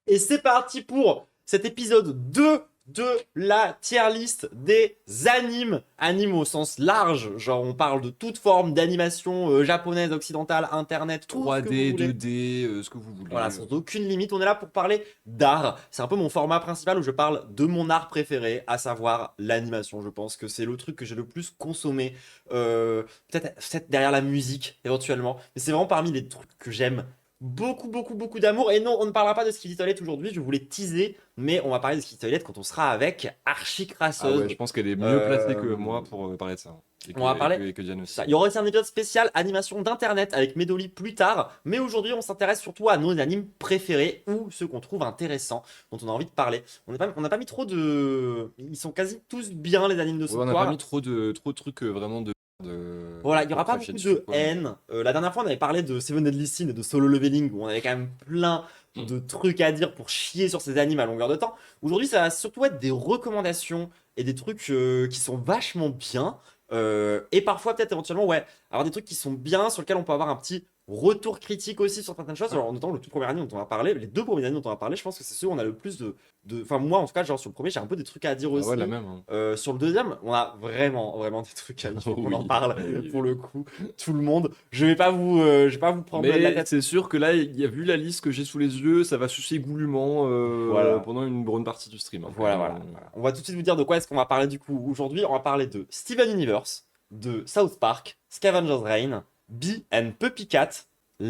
Et c'est parti pour cet épisode 2 de la tier list des animes au sens large. Genre, on parle de toute forme d'animation japonaise, occidentale, internet, tout ce que vous 3D, voulez. 2D, ce que vous Voilà, voulez. sans aucune limite, on est là pour parler d'art. C'est un peu mon format principal où je parle de mon art préféré, à savoir l'animation. Je pense que c'est le truc que j'ai le plus consommé, peut-être derrière la musique, éventuellement. Mais c'est vraiment parmi les trucs que j'aime beaucoup d'amour. Et non, on ne parlera pas de Skitty Toilet aujourd'hui, je voulais teaser, mais on va parler de Skitty Toilet quand on sera avec Archie Ah ouais, Crasseuse. je pense qu'elle est mieux placée que Euh, moi pour parler de ça, hein. Et on va parler. que Diane aussi. Ça. Il y aura aussi un épisode spécial animation d'internet avec Medoli plus tard, mais aujourd'hui on s'intéresse surtout à nos animes préférés ou ceux qu'on trouve intéressants, dont on a envie de parler. On n'a pas mis trop de. Ils sont quasi tous bien les animes de ce Ouais, on n'a pas soir. mis trop de trucs vraiment Voilà, il n'y pour aura pas cracher beaucoup dessus, de quoi. haine. La dernière fois on avait parlé de Seven Deadly Sins et de Solo Leveling où on avait quand même plein de trucs à dire pour chier sur ces animes à longueur de temps. Aujourd'hui ça va surtout être des recommandations et des trucs qui sont vachement bien. Et parfois peut-être éventuellement ouais avoir des trucs qui sont bien sur lesquels on peut avoir un petit retour critique aussi sur certaines choses. Alors notamment le tout premier anime dont on va parler, les deux premiers animes dont on va parler, je pense que c'est ceux où on a le plus enfin moi en tout cas genre sur le premier j'ai un peu des trucs à dire Ah ouais, la aussi. même, hein. Sur le deuxième, on a vraiment des trucs à dire. Oh On en oui. parle pour le coup, tout le monde. Je vais pas vous prendre la Mais tête. c'est sûr que là, il y a vu la liste que j'ai sous les yeux, ça va sucer goulûment Voilà, pendant une bonne partie du stream, hein, quand même, hein. voilà. On va tout de suite vous dire de quoi est-ce qu'on va parler du coup aujourd'hui. On va parler de Steven Universe, de South Park, Scavenger's Reign, Bee and Puppy Cat,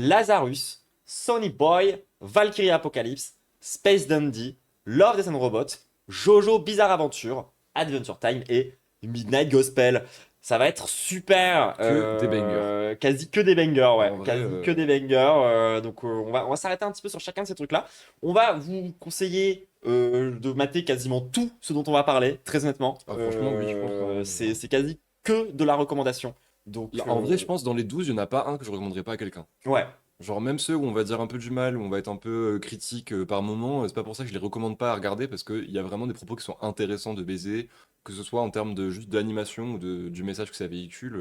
Lazarus, Sonny Boy, Valkyrie Apocalypse, Space Dandy, Love, Death and Robot, Jojo Bizarre Adventure, Adventure Time et Midnight Gospel. Ça va être super. Que des bangers. Quasi que des bangers, ouais. En vrai, Quasi que des bangers. Donc on va s'arrêter un petit peu sur chacun de ces trucs-là. On va vous conseiller de mater quasiment tout ce dont on va parler, très honnêtement. ah, franchement, oui, je pense, hein. C'est quasi que de la recommandation. Donc, Là, en vrai, je pense dans les 12 il n'y en a pas un que je recommanderais pas à quelqu'un. ouais, Genre même ceux où on va dire un peu du mal, où on va être un peu critique par moment, c'est pas pour ça que je les recommande pas à regarder, parce qu'il y a vraiment des propos qui sont intéressants de baiser, que ce soit en termes de juste d'animation ou du message que ça véhicule,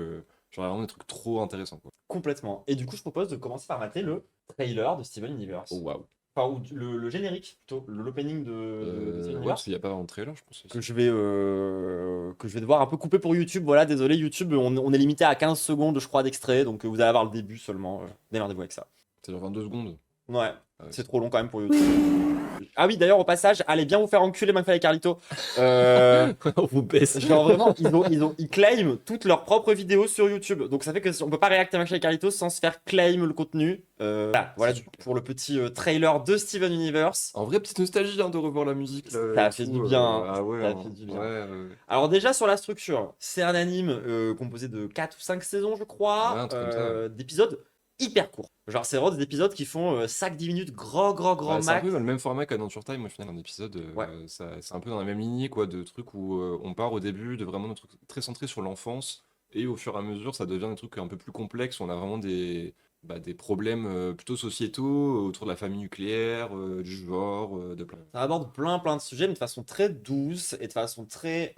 genre il y a vraiment des trucs trop intéressants, quoi. complètement. Et du coup, je propose de commencer par mater le trailer de Steven Oh Universe. waouh. Enfin, ou le générique, plutôt, l'opening de Steven Ouais, parce Universe. qu'il n'y a pas vraiment de trailer, je pense aussi. Que je vais devoir un peu couper pour YouTube. Voilà, désolé YouTube, on est limité à 15 secondes, je crois, d'extrait, donc vous allez avoir le début seulement. Démerdez-vous avec ça. C'est genre 22 secondes. Ouais, Ah ouais, c'est trop long quand même pour YouTube. Ah oui, d'ailleurs, au passage, allez bien vous faire enculer McFly et Carlito. Euh, on vous baisse. Genre vraiment, ils claiment toutes leurs propres vidéos sur YouTube. Donc ça fait que on peut pas réacter à McFly et Carlito sans se faire claim le contenu. Voilà pour le petit trailer de Steven Universe. En vrai, petite nostalgie hein, de revoir la musique là, Ça et a fait tout, du bien, hein. ah ouais, Ça a hein. fait du bien. Ouais, ouais. Alors déjà sur la structure, c'est un anime composé de 4 ou 5 saisons je Ouais, crois, un truc comme ça, ouais. d'épisodes hyper courts. Genre c'est vraiment des épisodes qui font 5-10 minutes grand Bah, c'est un max. peu dans le même format qu'Adventure Time au final, un épisode, Ouais, c'est un peu dans la même lignée quoi, de trucs où on part au début de vraiment de trucs très centrés sur l'enfance, et au fur et à mesure ça devient des trucs un peu plus complexes, où on a vraiment des problèmes plutôt sociétaux autour de la famille nucléaire, du genre, de plein. ça aborde plein de sujets mais de façon très douce et de façon très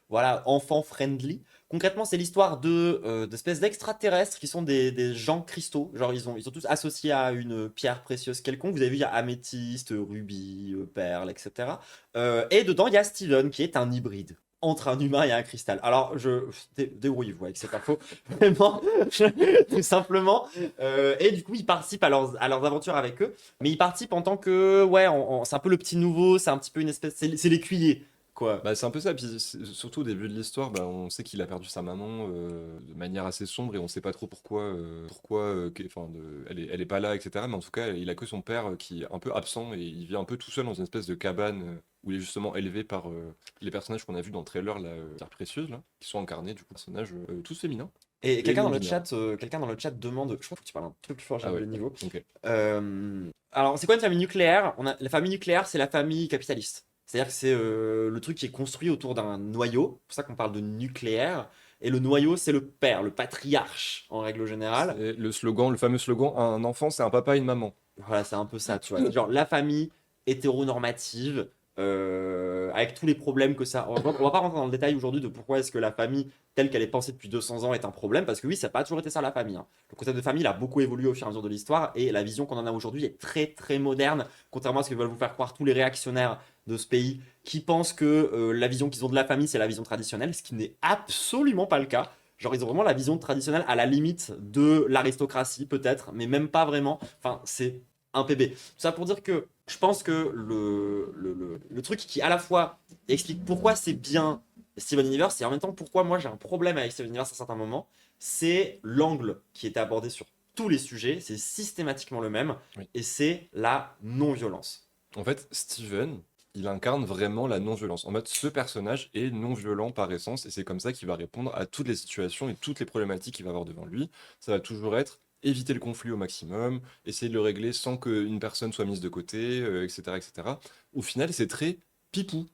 voilà, enfant friendly. Concrètement, c'est l'histoire d'espèces d'extraterrestres qui sont des gens cristaux. Genre, ils sont tous associés à une pierre précieuse quelconque. Vous avez vu, il y a améthyste, rubis, perle, etc. Et dedans, il y a Steven, qui est un hybride entre un humain et un cristal. Alors, débrouillez-vous avec cette info. Vraiment, tout simplement. Et du coup, ils participent à leurs aventures avec eux. Mais ils participent en tant que... Ouais, c'est un peu le petit nouveau. C'est un petit peu une espèce... C'est l'écuyer, quoi. Bah, c'est un peu ça, puis surtout au début de l'histoire, bah, on sait qu'il a perdu sa maman de manière assez sombre et on sait pas trop pourquoi enfin, elle est pas là, etc. Mais en tout cas, il a que son père qui est un peu absent et il vit un peu tout seul dans une espèce de cabane où il est justement élevé par les personnages qu'on a vus dans le trailer, la Pierre Précieuse, là, qui sont incarnés du coup personnages tous féminins Et et non binaires. quelqu'un dans le chat demande... Je crois que tu parles un peu plus fort, j'ai Ah un peu ouais, le niveau. ok. Alors, c'est quoi une famille nucléaire? La famille nucléaire, c'est la famille capitaliste. C'est-à-dire que c'est le truc qui est construit autour d'un noyau. C'est pour ça qu'on parle de nucléaire. Et le noyau, c'est le père, le patriarche, en règle générale. C'est le slogan, le fameux slogan, un enfant, c'est un papa et une maman. Voilà, c'est un peu ça, tu vois. C'est genre la famille hétéronormative, avec tous les problèmes que ça. On va pas rentrer dans le détail aujourd'hui de pourquoi est-ce que la famille telle qu'elle est pensée depuis 200 ans est un problème, parce que oui, ça n'a pas toujours été ça la famille, hein. Le concept de famille il a beaucoup évolué au fur et à mesure de l'histoire, et la vision qu'on en a aujourd'hui est très très moderne, contrairement à ce que veulent vous faire croire tous les réactionnaires de ce pays qui pensent que la vision qu'ils ont de la famille c'est la vision traditionnelle, ce qui n'est absolument pas le cas. Genre, ils ont vraiment la vision traditionnelle à la limite de l'aristocratie, peut-être, mais même pas vraiment. Enfin, c'est un PB. Tout ça pour dire que je pense que le truc qui, à la fois, explique pourquoi c'est bien Steven Universe et en même temps pourquoi moi j'ai un problème avec Steven Universe à certains moments, c'est l'angle qui était abordé sur tous les sujets, c'est systématiquement le même, Oui. et c'est la non-violence. En fait, Steven, il incarne vraiment la non-violence. En mode, ce personnage est non-violent par essence, et c'est comme ça qu'il va répondre à toutes les situations et toutes les problématiques qu'il va avoir devant lui. Ça va toujours être éviter le conflit au maximum, essayer de le régler sans qu'une personne soit mise de côté, etc., etc. Au final, c'est très pipou,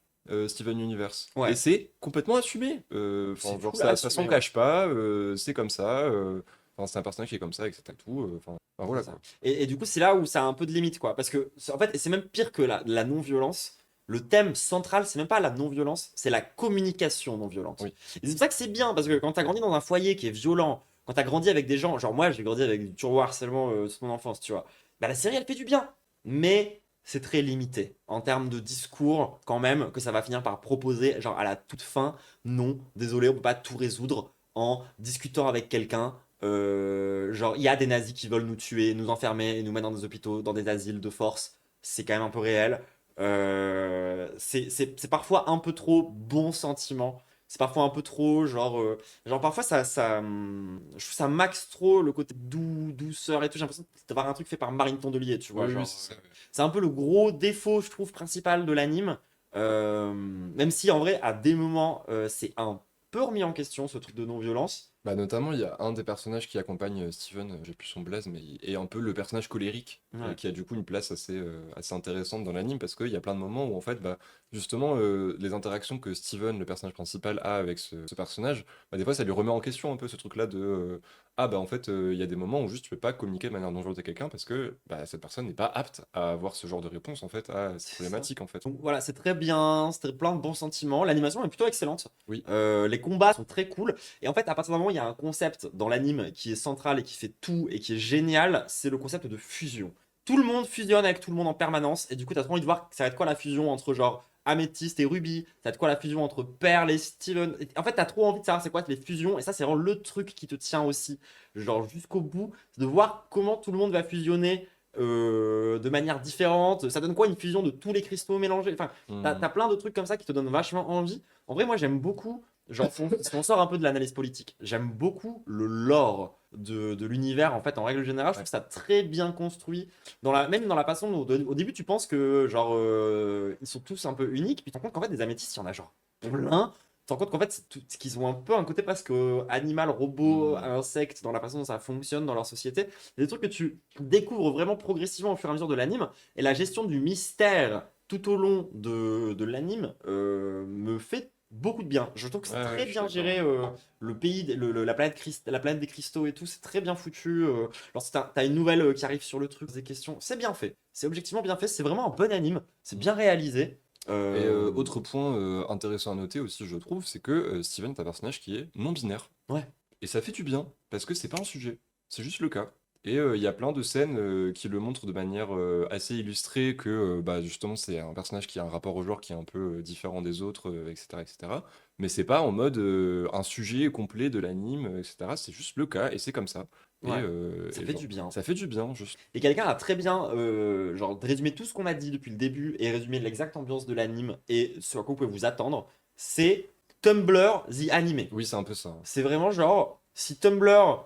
Steven Universe. Et Ouais, c'est complètement assumé. c'est Genre, full ça s'en assumé, ouais. cache pas, c'est comme ça. Enfin, c'est un personnage qui est comme ça, etc. Tout, enfin, C'est voilà ça. quoi. Et du coup, c'est là où ça a un peu de limite, quoi. Parce que, en fait, c'est même pire que la non-violence. Le thème central, c'est même pas la non-violence, c'est la communication non-violente. Oui. Et c'est pour ça que c'est bien, parce que quand t'as grandi dans un foyer qui est violent, quand t'as grandi avec des gens, genre moi, j'ai grandi avec du turbo-harcèlement toute mon enfance, tu vois. Bah, la série, elle fait du bien. Mais c'est très limité en termes de discours, quand même, que ça va finir par proposer, genre à la toute fin, non, désolé, on peut pas tout résoudre en discutant avec quelqu'un. Genre, il y a des nazis qui veulent nous tuer, nous enfermer et nous mettre dans des hôpitaux, dans des asiles de force. C'est quand même un peu réel. C'est parfois un peu trop bon sentiment. C'est parfois un peu trop, genre parfois je trouve ça max trop le côté douceur et tout. J'ai l'impression d'avoir un truc fait par Marine Tondelier, tu vois. Oui, oui, Genre, c'est ça. c'est un peu le gros défaut, je trouve, principal de l'anime. Même si en vrai, à des moments, c'est un peu remis en question ce truc de non-violence. Bah, notamment, il y a un des personnages qui accompagne Steven, j'ai plus son blaze, mais il est un peu le personnage colérique, Ouais. qui a du coup une place assez intéressante dans l'anime, parce qu'il y a plein de moments où, en fait, bah, justement, les interactions que Steven, le personnage principal, a avec ce personnage, bah, des fois, ça lui remet en question un peu ce truc-là de ah, bah, en fait, il y a des moments où juste tu peux pas communiquer de manière non violente à quelqu'un parce que bah, cette personne n'est pas apte à avoir ce genre de réponse, en fait, à ces C'est ça. problématiques, en fait. Donc voilà, c'est très bien, c'est plein de bons sentiments. L'animation est plutôt excellente. Oui, Les combats sont très cool. Et en fait, à partir d'un moment, il y a un concept dans l'anime qui est central et qui fait tout et qui est génial. C'est le concept de fusion. Tout le monde fusionne avec tout le monde en permanence. Et du coup, t'as trop envie de voir ça va être quoi la fusion entre genre Améthyste et Ruby. Ça va être quoi la fusion entre Pearl et Steven. En fait, t'as trop envie de savoir c'est quoi les fusions. Et ça, c'est vraiment le truc qui te tient aussi. Genre jusqu'au bout. C'est de voir comment tout le monde va fusionner de manière différente. Ça donne quoi une fusion de tous les cristaux mélangés? Enfin, hmm, t'as plein de trucs comme ça qui te donnent vachement envie. En vrai, moi, j'aime beaucoup. Genre, si on sort un peu de l'analyse politique, j'aime beaucoup le lore de l'univers, en fait, en règle générale. Je trouve ouais. ça très bien construit. Même dans la façon dont, au début, tu penses que, genre, ils sont tous un peu uniques, puis tu te rends compte qu'en fait, des améthystes, il y en a genre plein. Tu te rends compte qu'en fait, qu'ils ont un peu un côté presque animal, robot, Hmm. insecte, dans la façon dont ça fonctionne dans leur société. C'est des trucs que tu découvres vraiment progressivement au fur et à mesure de l'anime. Et la gestion du mystère tout au long de l'anime me fait beaucoup de bien. Je trouve que Ouais, c'est ouais, très je suis bien d'accord. géré. Le pays, la planète, la planète des cristaux et tout, c'est très bien foutu. Lorsque t'as une nouvelle qui arrive sur le truc, des questions, c'est bien fait. C'est objectivement bien fait. C'est vraiment un bon anime. C'est bien réalisé. Et Euh, autre point intéressant à noter aussi, je trouve, c'est que Steven est un personnage qui est non-binaire. ouais, Et ça fait du bien, parce que c'est pas un sujet, c'est juste le cas. Et il y a plein de scènes qui le montrent de manière assez illustrée que bah, justement c'est un personnage qui a un rapport au genre qui est un peu différent des autres, etc., etc. Mais c'est pas en mode un sujet complet de l'anime, etc. C'est juste le cas et c'est comme ça. ouais. Ça Et fait genre, du bien. ça fait du bien, juste. Et quelqu'un a très bien genre résumé tout ce qu'on a dit depuis le début et résumé l'exacte ambiance de l'anime et ce à quoi vous pouvez vous attendre. C'est Tumblr The Anime. Oui, c'est un peu ça, hein. C'est vraiment genre, si Tumblr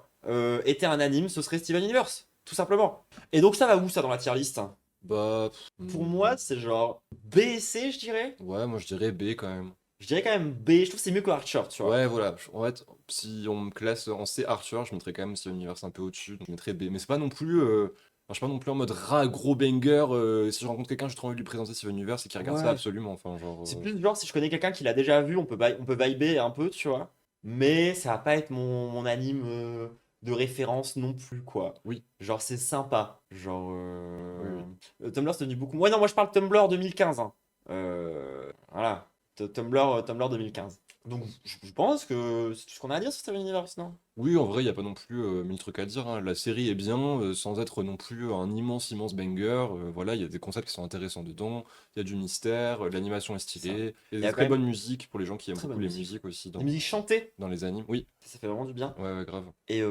était un anime, ce serait Steven Universe, tout simplement. Et donc ça va où ça dans la tier list? Bah, Pour moi, c'est genre B et C, je dirais. ouais, moi je dirais B quand même. Je dirais quand même B, je trouve que c'est mieux que Archer, tu vois. Ouais, voilà. En fait, si on me classe en C Archer, je mettrais quand même Steven Universe un peu au-dessus. Donc je mettrais B. Mais c'est pas non plus. Enfin, je suis pas non plus en mode gros banger. Si je rencontre quelqu'un, j'ai trop envie de lui présenter Steven Universe et qui regarde ça Ouais. absolument. Enfin, genre. C'est plus genre, si je connais quelqu'un qui l'a déjà vu, on peut vibrer un peu, tu vois. Mais ça va pas être mon anime de référence non plus, quoi. Oui, Genre, c'est sympa. Genre, oui, oui. Tumblr, c'est devenu beaucoup. Ouais, non, moi je parle Tumblr 2015, hein. Voilà. Tumblr 2015. Donc je pense que c'est tout ce qu'on a à dire sur Steven Universe, non? Oui, en vrai, il n'y a pas non plus mille trucs à dire, hein. La série est bien, sans être non plus un immense banger. Voilà, il y a des concepts qui sont intéressants dedans, il y a du mystère, l'animation est C'est ça. stylée, il y Il a y a des quand très même bonnes musiques pour les gens qui aiment très beaucoup bonne les musique. musiques aussi Des musiques chantées, dans les animes. Oui, ça fait vraiment du bien. ouais, grave. Et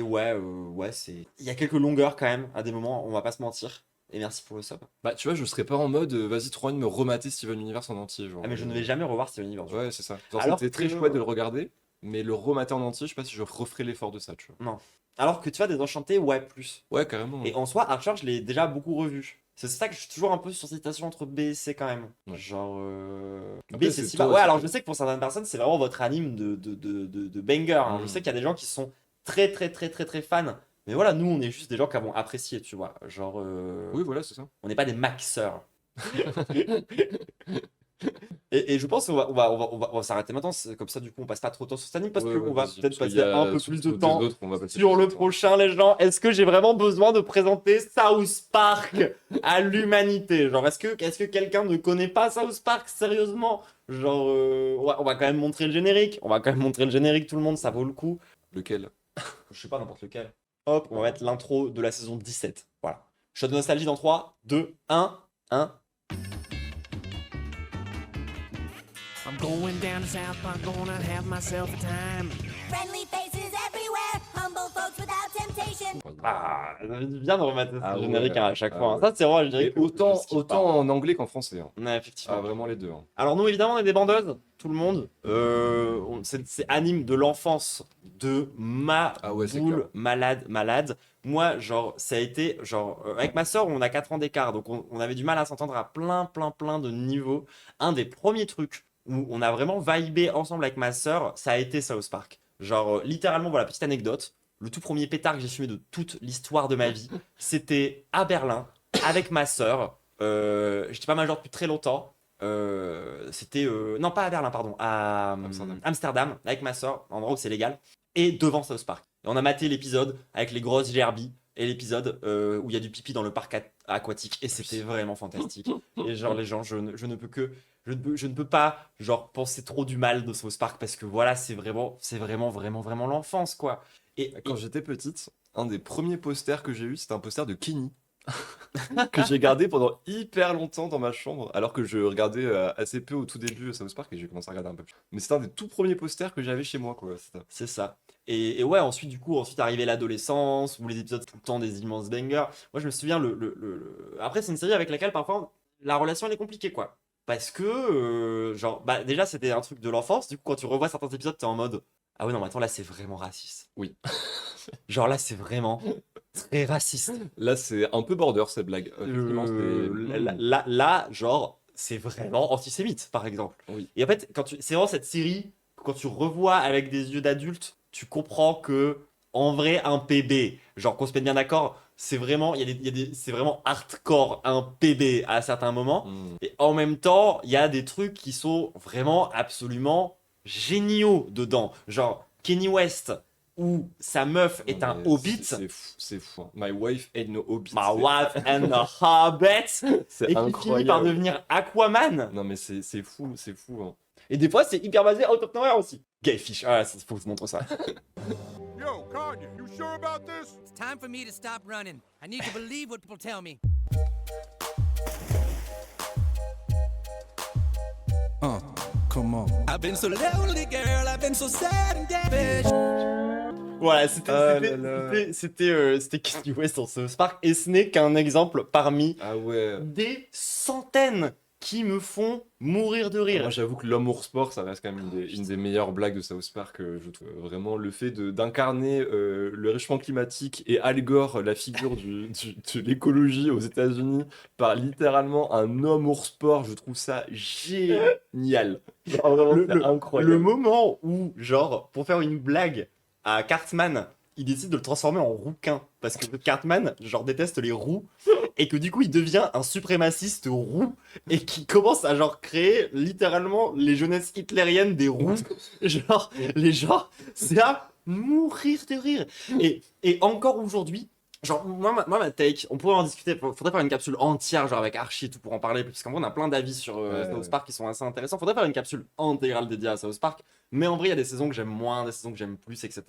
ouais, c'est. Il y a quelques longueurs quand même, à des moments, on va pas se mentir. Et merci pour le sub. Bah, tu vois, je serais pas en mode, vas-y, trop envie de me remater Steven Universe en entier, Ah, genre. mais je ne vais jamais revoir Steven Universe, du coup. Ouais, c'est ça. Genre, Alors c'était très chouette de que. le regarder, mais le remater en entier, je sais pas si je referais l'effort de ça, tu vois. Non. Alors que tu vois, Désenchanté, ouais, plus. Ouais, carrément, Et hein. en soi, Archer, je l'ai déjà beaucoup revu. C'est ça que je suis toujours un peu sur cette citation entre B et C quand même. Ouais. Genre. B, Après, c'est c'est si bas. toi, Ouais, c'est alors toi. je sais que pour certaines personnes, c'est vraiment votre anime de banger, hein. Je sais Hmm. qu'il y a des gens qui sont très fans. Mais voilà, nous, on est juste des gens qui avons apprécié, tu vois. Genre. Oui, voilà, c'est ça. On n'est pas des maxeurs. Et je pense qu'on va s'arrêter maintenant. Comme ça, du coup, on passe pas trop de temps sur cet anime parce Ouais, ouais, qu'on va vas-y. peut-être Parce qu'il y passer un a peu plus de surtout deux temps autres, on va passer sur plus de le temps. prochain, les gens. Est-ce que j'ai vraiment besoin de présenter South Park à l'humanité? Genre, est-ce que quelqu'un ne connaît pas South Park sérieusement? Genre, on va quand même montrer le générique. On va quand même montrer le générique, tout le monde, ça vaut le coup. Lequel? Je sais pas, n'importe lequel. Hop, on va mettre l'intro de la saison 17. Voilà. Shot de nostalgie dans 3, 2, 1, 1. I'm going down to South Park, gonna have myself a time. Friendly faces everywhere, humble folks without temptation. Ah, ça fait du bien de remettre ce Ah générique ouais, à chaque ah fois, hein. ouais. Ça, c'est vraiment le Et générique que autant, je skip autant pas. en anglais qu'en français, hein. Ouais, effectivement. Ah, vraiment les deux, hein. Alors, nous, évidemment, on est des bandeuses, tout le monde. C'est anime de l'enfance de ma Ah ouais, c'est boule clair. malade. Moi, genre, ça a été, genre, avec ma soeur, on a 4 ans d'écart, donc on avait du mal à s'entendre à plein de niveaux. Un des premiers trucs où on a vraiment vibé ensemble avec ma soeur, ça a été South Park. Genre, littéralement, voilà, petite anecdote. Le tout premier pétard que j'ai fumé de toute l'histoire de ma vie, c'était à Berlin, avec ma soeur. J'étais pas majeur depuis très longtemps. C'était. Non, pas à Berlin, pardon. À Amsterdam. Amsterdam, avec ma soeur, en endroit où c'est légal. Et devant South Park. Et on a maté l'épisode avec les grosses gerbilles. Et l'épisode où il y a du pipi dans le parc aquatique. Et c'était vraiment fantastique. Et genre, les gens, je ne peux que. Je ne peux pas, genre, penser trop du mal de South Park parce que voilà, c'est vraiment l'enfance, quoi. Quand j'étais petite, un des premiers posters que j'ai eu, c'était un poster de Kenny. Que j'ai gardé pendant hyper longtemps dans ma chambre, alors que je regardais assez peu au tout début South Park et j'ai commencé à regarder un peu plus. Mais c'était un des tout premiers posters que j'avais chez moi, quoi. C'est ça. Et ouais, ensuite arrivait l'adolescence, où les épisodes tout le temps des immenses bangers. Moi, je me souviens, après, c'est une série avec laquelle, parfois, la relation, elle est compliquée, quoi. Parce que, genre, bah, déjà, c'était un truc de l'enfance. Du coup, quand tu revois certains épisodes, t'es en mode, ah ouais, non, mais attends, là, c'est vraiment raciste. Oui. Genre, là, c'est vraiment très raciste. Là, c'est un peu border cette blague. Effectivement, Là, genre, c'est vraiment antisémite, par exemple. Oui. Et en fait, c'est vraiment cette série, quand tu revois avec des yeux d'adulte, tu comprends que, en vrai, un PB, genre qu'on se mette bien d'accord, c'est vraiment, c'est vraiment hardcore, un PB à certains moments. Hmm. Et en même temps, il y a des trucs qui sont vraiment absolument géniaux dedans. Genre, Kenny West, où sa meuf est Non, un mais hobbit. c'est fou, hein. My wife ain't no hobbit. My wife and a hobbit. C'est Et qui finit incroyable. par devenir Aquaman. Non, mais c'est fou, hein. Et des fois, c'est hyper basé out of nowhere aussi. Gayfish, ah, faut que je vous montre ça. Yo, Kanye, you sure about this? It's time for me to stop running. I need to believe what people tell me. Come on. I've been so lonely, girl. I've been so sad and damaged. Voilà, Ah là là. c'était Kanye West en South Park. Et ce n'est qu'un exemple parmi Ah ouais. des centaines qui me font mourir de rire. Moi, j'avoue que l'homme ours sport, ça reste quand même une des meilleures blagues de South Park, je trouve. Vraiment, le fait d'incarner le réchauffement climatique et Al Gore, la figure de l'écologie aux États-Unis, par littéralement un homme ours sport, je trouve ça génial. Genre, vraiment, Le- c'est le- incroyable. Le moment où, genre, pour faire une blague à Cartman, il décide de le transformer en rouquin. Parce que Cartman, genre, déteste les roux. Et que du coup, il devient un suprémaciste roux. Et qui commence à, genre, créer littéralement les jeunesses hitlériennes des roux. Genre, les gens, c'est à mourir de rire. Et encore aujourd'hui, Genre, ma take, on pourrait en discuter, faudrait faire une capsule entière, genre avec Archie et tout pour en parler, parce qu'en vrai, on a plein d'avis sur Ouais, South ouais. Park qui sont assez intéressants. Faudrait faire une capsule intégrale dédiée à South Park, mais en vrai, il y a des saisons que j'aime moins, des saisons que j'aime plus, etc.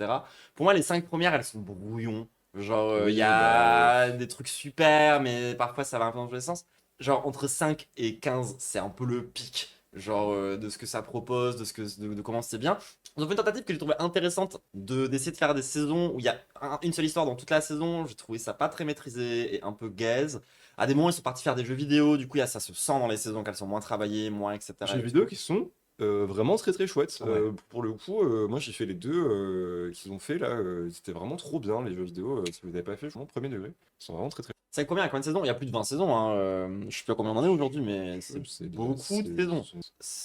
Pour moi, les 5 premières, elles sont brouillons. Genre, il Oui, y a des trucs super, mais parfois ça va un peu dans tous les sens. Genre, entre 5 et 15, c'est un peu le pic. Genre, de ce que ça propose, de comment c'est bien. Ils ont fait une tentative que j'ai trouvé intéressante d'essayer de faire des saisons où il y a une seule histoire dans toute la saison. J'ai trouvé ça pas très maîtrisé et un peu gaze. À des moments, ils sont partis faire des jeux vidéo. Du coup, ça se sent dans les saisons qu'elles sont moins travaillées, moins, etc. Jeux vidéo qui sont vraiment très très chouettes. Ouais. Pour le coup, moi j'ai fait les deux qu'ils ont fait là. C'était vraiment trop bien les jeux vidéo. Si vous n'avez pas fait, je vous montre premier degré. Ils sont vraiment très très. C'est combien, à combien de saisons? Il y a plus de 20 saisons. Hein. Je sais pas combien on en est aujourd'hui, mais c'est C'est beaucoup de saisons.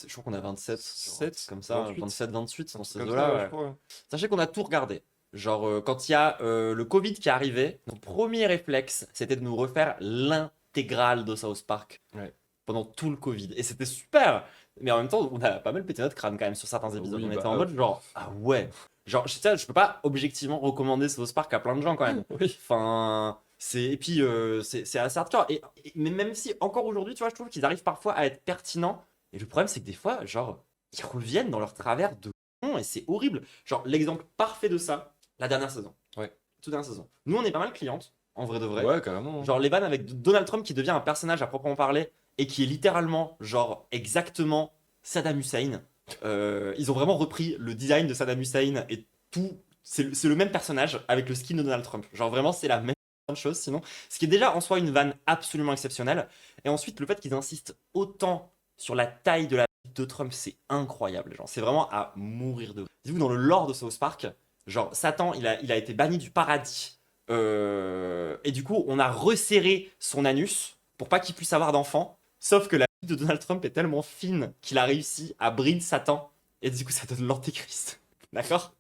Je crois qu'on a 27, 7, comme ça, 28. 27, 28 dans ces Comme eaux-là. ça, Ouais. je crois. Sachez qu'on a tout regardé. Genre, quand il y a le Covid qui est arrivé, notre premier réflexe, c'était de nous refaire l'intégrale de South Park Ouais. pendant tout le Covid. Et c'était super. Mais en même temps, on a pas mal pété notre crâne quand même sur certains épisodes. Oui, On était bah, en mode genre, ah ouais. Genre, je peux pas objectivement recommander South Park à plein de gens quand même. Oui. Enfin, et puis c'est assez hardcore. Mais même si encore aujourd'hui, tu vois, je trouve qu'ils arrivent parfois à être pertinents. Et le problème, c'est que des fois, genre, ils reviennent dans leur travers de con et c'est horrible. Genre, l'exemple parfait de ça, la dernière saison. Ouais. Toute dernière saison. Nous, on est pas mal clientes, en vrai de vrai. Ouais, carrément. Genre, les vannes avec Donald Trump qui devient un personnage à proprement parler et qui est littéralement, genre, exactement Saddam Hussein. Ils ont vraiment repris le design de Saddam Hussein et tout. C'est le même personnage avec le skin de Donald Trump. Genre, vraiment, c'est la même chose sinon. Ce qui est déjà en soi une vanne absolument exceptionnelle. Et ensuite, le fait qu'ils insistent autant sur la taille de la bite de Trump, c'est incroyable. Genre, c'est vraiment à mourir de. Dites-vous, dans le lore de South Park, genre, Satan, il a été banni du paradis. Et du coup, on a resserré son anus pour pas qu'il puisse avoir d'enfant. Sauf que la bite de Donald Trump est tellement fine qu'il a réussi à bride Satan. Et du coup, ça donne l'antéchrist. D'accord?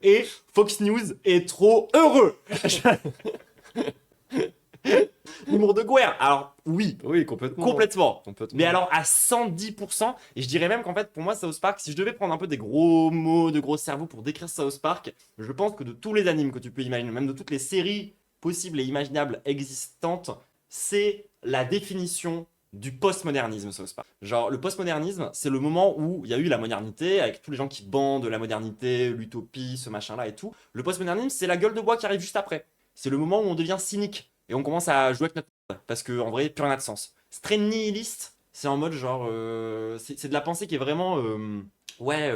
Et Fox News est trop heureux. L'humour de Guerre. Alors, oui, Oui, complètement. complètement. Complètement. Mais alors à 110%, et je dirais même qu'en fait pour moi South Park, si je devais prendre un peu des gros mots, de gros cerveaux pour décrire South Park, je pense que de tous les animes que tu peux imaginer, même de toutes les séries possibles et imaginables existantes, c'est la définition du postmodernisme South Park. Genre le postmodernisme, c'est le moment où il y a eu la modernité, avec tous les gens qui bandent la modernité, l'utopie, ce machin-là et tout. Le postmodernisme, c'est la gueule de bois qui arrive juste après. C'est le moment où on devient cynique et on commence à jouer avec notre parce que en vrai, plus rien n'a de sens. C'est très nihiliste. C'est en mode genre, c'est de la pensée qui est vraiment, ouais,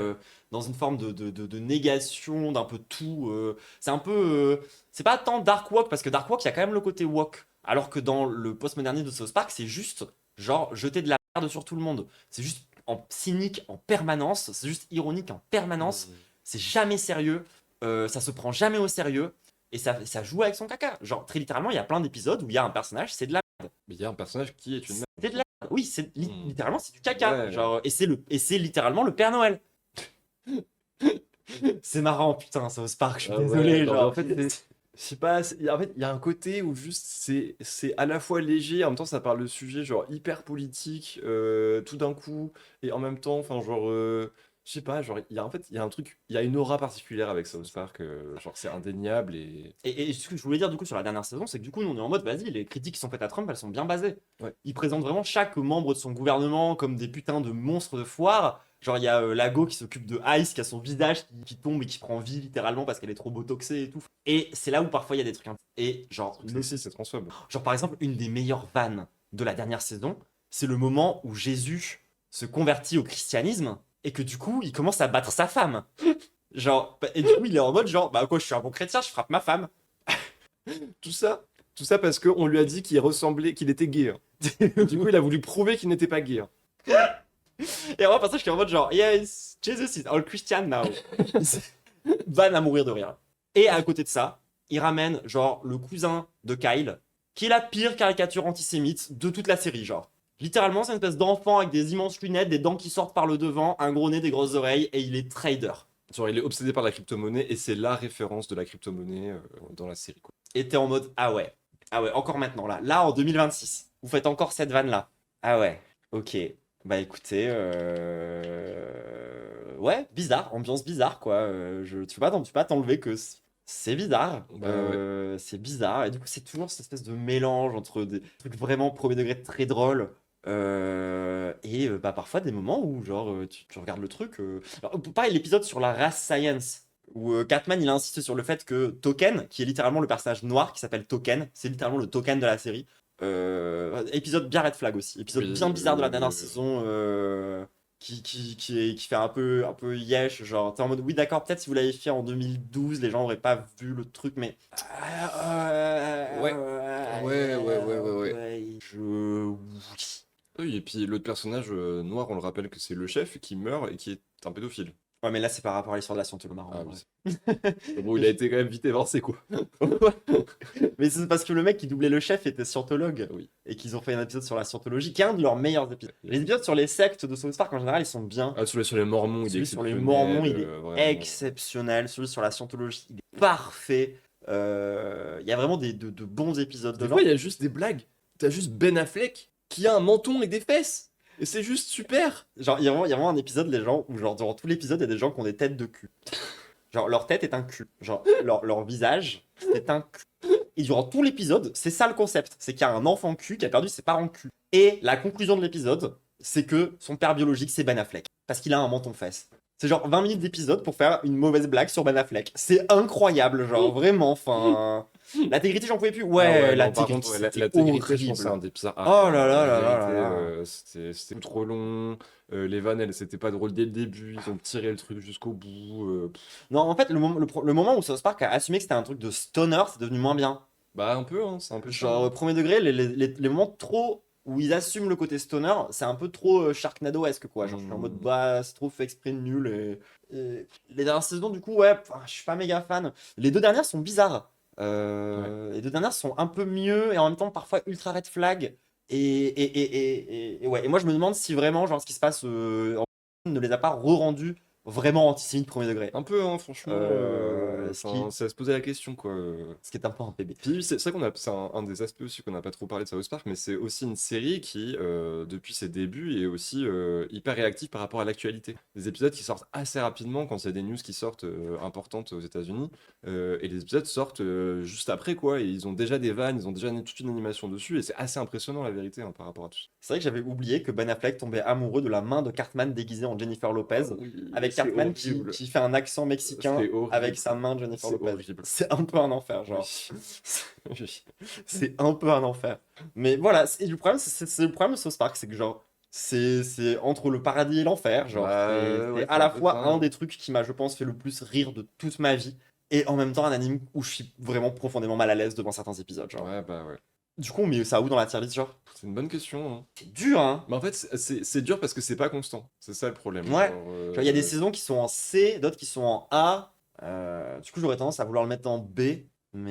dans une forme de négation d'un peu tout. C'est un peu, c'est pas tant dark woke parce que dark woke, il y a quand même le côté woke. Alors que dans le postmodernisme de South Park, c'est juste genre jeter de la merde sur tout le monde. C'est juste en cynique en permanence. C'est juste ironique en permanence. C'est jamais sérieux. Ça se prend jamais au sérieux. Et ça joue avec son caca. Genre, très littéralement, il y a plein d'épisodes où il y a un personnage, c'est de la Mais il y a un personnage qui est une merde. c'est de la merde. Oui, c'est Hmm. littéralement c'est du caca. Ouais. Genre, et c'est littéralement le Père Noël. C'est marrant, putain, South Park, je suis Ah ouais, désolé. non, mais Genre. en fait, je sais pas, en fait, il y a un côté où juste c'est à la fois léger, en même temps ça parle de sujets genre hyper politique, tout d'un coup, et en même temps, enfin genre, je sais pas, genre il y a en fait il y a un truc, il y a une aura particulière avec South Park, genre c'est indéniable et Et ce que je voulais dire du coup sur la dernière saison, c'est que du coup, nous, on est en mode, vas-y, les critiques qui sont faites à Trump, elles sont bien basées. Ouais. Il présente vraiment chaque membre de son gouvernement comme des putains de monstres de foire. Genre, il y a Lago qui s'occupe de Ice, qui a son visage qui tombe et qui prend vie littéralement parce qu'elle est trop botoxée et tout. Et c'est là où parfois il y a des trucs. Et genre, c'est transphobe. genre, par exemple, une des meilleures vannes de la dernière saison, c'est le moment où Jésus se convertit au christianisme et que du coup, il commence à battre sa femme. Genre, et du coup, il est en mode genre, bah quoi, je suis un bon chrétien, je frappe ma femme. Tout ça parce qu'on lui a dit qu'il ressemblait, qu'il était gay. Hein. Du coup, il a voulu prouver qu'il n'était pas gay. Hein. Et moi, passage qui est en mode genre, yes, Jesus is all Christian now. Van à mourir de rire. Et à côté de ça, il ramène genre le cousin de Kyle, qui est la pire caricature antisémite de toute la série, genre. Littéralement, c'est une espèce d'enfant avec des immenses lunettes, des dents qui sortent par le devant, un gros nez, des grosses oreilles, et il est trader. Genre, il est obsédé par la crypto-monnaie et c'est la référence de la crypto-monnaie dans la série. Quoi. Et t'es en mode, ah ouais, encore maintenant, là en 2026, vous faites encore cette vanne-là. Ah ouais, ok. Bah écoutez, ouais, bizarre, ambiance bizarre quoi. Tu peux pas t'enlever que c'est bizarre. Bah, ouais. C'est bizarre. Et du coup, c'est toujours cette espèce de mélange entre des trucs vraiment premier degré très drôles. Et bah, parfois des moments où genre tu regardes le truc. Alors, pareil, l'épisode sur la race science. Où Cartman il insiste sur le fait que Token, qui est littéralement le personnage noir qui s'appelle Token, c'est littéralement le token de la série. Épisode bien red flag aussi. Épisode Oui, bien bizarre de la dernière oui. saison. Qui fait un peu yesh, genre t'es en mode oui d'accord, peut-être si vous l'avez fait en 2012 les gens auraient pas vu le truc mais Ouais. Ouais. je Oui, et puis l'autre personnage noir, on le rappelle que c'est le chef qui meurt et qui est un pédophile. ouais mais là c'est par rapport à l'histoire de la scientologie marrant Ah en oui. vrai. Bon, il a été quand même vite évincé, quoi. Mais c'est parce que le mec qui doublait le chef était scientologue Oui. et qu'ils ont fait un épisode sur la scientologie qui est un de leurs meilleurs épisodes. Les épisodes sur les sectes de South Park en général ils sont bien. Ah, sur les Mormons, il est Celui sur les exceptionnel, Mormons, il est vraiment. exceptionnel. Celui sur la scientologie, il est parfait. Il y a vraiment de bons épisodes Des dedans. fois, il y a juste des blagues. T'as juste Ben Affleck qui a un menton et des fesses. Et c'est juste super. Genre, il y a vraiment un épisode, les gens, où genre, durant tout l'épisode, il y a des gens qui ont des têtes de cul. Genre, leur tête est un cul. Genre, leur visage est un cul. Et durant tout l'épisode, c'est ça le concept. C'est qu'il y a un enfant cul qui a perdu ses parents cul. Et la conclusion de l'épisode, c'est que son père biologique, c'est Ben Affleck. Parce qu'il a un menton fesse. C'est genre 20 minutes d'épisode pour faire une mauvaise blague sur Ben Affleck. C'est incroyable, genre, vraiment, enfin... L'intégrité, j'en pouvais plus. Ouais, Ah ouais, non, par l'intégrité, contre, ouais, c'était l'intégrité, je pense que c'est horrible. un des pires Oh arcs, là là la là là vérité, là là. c'était trop long. Les vannes, c'était pas drôle dès le début. Ils ont tiré le truc jusqu'au bout. Non, en fait, le moment où South Park a assumé que c'était un truc de stoner, c'est devenu moins bien. Bah, un peu, hein, c'est un peu ça. Genre, premier degré, les moments trop où ils assument le côté stoner, c'est un peu trop Sharknado-esque, quoi. Genre, je suis en mode, bah, c'est trop fait exprès de nul. Et les dernières saisons, du coup, ouais, je suis pas méga fan. Les deux dernières sont bizarres. Les deux dernières sont un peu mieux et en même temps, parfois, ultra red flag. Et ouais, et moi, je me demande si vraiment, genre, ce qui se passe ne les a pas re-rendus vraiment antisémites premier degré. Un peu, hein, franchement. Ce C'est à se poser la question, quoi. qui est un peu un PB. Puis c'est vrai c'est un des aspects aussi qu'on n'a pas trop parlé de South Park, mais c'est aussi une série qui, depuis ses débuts, est aussi hyper réactive par rapport à l'actualité. Des épisodes qui sortent assez rapidement quand il y a des news qui sortent importantes aux États-Unis, et les épisodes sortent juste après, quoi. Et ils ont déjà des vannes, ils ont déjà toute une animation dessus, et c'est assez impressionnant la vérité hein, par rapport à tout ça. C'est vrai que j'avais oublié que Ben Affleck tombait amoureux de la main de Cartman déguisée en Jennifer Lopez, avec c'est Cartman horrible. qui fait un accent mexicain C'est horrible. avec sa main de Jennifer C'est Lopez. horrible. C'est un peu un enfer, genre. Oui. C'est un peu un enfer. Mais voilà, le problème, c'est le problème de South Park, c'est que genre, c'est entre le paradis et l'enfer. Genre, Bah, c'est ouais, à c'est la un peu fois ça, un hein. des trucs qui m'a, je pense, fait le plus rire de toute ma vie, et en même temps un anime où je suis vraiment profondément mal à l'aise devant certains épisodes, genre. Ouais, bah ouais. Du coup, on met ça où dans la tier list, genre? C'est une bonne question, hein. C'est dur, hein? Mais en fait, c'est dur parce que c'est pas constant. C'est ça le problème. Ouais. Genre, Genre, il y a des saisons qui sont en C, d'autres qui sont en A. Du coup, j'aurais tendance à vouloir le mettre en B,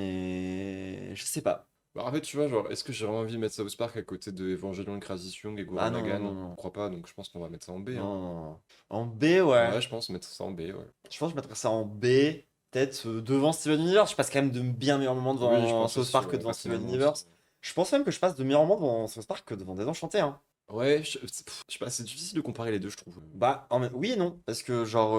mais je sais pas. Bah, en fait, tu vois, genre, est-ce que j'ai vraiment envie de mettre South Park à côté de Evangelion, Crisis Young et Ah Gurren non, Lagann? non, non. Je crois pas, donc je pense qu'on va mettre ça en B, hein. Non. En B, ouais. Ouais, je pense mettre ça en B, ouais. Je pense que je mettrais ça en B, peut-être devant Steven Universe. Je passe quand même de bien meilleurs moments devant Oui, je pense South aussi, Park que ouais, devant Steven personnellement Universe. aussi. Je pense même que je passe de meilleurs moments devant South Park que devant Désenchanté, hein. Ouais, je sais pas, c'est difficile de comparer les deux, je trouve. Bah, oui et non. Parce que, genre,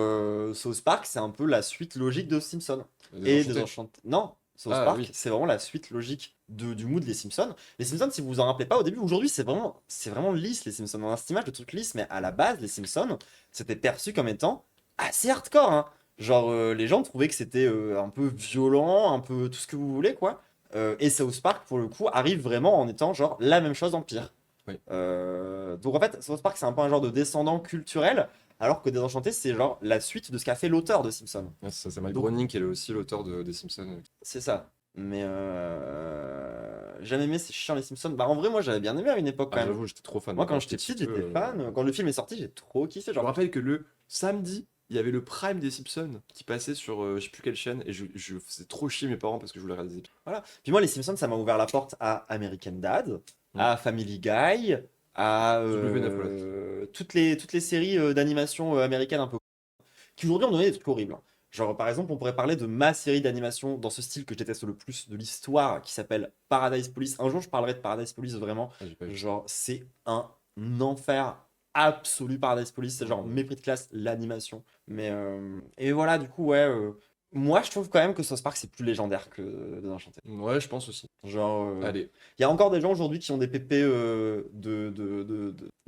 South Park, c'est un peu la suite logique de Simpsons. Et Désenchanté. Désenchanté. Non, South Ah, Park, oui. c'est vraiment la suite logique du mood des Simpsons. Les Simpsons, si vous vous en rappelez pas au début, aujourd'hui, c'est vraiment lisse, les Simpsons. On a cette image de truc lisse, mais à la base, les Simpsons, c'était perçu comme étant assez hardcore, hein. Genre, les gens trouvaient que c'était un peu violent, un peu tout ce que vous voulez, quoi. Et South Park, pour le coup, arrive vraiment en étant, genre, la même chose en pire. Oui. Donc, en fait, South Park, c'est un peu un genre de descendant culturel, alors que Désenchanté, c'est genre la suite de ce qu'a fait l'auteur de Simpsons. Ouais, c'est Mike Donc- Groening qui est aussi l'auteur des Simpsons. C'est ça. Mais jamais aimé, c'est chiant les Simpsons. Bah en vrai, moi j'avais bien aimé à une époque quand Ah, même. j'avoue, j'étais trop fan. Moi quand j'étais petit, j'étais fan. Quand le film est sorti, j'ai trop kiffé. Je me Genre, rappelle que le samedi, il y avait le prime des Simpsons qui passait sur je sais plus quelle chaîne et je faisais trop chier mes parents parce que je voulais regarder des épisodes. voilà. Puis moi, les Simpsons, ça m'a ouvert la porte à American Dad, à Family Guy, à W9, toutes les séries d'animation américaines un peu qui aujourd'hui ont donné des trucs horribles, hein. Genre, par exemple, on pourrait parler de ma série d'animation dans ce style que je déteste le plus de l'histoire, qui s'appelle Paradise Police. Un jour, je parlerai de Paradise Police vraiment. Ah, j'ai pas vu. Genre, c'est un enfer absolu, Paradise Police. C'est genre mépris de classe, l'animation. Mais, et voilà, du coup, ouais. Moi, je trouve quand même que South Park, c'est plus légendaire que Désenchanté. Ouais, je pense aussi. Genre, Allez. il y a encore des gens aujourd'hui qui ont des pépés de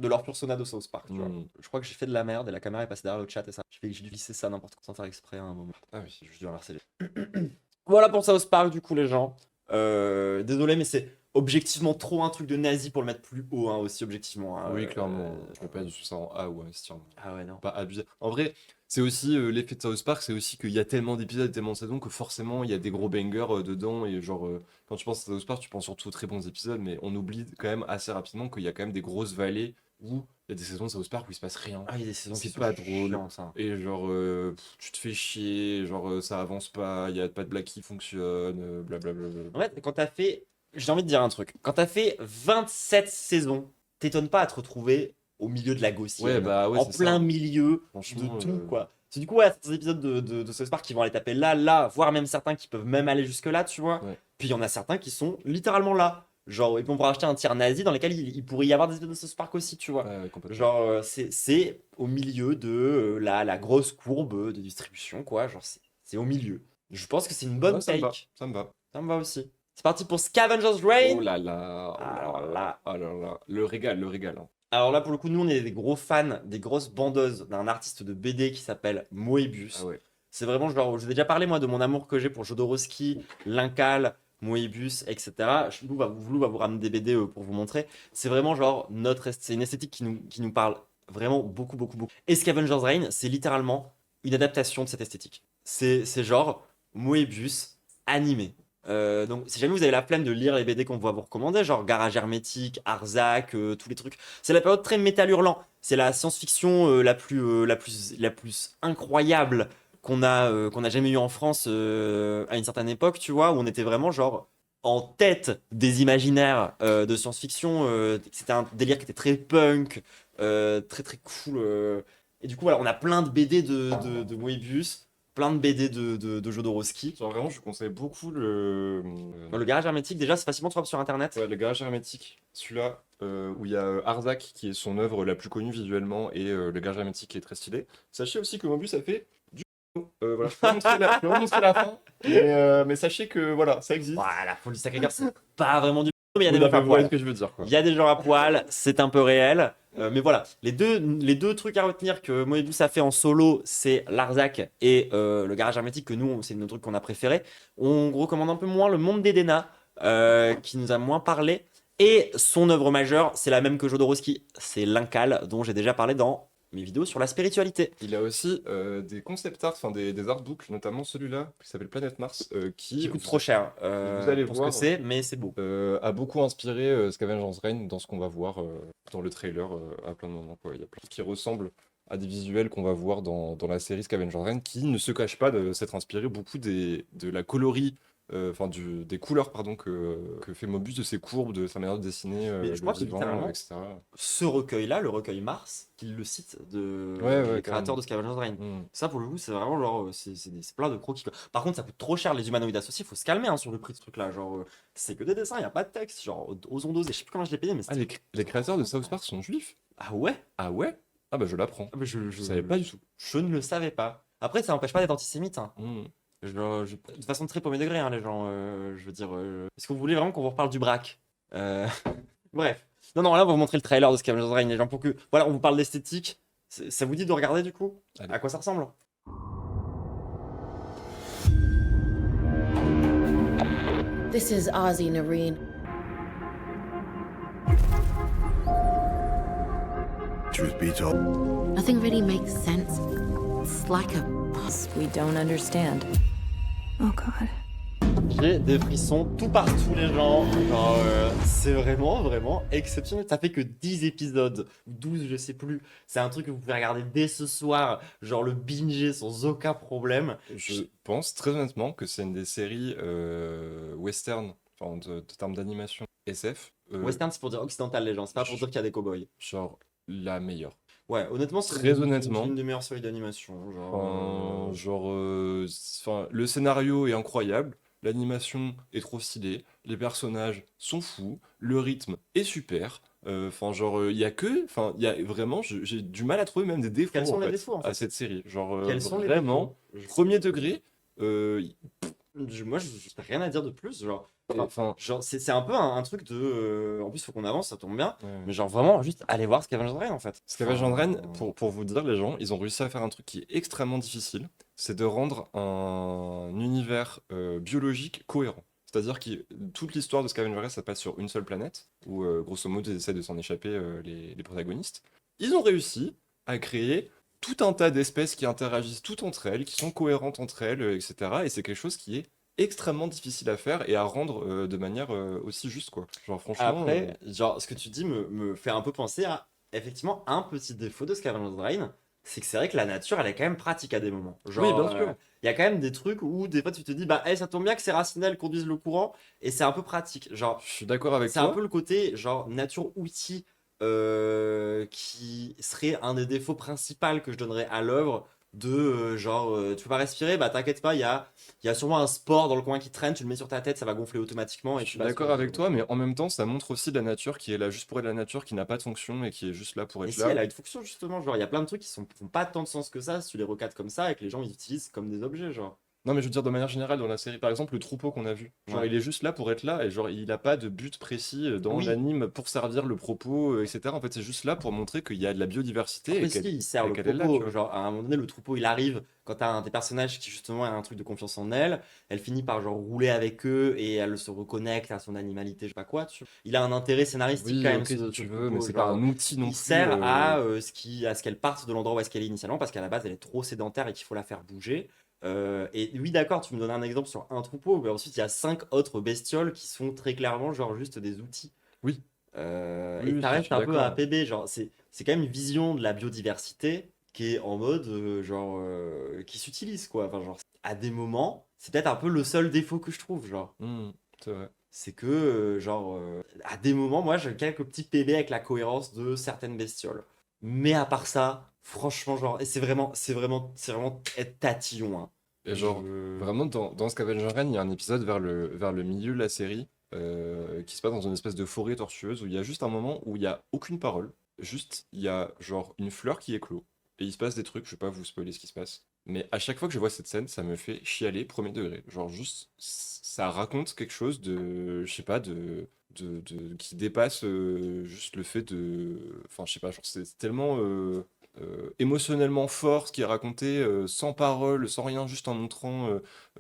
leur persona de South Park, tu vois. Mm. Je crois que j'ai fait de la merde et la caméra est passée derrière le chat et ça. J'ai dû glisser ça n'importe quoi sans faire exprès à un moment. Ah oui. J'ai juste dû inverser les... Voilà pour South Park, du coup, les gens. Désolé, mais c'est objectivement trop un truc de nazi pour le mettre plus haut, hein, aussi, objectivement. Hein. Oui, clairement. Je mets pas du tout ça en A ou en S tier. Ah ouais, non. Pas abusé. En vrai, c'est aussi l'effet de South Park, c'est aussi qu'il y a tellement d'épisodes, tellement de saisons que forcément il y a des gros bangers dedans. Et genre, quand tu penses à South Park, tu penses surtout aux très bons épisodes, mais on oublie quand même assez rapidement qu'il y a quand même des grosses vallées où il y a des saisons de South Park où il se passe rien. Ah, il y a des saisons C'est qui sont pas drôle. chiantes, ça. Et genre, tu te fais chier, genre, ça avance pas, il y a pas de blague qui fonctionne, blablabla. En fait, quand t'as fait... J'ai envie de dire un truc. Quand t'as fait 27 saisons, t'étonnes pas à te retrouver au milieu de la gaussienne. Ouais, bah ouais, en c'est plein ça. milieu Franchement, de tout, quoi. C'est du coup, ouais, certains épisodes de South Park qui vont aller taper là, voire même certains qui peuvent même aller jusque-là, tu vois. Ouais. Puis il y en a certains qui sont littéralement là. Genre, et puis on pourrait acheter un tiers nazi dans lequel il pourrait y avoir des épisodes de South Park aussi, tu vois. Ouais, complètement. Genre, c'est au milieu de la grosse courbe de distribution, quoi. Genre, c'est au milieu. Je pense que c'est une bonne Ouais, ça me va, take. ça me va. Ça me va aussi. C'est parti pour Scavenger's Reign. Oh là là, oh là Alors là, là. oh là là. Le régal, hein. Alors là, pour le coup, nous, on est des gros fans, des grosses bandeuses d'un artiste de BD qui s'appelle Moebius. Ah ouais. C'est vraiment genre, je vous ai déjà parlé, moi, de mon amour que j'ai pour Jodorowsky, Linkal, Moebius, etc. Lou va vous ramener des BD pour vous montrer. C'est vraiment genre, c'est une esthétique qui nous parle vraiment beaucoup, beaucoup, beaucoup. Et Scavenger's Reign, c'est littéralement une adaptation de cette esthétique. C'est genre Moebius animé. Donc, si jamais vous avez la flemme de lire les BD qu'on va vous recommander, genre Garage Hermétique, Arzac, tous les trucs, c'est la période très métal hurlant. C'est la science-fiction la plus incroyable qu'on a jamais eu en France à une certaine époque, tu vois, où on était vraiment genre en tête des imaginaires de science-fiction. C'était un délire qui était très punk, très très cool. Et du coup, voilà, on a plein de BD de Moebius. Plein de BD de Jodorowsky. Genre vraiment, je conseille beaucoup Le garage hermétique, déjà, c'est facilement trouvable sur internet. ouais, le garage hermétique. Celui-là, où il y a Arzac, qui est son œuvre la plus connue visuellement, et le garage hermétique qui est très stylé. Sachez aussi que Mobius a fait du voilà, je peux pas montrer la fin, mais sachez que voilà, ça existe. Voilà, Folie Sacré-Cœur, c'est pas vraiment du mais il y a Vous des meufs à voyez poil. ce que je veux dire, quoi. Il y a des gens à poil, c'est un peu réel. Mais voilà, les deux trucs à retenir que Moebius a fait en solo, c'est l'Arzac et le garage hermétique, que nous, c'est nos trucs qu'on a préférés. On recommande un peu moins le monde d'Edena, qui nous a moins parlé. Et son œuvre majeure, c'est la même que Jodorowsky, c'est Linkal, dont j'ai déjà parlé dans mes vidéos sur la spiritualité. Il a aussi des concept art, enfin des artbooks, notamment celui-là, qui s'appelle Planète Mars, Qui coûte trop cher vous allez pour voir. ce que c'est, mais c'est beau. a beaucoup inspiré Scavenger's Reign dans ce qu'on va voir dans le trailer à plein de moments, quoi. Il y a plein de trucs qui ressemblent à des visuels qu'on va voir dans la série Scavenger's Reign, qui ne se cache pas de s'être inspiré beaucoup de la coloris, des couleurs pardon, que fait Mobius, de ses courbes, de sa manière de dessiner Mais je le crois que vivant, littéralement, etc. ce recueil-là, le recueil Mars, qu'il le cite Ouais, des ouais, créateurs carrément. de Scavenger's Reign. Mm. Ça, pour le coup, c'est vraiment genre, c'est plein de croquis, quoi. Par contre, ça coûte trop cher les humanoïdes associés, faut se calmer hein, sur le prix de ce truc-là. Genre, c'est que des dessins, y a pas de texte. Genre, osons doser. Je sais plus comment je l'ai payé, mais Ah, c'était. les créateurs de South Park sont juifs? Ah ouais? Ah ouais? Ah bah je l'apprends. Ah, mais Je savais pas du tout. Je ne le savais pas. Après, ça n'empêche pas d'être antisémite. Hein. Mm. De façon très premier degré, hein, les gens. Je veux dire. Est-ce que vous voulez vraiment qu'on vous reparle du braque? Bref. Non, là, on va vous montrer le trailer de Scavenger's Reign, les gens, pour que. Voilà, on vous parle d'esthétique. Ça vous dit de regarder du coup? Allez. À quoi ça ressemble? This is Ozzy Nareen. Truth be told, Nothing really makes sense. It's like a We don't understand. Oh God. J'ai des frissons tout partout, les gens. Genre, c'est vraiment, vraiment exceptionnel. Ça fait que 10 épisodes, ou 12, je sais plus. C'est un truc que vous pouvez regarder dès ce soir, genre le binger sans aucun problème. Je pense très honnêtement que c'est une des séries western, enfin de termes d'animation SF, Western, c'est pour dire occidental, les gens. C'est pas pour dire qu'il y a des cowboys. genre la meilleure. Ouais, honnêtement, c'est Très honnêtement. une des meilleures séries d'animation. Le scénario est incroyable, l'animation est trop stylée, les personnages sont fous, le rythme est super. Il y a vraiment, j'ai du mal à trouver même des défauts Quels sont en les fait, défauts, en fait à cette série. Genre Quels sont les vraiment, défauts? premier degré, Moi, j'ai rien à dire de plus. Enfin, C'est un peu un truc de. En plus, faut qu'on avance, ça tombe bien. ouais. Mais genre, vraiment, juste aller voir Scavenger Drain en fait. Scavenge and Rain, Enfin, pour vous dire, les gens, ils ont réussi à faire un truc qui est extrêmement difficile, c'est de rendre un univers biologique cohérent. C'est-à-dire que toute l'histoire de Scavenger Race, ça passe sur une seule planète, où grosso modo, ils essaient de s'en échapper, les protagonistes. Ils ont réussi à créer tout un tas d'espèces qui interagissent toutes entre elles, qui sont cohérentes entre elles, etc. Et c'est quelque chose qui est extrêmement difficile à faire et à rendre de manière aussi juste, quoi. Genre, franchement, Après, genre, ce que tu dis me fait un peu penser à, effectivement, un petit défaut de Scavenger Drain, c'est que c'est vrai que la nature, elle est quand même pratique à des moments. oui, Genre, bien sûr. il y a quand même des trucs où des fois tu te dis, bah, hey, ça tombe bien que ces racines, elles conduisent le courant, et c'est un peu pratique. Genre, Je suis d'accord avec c'est un toi. peu le côté, genre, nature-outil, qui serait un des défauts principaux que je donnerais à l'œuvre. Tu peux pas respirer, bah t'inquiète pas, il y a sûrement un sport dans le coin qui traîne, tu le mets sur ta tête, ça va gonfler automatiquement Je et tu suis passes d'accord quoi. avec toi, mais en même temps, ça montre aussi la nature qui est là juste pour être la nature, qui n'a pas de fonction et qui est juste là pour Et être si, là. elle a une fonction justement, genre il y a plein de trucs qui font pas tant de sens que ça si tu les recadres comme ça et que les gens ils utilisent comme des objets, genre. Non, mais je veux dire, de manière générale, dans la série, par exemple, le troupeau qu'on a vu, genre, Ouais. il est juste là pour être là, et genre, il n'a pas de but précis dans Oui. l'anime pour servir le propos, etc. En fait, c'est juste là pour montrer qu'il y a de la biodiversité Après, et si, qu'elle il sert et le qu'elle est là, tu propos. vois. Genre, à un moment donné, le troupeau, il arrive quand t'as un des personnages qui, justement, a un truc de confiance en elle. Elle finit par, genre, rouler avec eux et elle se reconnecte à son animalité, je sais pas quoi. Il a un intérêt scénaristique, Oui, quand même, ok, si ce tu veux, troupeau. mais c'est pas Genre, un outil non il plus. sert à ce qu'elle parte de l'endroit où est-ce qu'elle est initialement, parce qu'à la base, elle est trop sédentaire et qu'il faut la faire bouger. Et oui, d'accord, tu me donnes un exemple sur un troupeau, mais ensuite, il y a 5 autres bestioles qui sont très clairement, genre, juste des outils. Oui, Et oui, ça je reste suis un peu un d'accord. PB, genre c'est quand même une vision de la biodiversité qui est en mode qui s'utilise quoi. Enfin genre à des moments, c'est peut-être un peu le seul défaut que je trouve, genre. C'est vrai. C'est que à des moments, moi j'ai quelques petits PB avec la cohérence de certaines bestioles. Mais à part ça, franchement genre et c'est vraiment être tatillon hein. Et genre, Je- vraiment, dans Scavenger Run, il y a un épisode vers le milieu de la série qui se passe dans une espèce de forêt tortueuse où il y a juste un moment où il n'y a aucune parole. Juste, il y a genre une fleur qui éclot et il se passe des trucs, je vais pas vous spoiler ce qui se passe. Mais à chaque fois que je vois cette scène, ça me fait chialer premier degré. Genre, juste, ça raconte quelque chose de, je sais pas, qui dépasse juste le fait de. Enfin, je sais pas, genre, c'est tellement. Émotionnellement fort, ce qui est raconté sans parole, sans rien, juste en montrant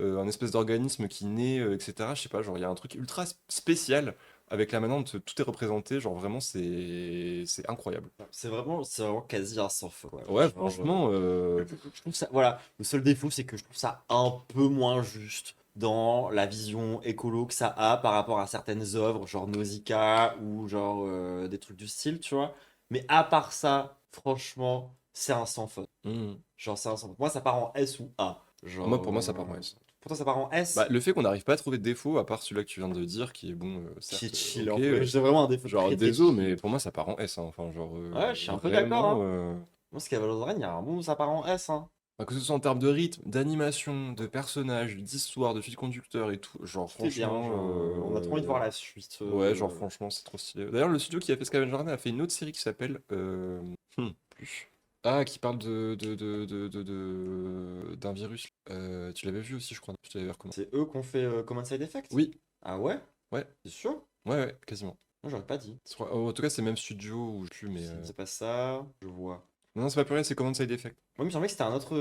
un espèce d'organisme qui naît, etc. Je sais pas, genre il y a un truc ultra spécial avec la manière dont tout est représenté, genre vraiment c'est incroyable. c'est vraiment quasi un sans faute. Ouais, Genre, franchement, je trouve ça, voilà, le seul défaut, c'est que je trouve ça un peu moins juste dans la vision écolo que ça a par rapport à certaines œuvres, genre Nausicaa ou genre des trucs du style, tu vois. Mais à part ça, franchement, c'est un sans faute. Genre, c'est un sans faute. Moi, ça part en S ou A. Genre, pour moi ça part mal. pour toi, ça part en S, Bah, le fait qu'on n'arrive pas à trouver de défaut, à part celui-là que tu viens de dire, qui est bon, qui certes, est chill. ok, En fait. C'est vraiment un défaut genre très, très désolé, chill. mais pour moi ça part en S, hein. Enfin genre Ouais, je suis un peu vraiment, d'accord, hein. Moi, Scavenger Drain, il y a un bon, ça part en S, hein. que ce soit en termes de rythme, d'animation, de personnages, d'histoire, de fil conducteur et tout, genre Tout est bien. franchement, Genre, on a trop envie de voir la suite. ouais, genre franchement, c'est trop stylé. D'ailleurs, le studio qui a fait Scavenger Run a fait une autre série qui s'appelle plus. Ah, qui parle d'un virus. Tu l'avais vu aussi, je crois. Je te l'avais recommandé. C'est eux qui ont fait Common Side Effect? Oui, Ah ouais? ouais, C'est sûr? ouais, quasiment. Moi, j'aurais pas dit. En tout cas, c'est le même studio ou je sais plus, mais. C'est pas ça, je vois. Non, c'est pas plus rien, c'est Command Side Effect. Moi, il me semblait que c'était un autre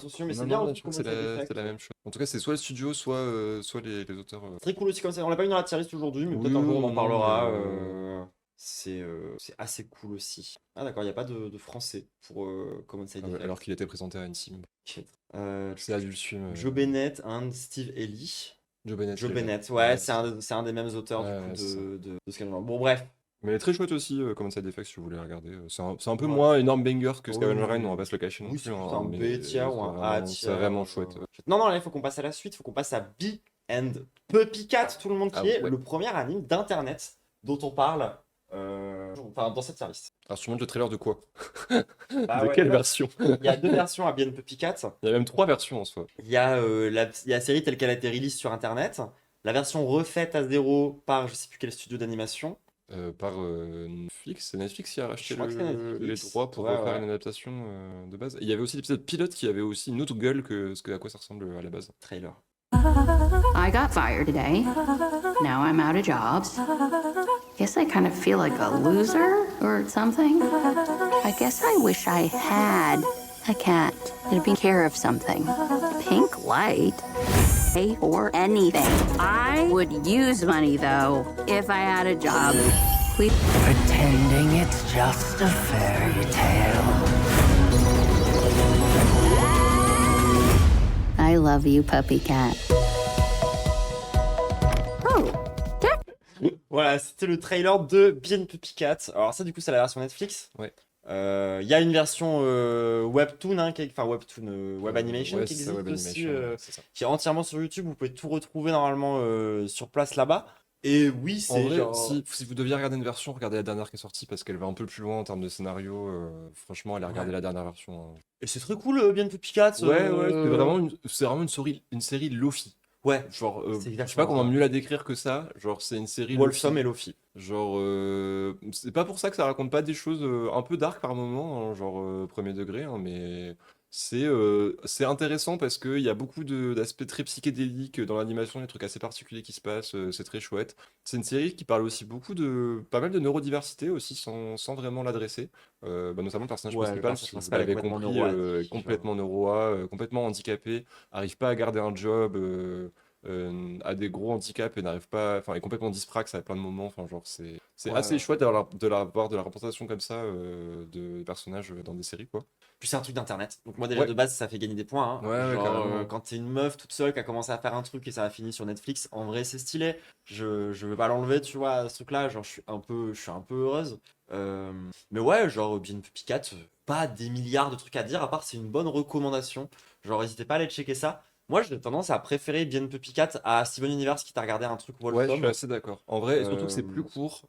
studio, mais Non, c'est bien non, aussi je crois que Common Side Effect. c'est la même chose. En tout cas, c'est soit le studio, soit les auteurs. Très cool aussi comme ça. On l'a pas eu dans la tier list aujourd'hui, mais Oui, peut-être un jour on non, en parlera. mais, C'est assez cool aussi. Ah d'accord, il n'y a pas de français pour Common Side Effect. alors qu'il était présenté à Annecy. Euh, C'est Adult Swim. Joe Bennett and Steve Ellie. Joe Bennett. Joe il est bien. Bennett, ouais, c'est un des mêmes auteurs Ouais, du coup c'est ça. de ce genre. Bon bref. Mais très chouette aussi, Command Side Effect, si vous voulez regarder. C'est un peu Ouais. moins énorme banger que Oui, Scavenger oui, Run, oui. on va pas se le cacher non Oui, plus. c'est hein, un mais B tier ou un A tier. c'est vraiment chouette. Non, non, là, il faut qu'on passe à la suite. Il faut qu'on passe à Bee and Puppy Cat, tout le monde qui Ah est ouais. le premier anime d'internet dont on parle dans cette service. Alors, tu montres le trailer de quoi? Bah De ouais, quelle bah, version? il y a 2 versions à Bee and Puppy Cat. Il y a même 3 versions en soi. Il y a la série telle qu'elle a été release sur internet, la version refaite à zéro par je sais plus quel studio d'animation, Par Netflix. C'est Netflix qui a racheté Je crois que c'est les Netflix. droits pour Ouais, refaire ouais. une adaptation de base. Et il y avait aussi l'épisode pilote qui avait aussi une autre gueule que à quoi ça ressemble à la base. Trailer. I got fired today. Now I'm out of jobs. Guess I kind of feel like a loser or something. I guess I wish I had a cat that'd be care of something. Pink light. Pay for anything. I would use money though if I had a job. Please. Pretending it's just a fairy tale. I love you, puppy cat. Oh, Voilà, c'était le trailer de Bien Puppy Cat. Alors ça, du coup, c'est la version Netflix. Ouais. Il y a une version webtoon, hein, enfin webtoon, web animation Ouais, qui c'est ça, existe Web aussi, Animation, ouais, c'est ça. qui est entièrement sur YouTube. Vous pouvez tout retrouver normalement sur place là-bas. Et oui, En c'est vrai, genre... si vous deviez regarder une version, regardez la dernière qui est sortie parce qu'elle va un peu plus loin en termes de scénario. Franchement, allez regarder Ouais. la dernière version. Hein. Et c'est très cool, Bien Puppy Cat. Ouais, c'est vraiment une série Lofi. Ouais, Genre, c'est je sais pas exactement comment ça. mieux la décrire que ça. Genre, c'est une série Wolfsome Lofi. et Lofi. Genre, c'est pas pour ça que ça raconte pas des choses un peu dark par moment, hein, genre premier degré, hein, mais c'est intéressant parce qu'il y a beaucoup d'aspects très psychédéliques dans l'animation, des trucs assez particuliers qui se passent, c'est très chouette. C'est une série qui parle aussi pas mal de neurodiversité aussi, sans vraiment l'adresser. Notamment le personnage Ouais, le principal, personnage si vous principal est l'avez complètement compris, neuroatypique, complètement neuroa, complètement handicapé, arrive pas à garder un job. A des gros handicaps et n'arrive pas, enfin, est complètement dyspraxe à plein de moments. Enfin, genre, c'est Ouais, assez ouais. chouette voir de la représentation comme ça de personnages dans des séries, quoi. Puis c'est un truc d'internet. Donc moi déjà Ouais, de base ça fait gagner des points, hein. ouais, ouais, Genre carrément. quand t'es une meuf toute seule qui a commencé à faire un truc et ça a fini sur Netflix, en vrai c'est stylé. Je veux pas l'enlever, tu vois, ce truc-là. Genre je suis un peu heureuse. Mais ouais, genre Bien Puppy Cat, pas des milliards de trucs à dire à part c'est une bonne recommandation. Genre n'hésitez pas à aller checker ça. Moi j'ai tendance à préférer Bien Puppy Cat à Steven Universe qui t'a regardé un truc Ouais, je suis Wolfsome. assez d'accord. En vrai, et surtout que c'est Euh, plus court,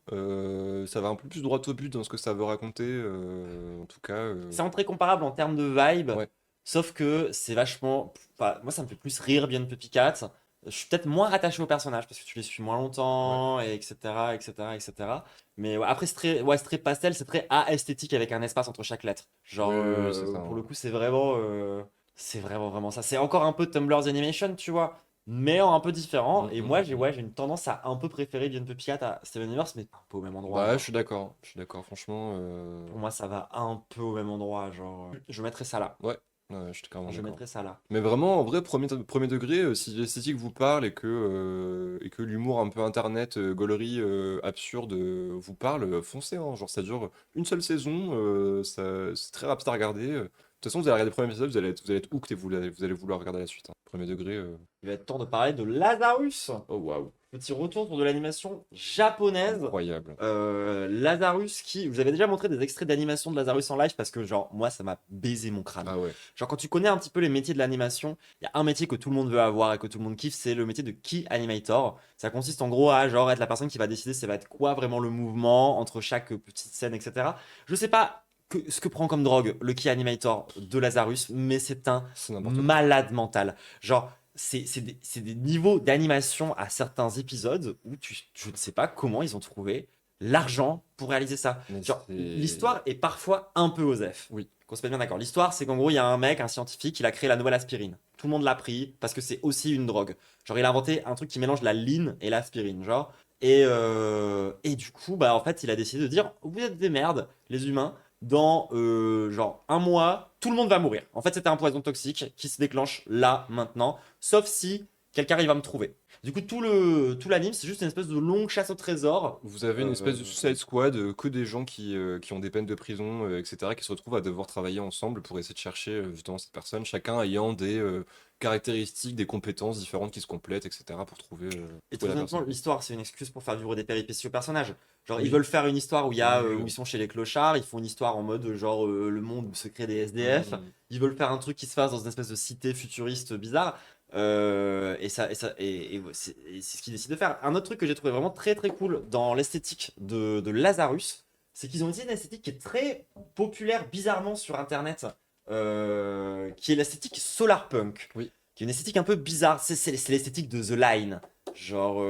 ça va un peu plus droit au but dans ce que ça veut raconter, en tout cas. C'est en très comparable en termes de vibe, Ouais. sauf que c'est vachement. Enfin, moi, ça me fait plus rire Bien Puppy Cat. Je suis peut-être moins rattaché aux personnages parce que tu les suis moins Ouais. longtemps, et etc., etc., etc. Mais ouais, après, c'est très pastel, c'est très esthétique avec un espace entre chaque lettre. Genre, Oui, c'est ça. pour Hein. le coup, c'est vraiment, vraiment ça. C'est encore un peu Tumblr's Animation, tu vois, mais en un peu différent. Et moi, j'ai une tendance à un peu préférer Bien Puppy Cat à Steven Universe, mais un peu au même endroit. Bah, Genre. je suis d'accord. Je suis d'accord, franchement. Pour moi, ça va un peu au même endroit. Genre, je mettrais ça là. Ouais, ouais, je suis carrément Je d'accord. mettrais ça là. Mais vraiment, en vrai, premier degré, si l'esthétique vous parle et que l'humour un peu internet, gaulerie, absurde vous parle, foncez, hein. Genre, ça dure une seule saison, c'est très rapide à regarder. De toute façon, vous allez regarder le premier épisode, vous allez être hooked et vous allez vouloir regarder la suite. Hein. Premier degré. Il va être temps de parler de Lazarus. Oh waouh, Petit retour sur de l'animation japonaise. incroyable. Lazarus qui... Vous avez déjà montré des extraits d'animation de Lazarus en live parce que genre moi ça m'a baisé mon crâne. Ah ouais. Genre quand tu connais un petit peu les métiers de l'animation, il y a un métier que tout le monde veut avoir et que tout le monde kiffe, c'est le métier de key animator. Ça consiste en gros à genre être la personne qui va décider ça va être quoi vraiment le mouvement entre chaque petite scène, etc. Je sais pas ce que prend comme drogue le key animator de Lazarus, mais c'est un C'est n'importe quoi. malade mental. Genre c'est des niveaux d'animation à certains épisodes où je ne sais pas comment ils ont trouvé l'argent pour réaliser ça. Mais Genre, c'est- l'histoire est parfois un peu osef. Oui. Qu'on se mette bien d'accord. L'histoire, c'est qu'en gros, il y a un mec, un scientifique, il a créé la nouvelle aspirine. Tout le monde l'a pris parce que c'est aussi une drogue. Genre, il a inventé un truc qui mélange la ligne et l'aspirine, genre. Et du coup, bah, en fait, il a décidé de dire, vous êtes des merdes, les humains. Dans genre un mois, tout le monde va mourir. En fait, c'était un poison toxique qui se déclenche là, maintenant. Sauf si quelqu'un arrive à me trouver. Du coup, tout l'anime, c'est juste une espèce de longue chasse au trésor. Vous avez une espèce de Suicide Squad, que des gens qui ont des peines de prison, etc., qui se retrouvent à devoir travailler ensemble pour essayer de chercher justement cette personne, chacun ayant des caractéristiques, des compétences différentes qui se complètent, etc., pour trouver, Et trouver très la honnêtement, personne. l'histoire, c'est une excuse pour faire vivre des péripéties aux personnages. Genre, ils Oui. veulent faire une histoire où il y a, Oui, oui. où ils sont chez les clochards, ils font une histoire en mode genre le monde secret des SDF. Mm. Ils veulent faire un truc qui se passe dans une espèce de cité futuriste bizarre. Et c'est ce qu'ils décident de faire. Un autre truc que j'ai trouvé vraiment très très cool dans l'esthétique de Lazarus, c'est qu'ils ont utilisé une esthétique qui est très populaire bizarrement sur internet, qui est l'esthétique solarpunk. Oui. Qui est une esthétique un peu bizarre. C'est l'esthétique de The Line. Genre,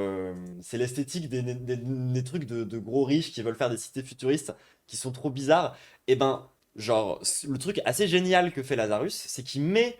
c'est l'esthétique des trucs de gros riches qui veulent faire des cités futuristes qui sont trop bizarres. Et ben, genre, le truc assez génial que fait Lazarus, c'est qu'il met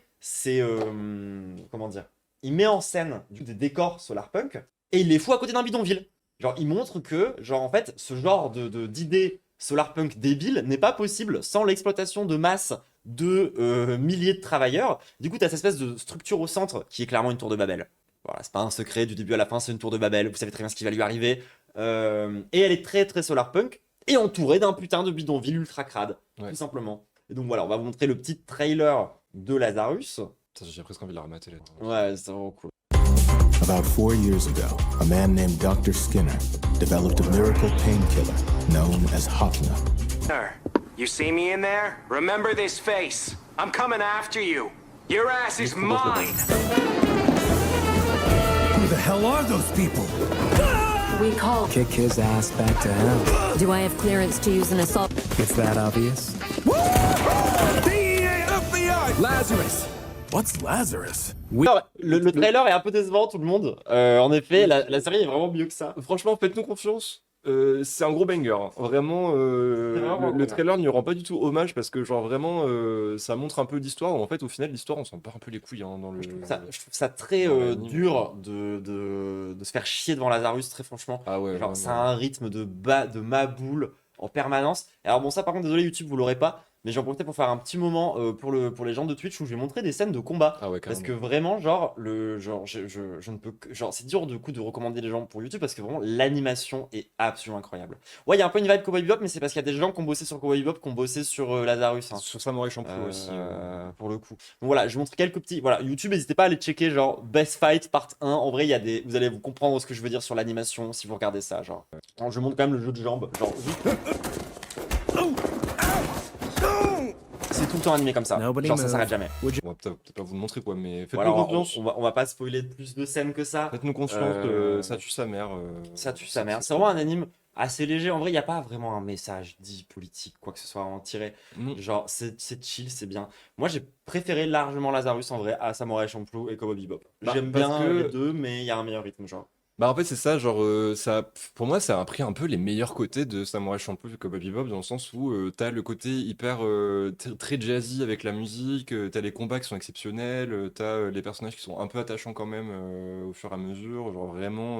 comment dire? Il met en scène des décors solarpunk et il les fout à côté d'un bidonville. Genre, il montre que, genre, en fait, ce genre d'idée solarpunk débile n'est pas possible sans l'exploitation de masse de milliers de travailleurs. Du coup, tu as cette espèce de structure au centre qui est clairement une tour de Babel. Voilà, c'est pas un secret, du début à la fin, c'est une tour de Babel. Vous savez très bien ce qui va lui arriver. Et elle est très très solarpunk et entourée d'un putain de bidonville ultra crade, Ouais. tout simplement. Et donc voilà, on va vous montrer le petit trailer de Lazarus. Putain, j'ai presque envie de la remater là. Ouais, c'est vraiment cool. About 4 years ago, a man named Dr. Skinner developed a miracle painkiller known as Hopna. You see me in there? Remember this face. I'm coming after you. Your ass is mine. Who the hell are those people? We call. Kick his ass back to hell. Do I have clearance to use an assault? It's that obvious. DEA, FBI! Lazarus! What's Lazarus? Non, le trailer est un peu décevant, tout le monde. En effet, la série est vraiment mieux que ça. Franchement, faites-nous confiance. C'est un gros banger, hein. Vraiment, vraiment le cool. trailer n'y rend pas du tout hommage parce que genre vraiment ça montre un peu l'histoire où en fait au final l'histoire on s'en bat un peu les couilles hein, dans le. Je trouve ça très dans l'anime. dur de se faire chier devant Lazarus, très franchement. Ah ouais. Genre, vraiment. ça a un rythme de maboule en permanence. Et alors bon, ça par contre, désolé YouTube, vous l'aurez pas. Mais j'en profitais pour faire un petit moment pour les gens de Twitch où je vais montrer des scènes de combat. Ah ouais, Parce carrément. que vraiment, genre, je ne peux que. Genre, c'est dur du coup de recommander les gens pour YouTube parce que vraiment, l'animation est absolument incroyable. Ouais, il y a un peu une vibe Cowboy Bebop, mais c'est parce qu'il y a des gens qui ont bossé sur Cowboy Bebop qui ont bossé sur Lazarus. Hein. Sur Samurai Champloo aussi. Pour le coup. Donc voilà, je vous montre quelques petits. Voilà, YouTube, n'hésitez pas à aller checker, genre Best Fight Part 1. En vrai, il y a des. Vous allez vous comprendre ce que je veux dire sur l'animation si vous regardez ça. Genre, alors, je montre quand même le jeu de jambes. Genre, juste. C'est tout le temps animé comme ça. Nobody Genre, ça move. s'arrête jamais. On va peut-être pas vous le montrer quoi, mais faites-nous Voilà, confiance. on va pas spoiler plus de scènes que ça. Faites-nous confiance. Ça tue sa mère. Ça tue sa mère. C'est vraiment un anime assez léger. En vrai, il n'y a pas vraiment un message dit politique, quoi que ce soit à en tirer. Non. Genre, c'est chill, c'est bien. Moi, j'ai préféré largement Lazarus en vrai à Samurai Champloo et Cowboy Bebop. Bah, J'aime parce bien que- les deux, mais il y a un meilleur rythme, genre. Bah en fait c'est ça, genre ça, pour moi ça a pris un peu les meilleurs côtés de Samurai Champloo et Cowboy Bebop dans le sens où t'as le côté hyper très jazzy avec la musique, t'as les combats qui sont exceptionnels, t'as les personnages qui sont un peu attachants quand même au fur et à mesure, genre vraiment.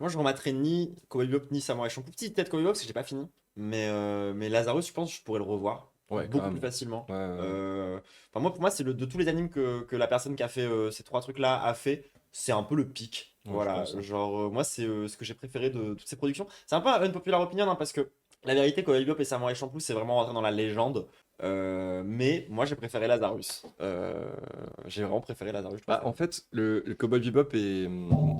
Moi, je remettrais ni Cowboy Bebop ni Samurai Champloo. Petite tête Cowboy Bebop parce que j'ai pas fini. Mais Lazarus, je pense que je pourrais le revoir Ouais, beaucoup carrément. plus facilement. Ouais, Enfin, moi, pour moi, c'est de tous les animes que la personne qui a fait ces trois trucs-là a fait, c'est un peu le pic. Ouais, Voilà, je pense, ouais. genre, moi, c'est ce que j'ai préféré de toutes ces productions. C'est un peu une populaire opinion, hein, parce que la vérité, Cowboy Bebop et Samurai Champloo, c'est vraiment rentré dans la légende. Mais moi, j'ai préféré Lazarus. J'ai vraiment préféré Lazarus. je Bah, préfère. en fait, le Cowboy Bebop et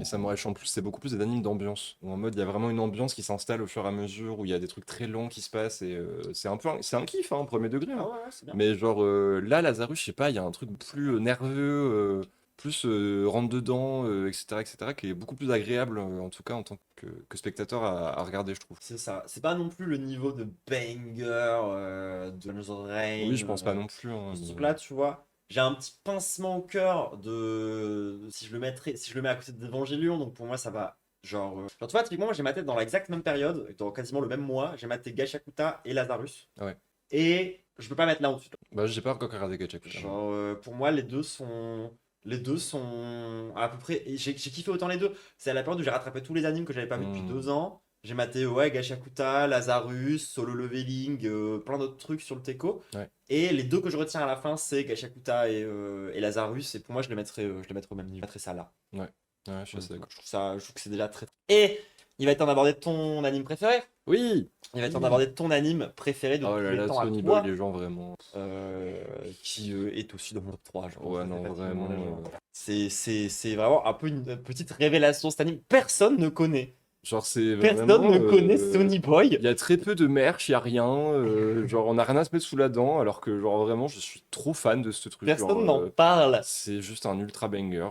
Samurai Champloo, c'est beaucoup plus des animes d'ambiance. Où en mode, il y a vraiment une ambiance qui s'installe au fur et à mesure, où il y a des trucs très longs qui se passent, et c'est un peu c'est un kiff, hein, premier degré. Ah Hein. ouais, c'est bien. Mais genre, là, Lazarus, je sais pas, il y a un truc plus nerveux, plus rentre dedans, etc., qui est beaucoup plus agréable, en tout cas, en tant que spectateur à regarder, je trouve. C'est ça. C'est pas non plus le niveau de banger de Nos Rain. Oui, je pense pas non plus. Hein, Ce mais- truc-là, tu vois, j'ai un petit pincement au cœur si je le mets à côté d'Evangelion, donc pour moi ça va. Genre, tu vois, typiquement, moi j'ai ma tête dans l'exacte même période, dans quasiment le même mois, j'ai maté Gachakuta et Lazarus. Ouais. Et je peux pas mettre l'un au-dessus. Bah, j'ai pas encore regardé Gachakuta. Genre, pour moi, les deux sont à peu près. Et j'ai kiffé autant les deux. C'est à la période où j'ai rattrapé tous les animes que j'avais pas vu depuis 2 ans. J'ai maté Gachakuta, Lazarus, Solo Leveling, plein d'autres trucs sur le Teco. Ouais. Et les deux que je retiens à la fin, c'est Gachakuta et Lazarus. Et pour moi, je les mettrais au même niveau. Je mettrais ça là. Ouais, je suis assez d'accord. Je trouve que c'est déjà très. Et il va être temps d'aborder ton anime préféré. Oui! Il va être temps d'aborder ton anime préféré de Oh tous là les là, temps à Sony toi, Boy, les gens vraiment. qui est aussi dans mon top 3. Genre, Ouais, ça non, fait vraiment. facilement, c'est vraiment un peu une petite révélation cet anime. Personne ne connaît. Genre, c'est Personne vraiment, ne connaît Sony Boy. Il y a très peu de merch, il y a rien. Genre, on a rien à se mettre sous la dent, alors que, genre, vraiment, je suis trop fan de ce truc. Personne genre, n'en parle. c'est juste un ultra banger.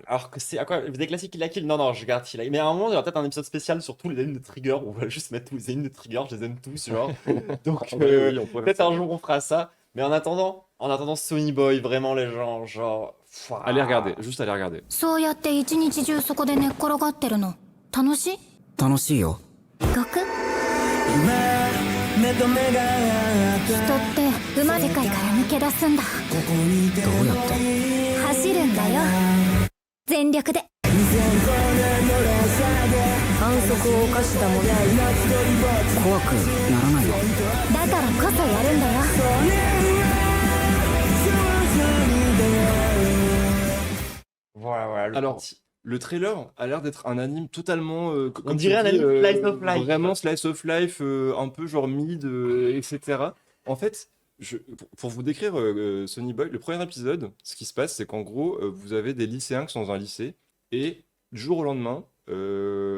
Alors que c'est à quoi? Des classiques Kill la Kill? Non, je garde Kill la Kill. Mais à un moment, il y aura peut-être un épisode spécial sur tous les animes de Trigger où on va juste mettre tous les animes de Trigger. Je les aime tous, genre. Donc, En vrai, oui, on pourrait peut-être faire un ça. jour on fera ça. Mais en attendant Sony Boy, vraiment les gens, genre, Allez regarder, juste allez regarder. そうやって一日中そこで寝っ転がってるの楽しい？楽しいよ。学？人って馬世界から抜け出すんだ。どうやって？走るんだよ。全力で。反則を犯した者怖くならないの？だからこそやるんだよ。Voilà, le Alors, petit. le trailer a l'air d'être un anime totalement, comme tu dirait un dis, anime slice of life. vraiment slice of life, un peu genre mid, etc. En fait, pour vous décrire Sonny Boy, le premier épisode, ce qui se passe, c'est qu'en gros, vous avez des lycéens qui sont dans un lycée, et du jour au lendemain,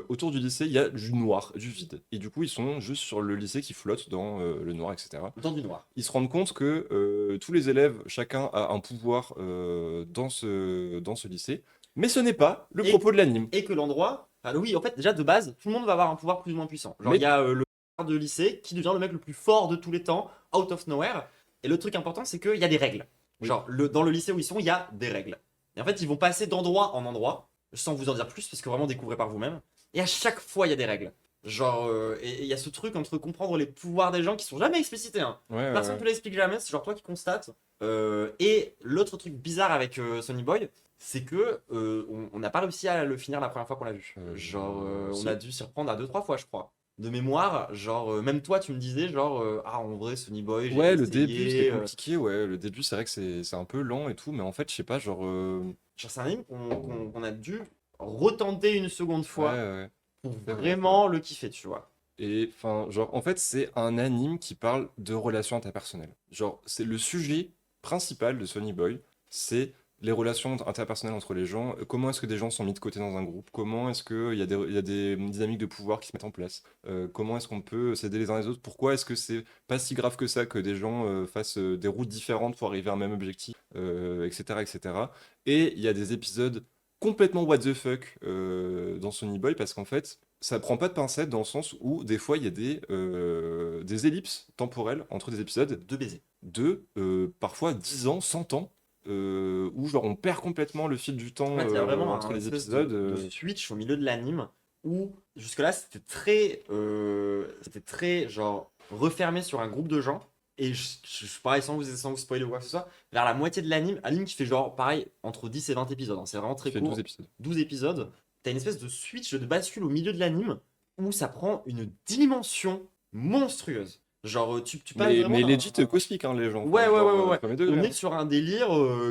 autour du lycée, il y a du noir, du vide. Et du coup, ils sont juste sur le lycée qui flotte dans le noir, etc. Dans du noir. Ils se rendent compte que tous les élèves, chacun a un pouvoir dans ce lycée, mais ce n'est pas le Et- propos de l'anime. Et que l'endroit. Enfin, oui, en fait, déjà de base, tout le monde va avoir un pouvoir plus ou moins puissant. Genre, Mais- il y a le de lycée qui devient le mec le plus fort de tous les temps, out of nowhere. Et le truc important, c'est qu'il y a des règles. Oui. Genre, dans le lycée où ils sont, il y a des règles. Et en fait, ils vont passer d'endroit en endroit, sans vous en dire plus, parce que vraiment découvrez par vous-même. Et à chaque fois, il y a des règles. Genre, et il y a ce truc entre comprendre les pouvoirs des gens qui sont jamais explicités. Hein. Ouais, Personne ne te l'explique jamais, c'est genre toi qui constates. Et l'autre truc bizarre avec Sonny Boy, c'est que on n'a pas réussi à le finir la première fois qu'on l'a vu. Genre, on si. a dû s'y reprendre à 2-3 fois, je crois. De mémoire, genre, même toi, tu me disais, genre, ah, en vrai, Sonny Boy, j'ai Ouais, le essayé, début c'était compliqué, ouais, le début c'est vrai que c'est un peu lent et tout, mais en fait, je sais pas, genre. Genre, c'est un anime qu'on a dû retenter une seconde fois Ouais. pour C'est vrai, vraiment le kiffer, tu vois. Et enfin, genre, en fait, c'est un anime qui parle de relations interpersonnelles. Genre, c'est le sujet principal de Sonny Boy, c'est les relations interpersonnelles entre les gens. Comment est-ce que des gens sont mis de côté dans un groupe? Comment est-ce qu'il y a des dynamiques de pouvoir qui se mettent en place? Comment est-ce qu'on peut s'aider les uns les autres? Pourquoi est-ce que c'est pas si grave que ça que des gens fassent des routes différentes pour arriver à un même objectif, etc., etc. Et il y a des épisodes complètement what the fuck dans Sonny Boy parce qu'en fait, ça prend pas de pincettes dans le sens où des fois il y a des ellipses temporelles entre des épisodes Deux baisers. de parfois 10 ans, 100 ans, où genre on perd complètement le fil du temps En fait, il y a vraiment entre un les espèce épisodes. de switch au milieu de l'anime où jusque-là c'était très genre refermé sur un groupe de gens. Et pareil, sans vous spoiler ou quoi que ce soit, vers la moitié de l'anime qui fait genre pareil entre 10 et 20 épisodes. Hein, c'est vraiment très Ça fait court. 12 épisodes. 12 épisodes. T'as une espèce de switch de bascule au milieu de l'anime où ça prend une dimension monstrueuse. Genre, tu passes vraiment Mais d'un- legit cosmique, hein, les gens. Ouais, Enfin, ouais, genre, ouais. premier On degré, est sur un délire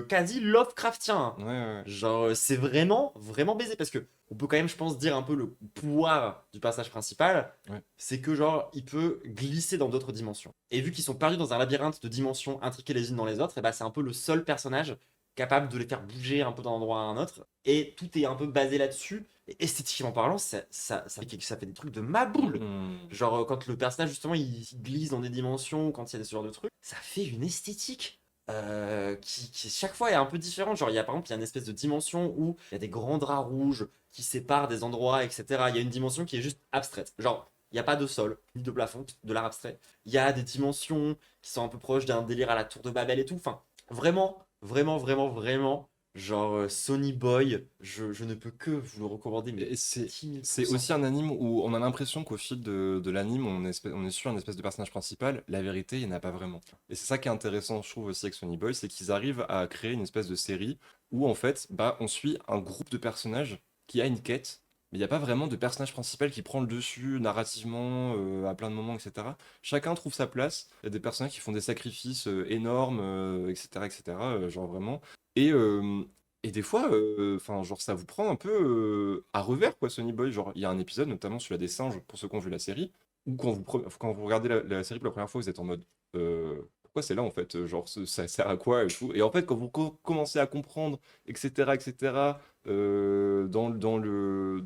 quasi Lovecraftien. hein. Ouais. Genre, c'est vraiment, vraiment baisé parce que on peut quand même, je pense, dire un peu le pouvoir du passage principal. Ouais. C'est que, genre, il peut glisser dans d'autres dimensions. Et vu qu'ils sont perdus dans un labyrinthe de dimensions intriquées les unes dans les autres, et bah, c'est un peu le seul personnage capable de les faire bouger un peu d'un endroit à un autre. Et tout est un peu basé là-dessus. Et esthétiquement parlant, ça fait des trucs de ma boule. Genre, quand le personnage, justement, il glisse dans des dimensions, quand il y a ce genre de trucs, ça fait une esthétique qui chaque fois est un peu différente. Genre, par exemple, il y a une espèce de dimension où il y a des grands draps rouges qui séparent des endroits, etc. Il y a une dimension qui est juste abstraite. Genre, il n'y a pas de sol, ni de plafond, de l'art abstrait. Il y a des dimensions qui sont un peu proches d'un délire à la tour de Babel et tout. Enfin, vraiment, genre Sonny Boy, je ne peux que vous le recommander, mais Et c'est 10 000%. C'est aussi un anime où on a l'impression qu'au fil de l'anime, on est sur une espèce de personnage principal. La vérité, il n'y en a pas vraiment. Et c'est ça qui est intéressant, je trouve, aussi avec Sonny Boy, c'est qu'ils arrivent à créer une espèce de série où, en fait, bah, on suit un groupe de personnages qui a une quête, mais il n'y a pas vraiment de personnage principal qui prend le dessus narrativement à plein de moments, etc. Chacun trouve sa place. Il y a des personnages qui font des sacrifices énormes, etc., genre vraiment. Et des fois, enfin, genre, ça vous prend un peu à revers, quoi, Sonny Boy. Genre, il y a un épisode, notamment celui-là des singes, pour ceux qui ont vu la série, où quand vous regardez la série pour la première fois, vous êtes en mode pourquoi c'est là, en fait? Genre, ça sert à quoi et tout. Et en fait, quand vous commencez à comprendre, etc.,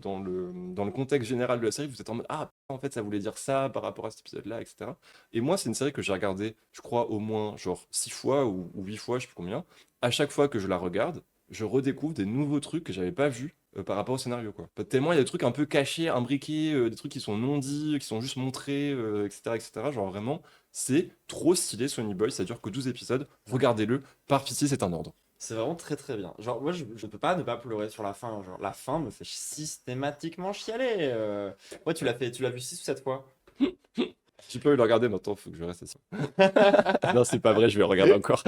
dans le contexte général de la série, vous êtes en mode ah, en fait, ça voulait dire ça par rapport à cet épisode-là, etc. Et moi, c'est une série que j'ai regardée, je crois, au moins, genre, 6 fois ou 8 fois, je sais plus combien. À chaque fois que je la regarde, je redécouvre des nouveaux trucs que j'avais pas vus par rapport au scénario, quoi. Tellement il y a des trucs un peu cachés, imbriqués, des trucs qui sont non dits, qui sont juste montrés, etc. Genre vraiment, c'est trop stylé Sonny Boy, ça dure que 12 épisodes. Regardez-le, par pitié, c'est un ordre. C'est vraiment très très bien. Genre, moi, je peux pas ne pas pleurer sur la fin. Genre, la fin me fait systématiquement chialer. Ouais, tu l'as vu 6 ou 7 fois. J'ai pas eu le regarder maintenant, faut que je reste assis. Non, c'est pas vrai, je vais le regarder encore.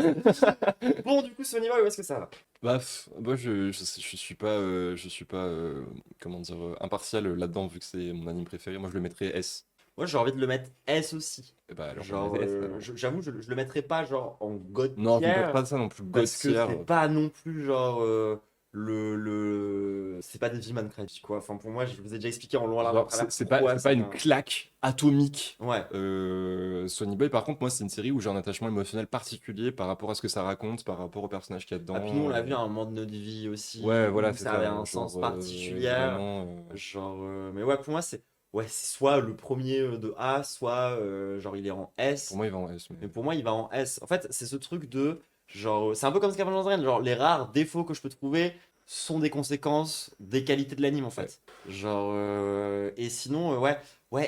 Bon, du coup, Sony Boy, où est-ce que ça va? Moi je suis pas comment dire impartial là-dedans vu que c'est mon anime préféré. Moi je le mettrais S. Moi, j'ai envie de le mettre S aussi. Et bah alors Genre, je le mets S, alors. j'avoue, je le mettrais pas genre en God Non, tier, pas ça non plus. God parce que tier. c'est pas non plus genre c'est pas Devilman Crybaby quoi. Enfin, pour moi, je vous ai déjà expliqué en long à la Genre, c'est pas une claque atomique. Ouais. Sonny Boy, par contre, moi, c'est une série où j'ai un attachement émotionnel particulier par rapport à ce que ça raconte, par rapport au personnage qu'il y a dedans. Ah, puis nous, on l'a vu à un moment de notre vie aussi. Ouais, voilà, où c'est ça ça. avait un genre, sens particulier. vraiment, Genre, mais ouais, pour moi, c'est soit le premier de A, soit genre il est en S. Pour moi, il va en S. Mais pour moi, il va en S. En fait, c'est ce truc de genre, c'est un peu comme Scavenger Run, genre les rares défauts que je peux trouver sont des conséquences des qualités de l'anime en fait. Genre, et sinon, ouais,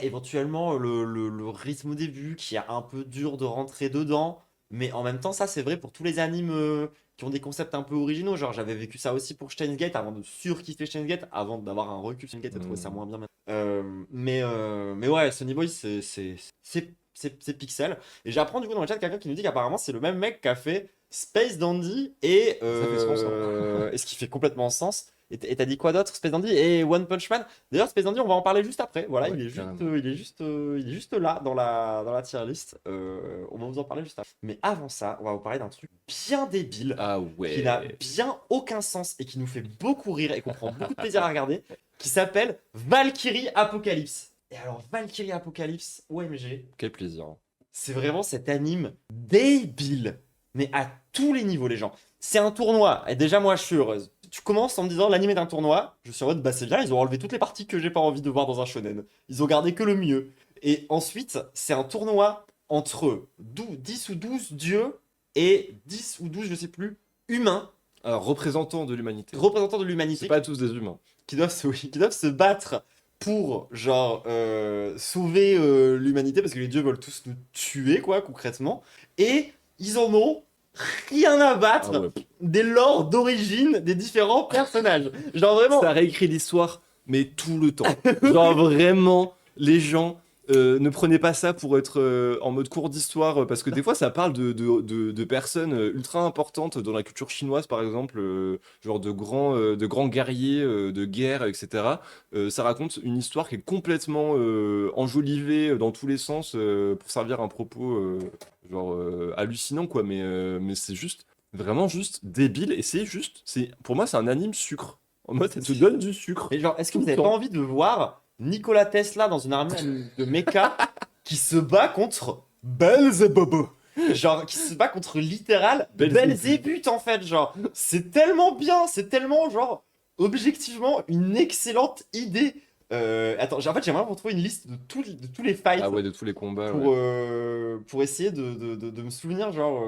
éventuellement le rythme au début qui est un peu dur de rentrer dedans, mais en même temps, ça c'est vrai pour tous les animes qui ont des concepts un peu originaux. Genre, j'avais vécu ça aussi pour Steins Gate avant de surkiffer Steins Gate, avant d'avoir un recul sur Steins Gate et trouver ça moins bien. Mais ouais, Sonny Boy, c'est Pixel. Et j'apprends du coup dans le chat quelqu'un qui nous dit qu'apparemment c'est le même mec qui a fait Space Dandy et Ça fait sens, et ce qui fait complètement sens. Et t'as dit quoi d'autre? Space Dandy et One Punch Man. D'ailleurs, Space Dandy, on va en parler juste après. Voilà, Ouais, il est carrément. juste là dans la tier list. On va vous en parler juste après. Mais avant ça, on va vous parler d'un truc bien débile Ah qui n'a ouais. bien aucun sens et qui nous fait beaucoup rire et qu'on prend beaucoup de plaisir à regarder, qui s'appelle Valkyrie Apocalypse. Et alors, Valkyrie Apocalypse, OMG, Quel plaisir. c'est vraiment cet anime débile, mais à tous les niveaux, les gens. C'est un tournoi, et déjà, moi, je suis heureuse. Tu commences en me disant l'anime est un tournoi, je suis en mode, bah c'est bien, ils ont enlevé toutes les parties que j'ai pas envie de voir dans un shonen. Ils ont gardé que le mieux. Et ensuite, c'est un tournoi entre 10 ou 12 dieux et 10 ou 12, je sais plus, humains, Alors, représentant de l'humanité. représentants de l'humanité, C'est pas tous des humains. qui doivent se battre pour genre sauver l'humanité parce que les dieux veulent tous nous tuer quoi concrètement et ils en ont rien à battre Ah ouais. des lores d'origine des différents personnages. Genre vraiment Ça réécrit l'histoire, mais tout le temps. Genre vraiment, les gens ne prenez pas ça pour être en mode cours d'histoire, parce que des fois ça parle de personnes ultra importantes dans la culture chinoise, par exemple, genre de grands guerriers de guerre, etc. Ça raconte une histoire qui est complètement enjolivée dans tous les sens pour servir un propos hallucinant, quoi. Mais c'est juste, vraiment juste débile, et pour moi, c'est un anime sucre. En mode, ça te donne du sucre. mais genre est-ce que tout vous le avez pas temps. envie de voir Nikola Tesla dans une armée de mecha qui se bat contre Belzebub? Genre qui se bat contre littéral Belzébuth. Belzébuth en fait, genre c'est tellement bien, c'est tellement genre objectivement une excellente idée. Attends, en fait j'aimerais retrouver une liste de tous les fights Ah ouais, de tous les combats. pour essayer de me souvenir genre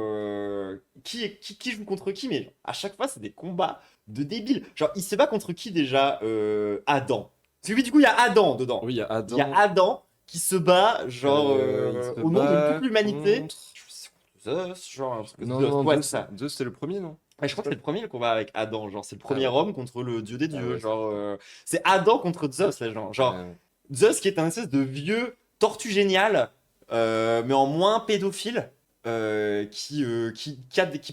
qui joue contre qui, mais à chaque fois c'est des combats de débiles. Genre il se bat contre qui déjà? Adam. Parce que oui, du coup il y a Adam dedans. Oui, il y a Adam. Il y a Adam qui se bat genre il se au nom de bat toute l'humanité. contre- Je sais pas, Zeus, genre un truc de Non, Zeus, non, ouais, Zeus, c'est ça. Zeus, c'était le premier, non? Ouais, je crois que c'est le premier le combat avec Adam, genre c'est le premier Ah ouais. homme contre le dieu des dieux, ouais. genre c'est Adam contre Zeus les gens. Genre Zeus qui est un espèce de vieux tortue génial, mais en moins pédophile, qui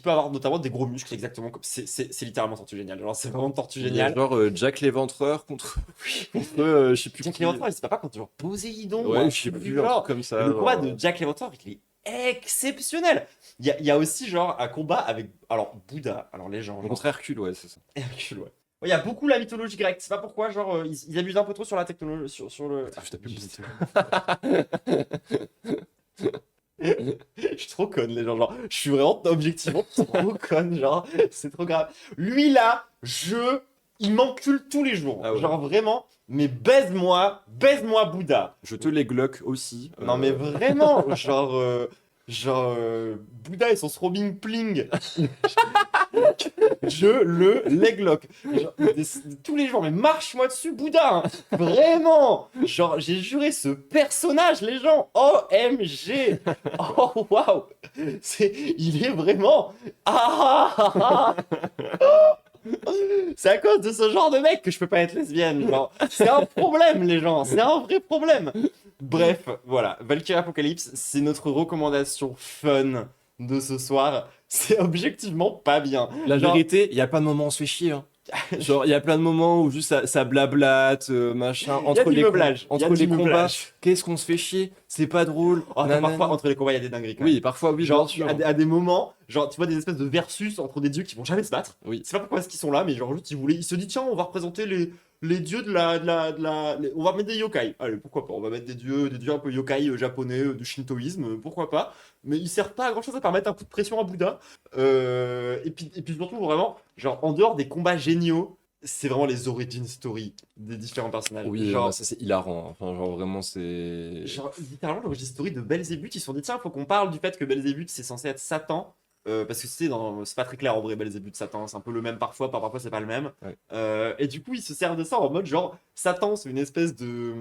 peut avoir notamment des gros muscles, exactement comme. C'est littéralement tortue génial. Genre, c'est vraiment tortue Il y a génial. genre Jack l'Éventreur contre, je sais plus Jack qui. l'Éventreur, il se bat pas contre genre Poséidon. ou Ouais, un je sais truc plus, du un genre. truc comme ça. Le combat genre. de Jack l'Éventreur, il est exceptionnel. Il y a aussi genre un combat avec. Alors, Bouddha, alors les gens. genre, Contre Hercule, ouais, c'est ça. Hercule, ouais. Ouais, il y a beaucoup la mythologie grecque. C'est pas pourquoi, genre, ils abusent un peu trop sur la technologie. Sur le. Putain, je tape une Je suis trop conne, les gens. Genre, je suis vraiment objectivement trop conne. Genre, c'est trop grave. Lui, là, il m'encule tous les jours. Ah ouais. Genre, vraiment. Mais baise-moi, Bouddha. Je te les glock aussi. Non, mais vraiment. Genre, Bouddha et son throbbing pling. Je le leglock. Genre, tous les jours, mais marche-moi dessus, Bouddha. Hein. Vraiment. Genre, j'ai juré ce personnage, les gens. OMG. Oh, waouh. Il est vraiment... C'est à cause de ce genre de mec que je peux pas être lesbienne. Genre, c'est un problème, les gens. C'est un vrai problème. Bref, voilà. Valkyrie Apocalypse, c'est notre recommandation fun de ce soir. C'est objectivement pas bien. La Genre- vérité, il y a plein de moments où on se fait chier. Hein. Genre, il y a plein de moments où juste ça blablate, machin. Entre du les, meublage, il y entre a les du combats, meublage. qu'est-ce qu'on se fait chier? C'est pas drôle. Oh, attends, Nanana. parfois, entre les combats, il y a des dingueries. Quand même. Oui, parfois, oui, Genre, bien sûr. à des moments, genre, tu vois des espèces de versus entre des dieux qui vont jamais se battre. Oui. C'est pas pourquoi est-ce qu'ils sont là, mais genre, juste, ils se disent, tiens, on va représenter les dieux on va mettre des yokai. Allez, pourquoi pas? On va mettre des dieux un peu yokai japonais, du shintoïsme, pourquoi pas? Mais ils servent pas à grand chose à part mettre un coup de pression à Bouddha. Et puis surtout, vraiment, genre, en dehors des combats géniaux, c'est vraiment les origin story des différents personnages. Oui, genre, ça c'est hilarant. Enfin, genre vraiment, c'est. Genre, littéralement, l'origin story de Belzébuth, ils se sont dit, tiens, faut qu'on parle du fait que Belzébuth, c'est censé être Satan. Parce que c'est pas très clair en vrai, Belzébuth, Satan, c'est un peu le même parfois c'est pas le même. Ouais. Et du coup, ils se servent de ça en mode genre, Satan, c'est une espèce de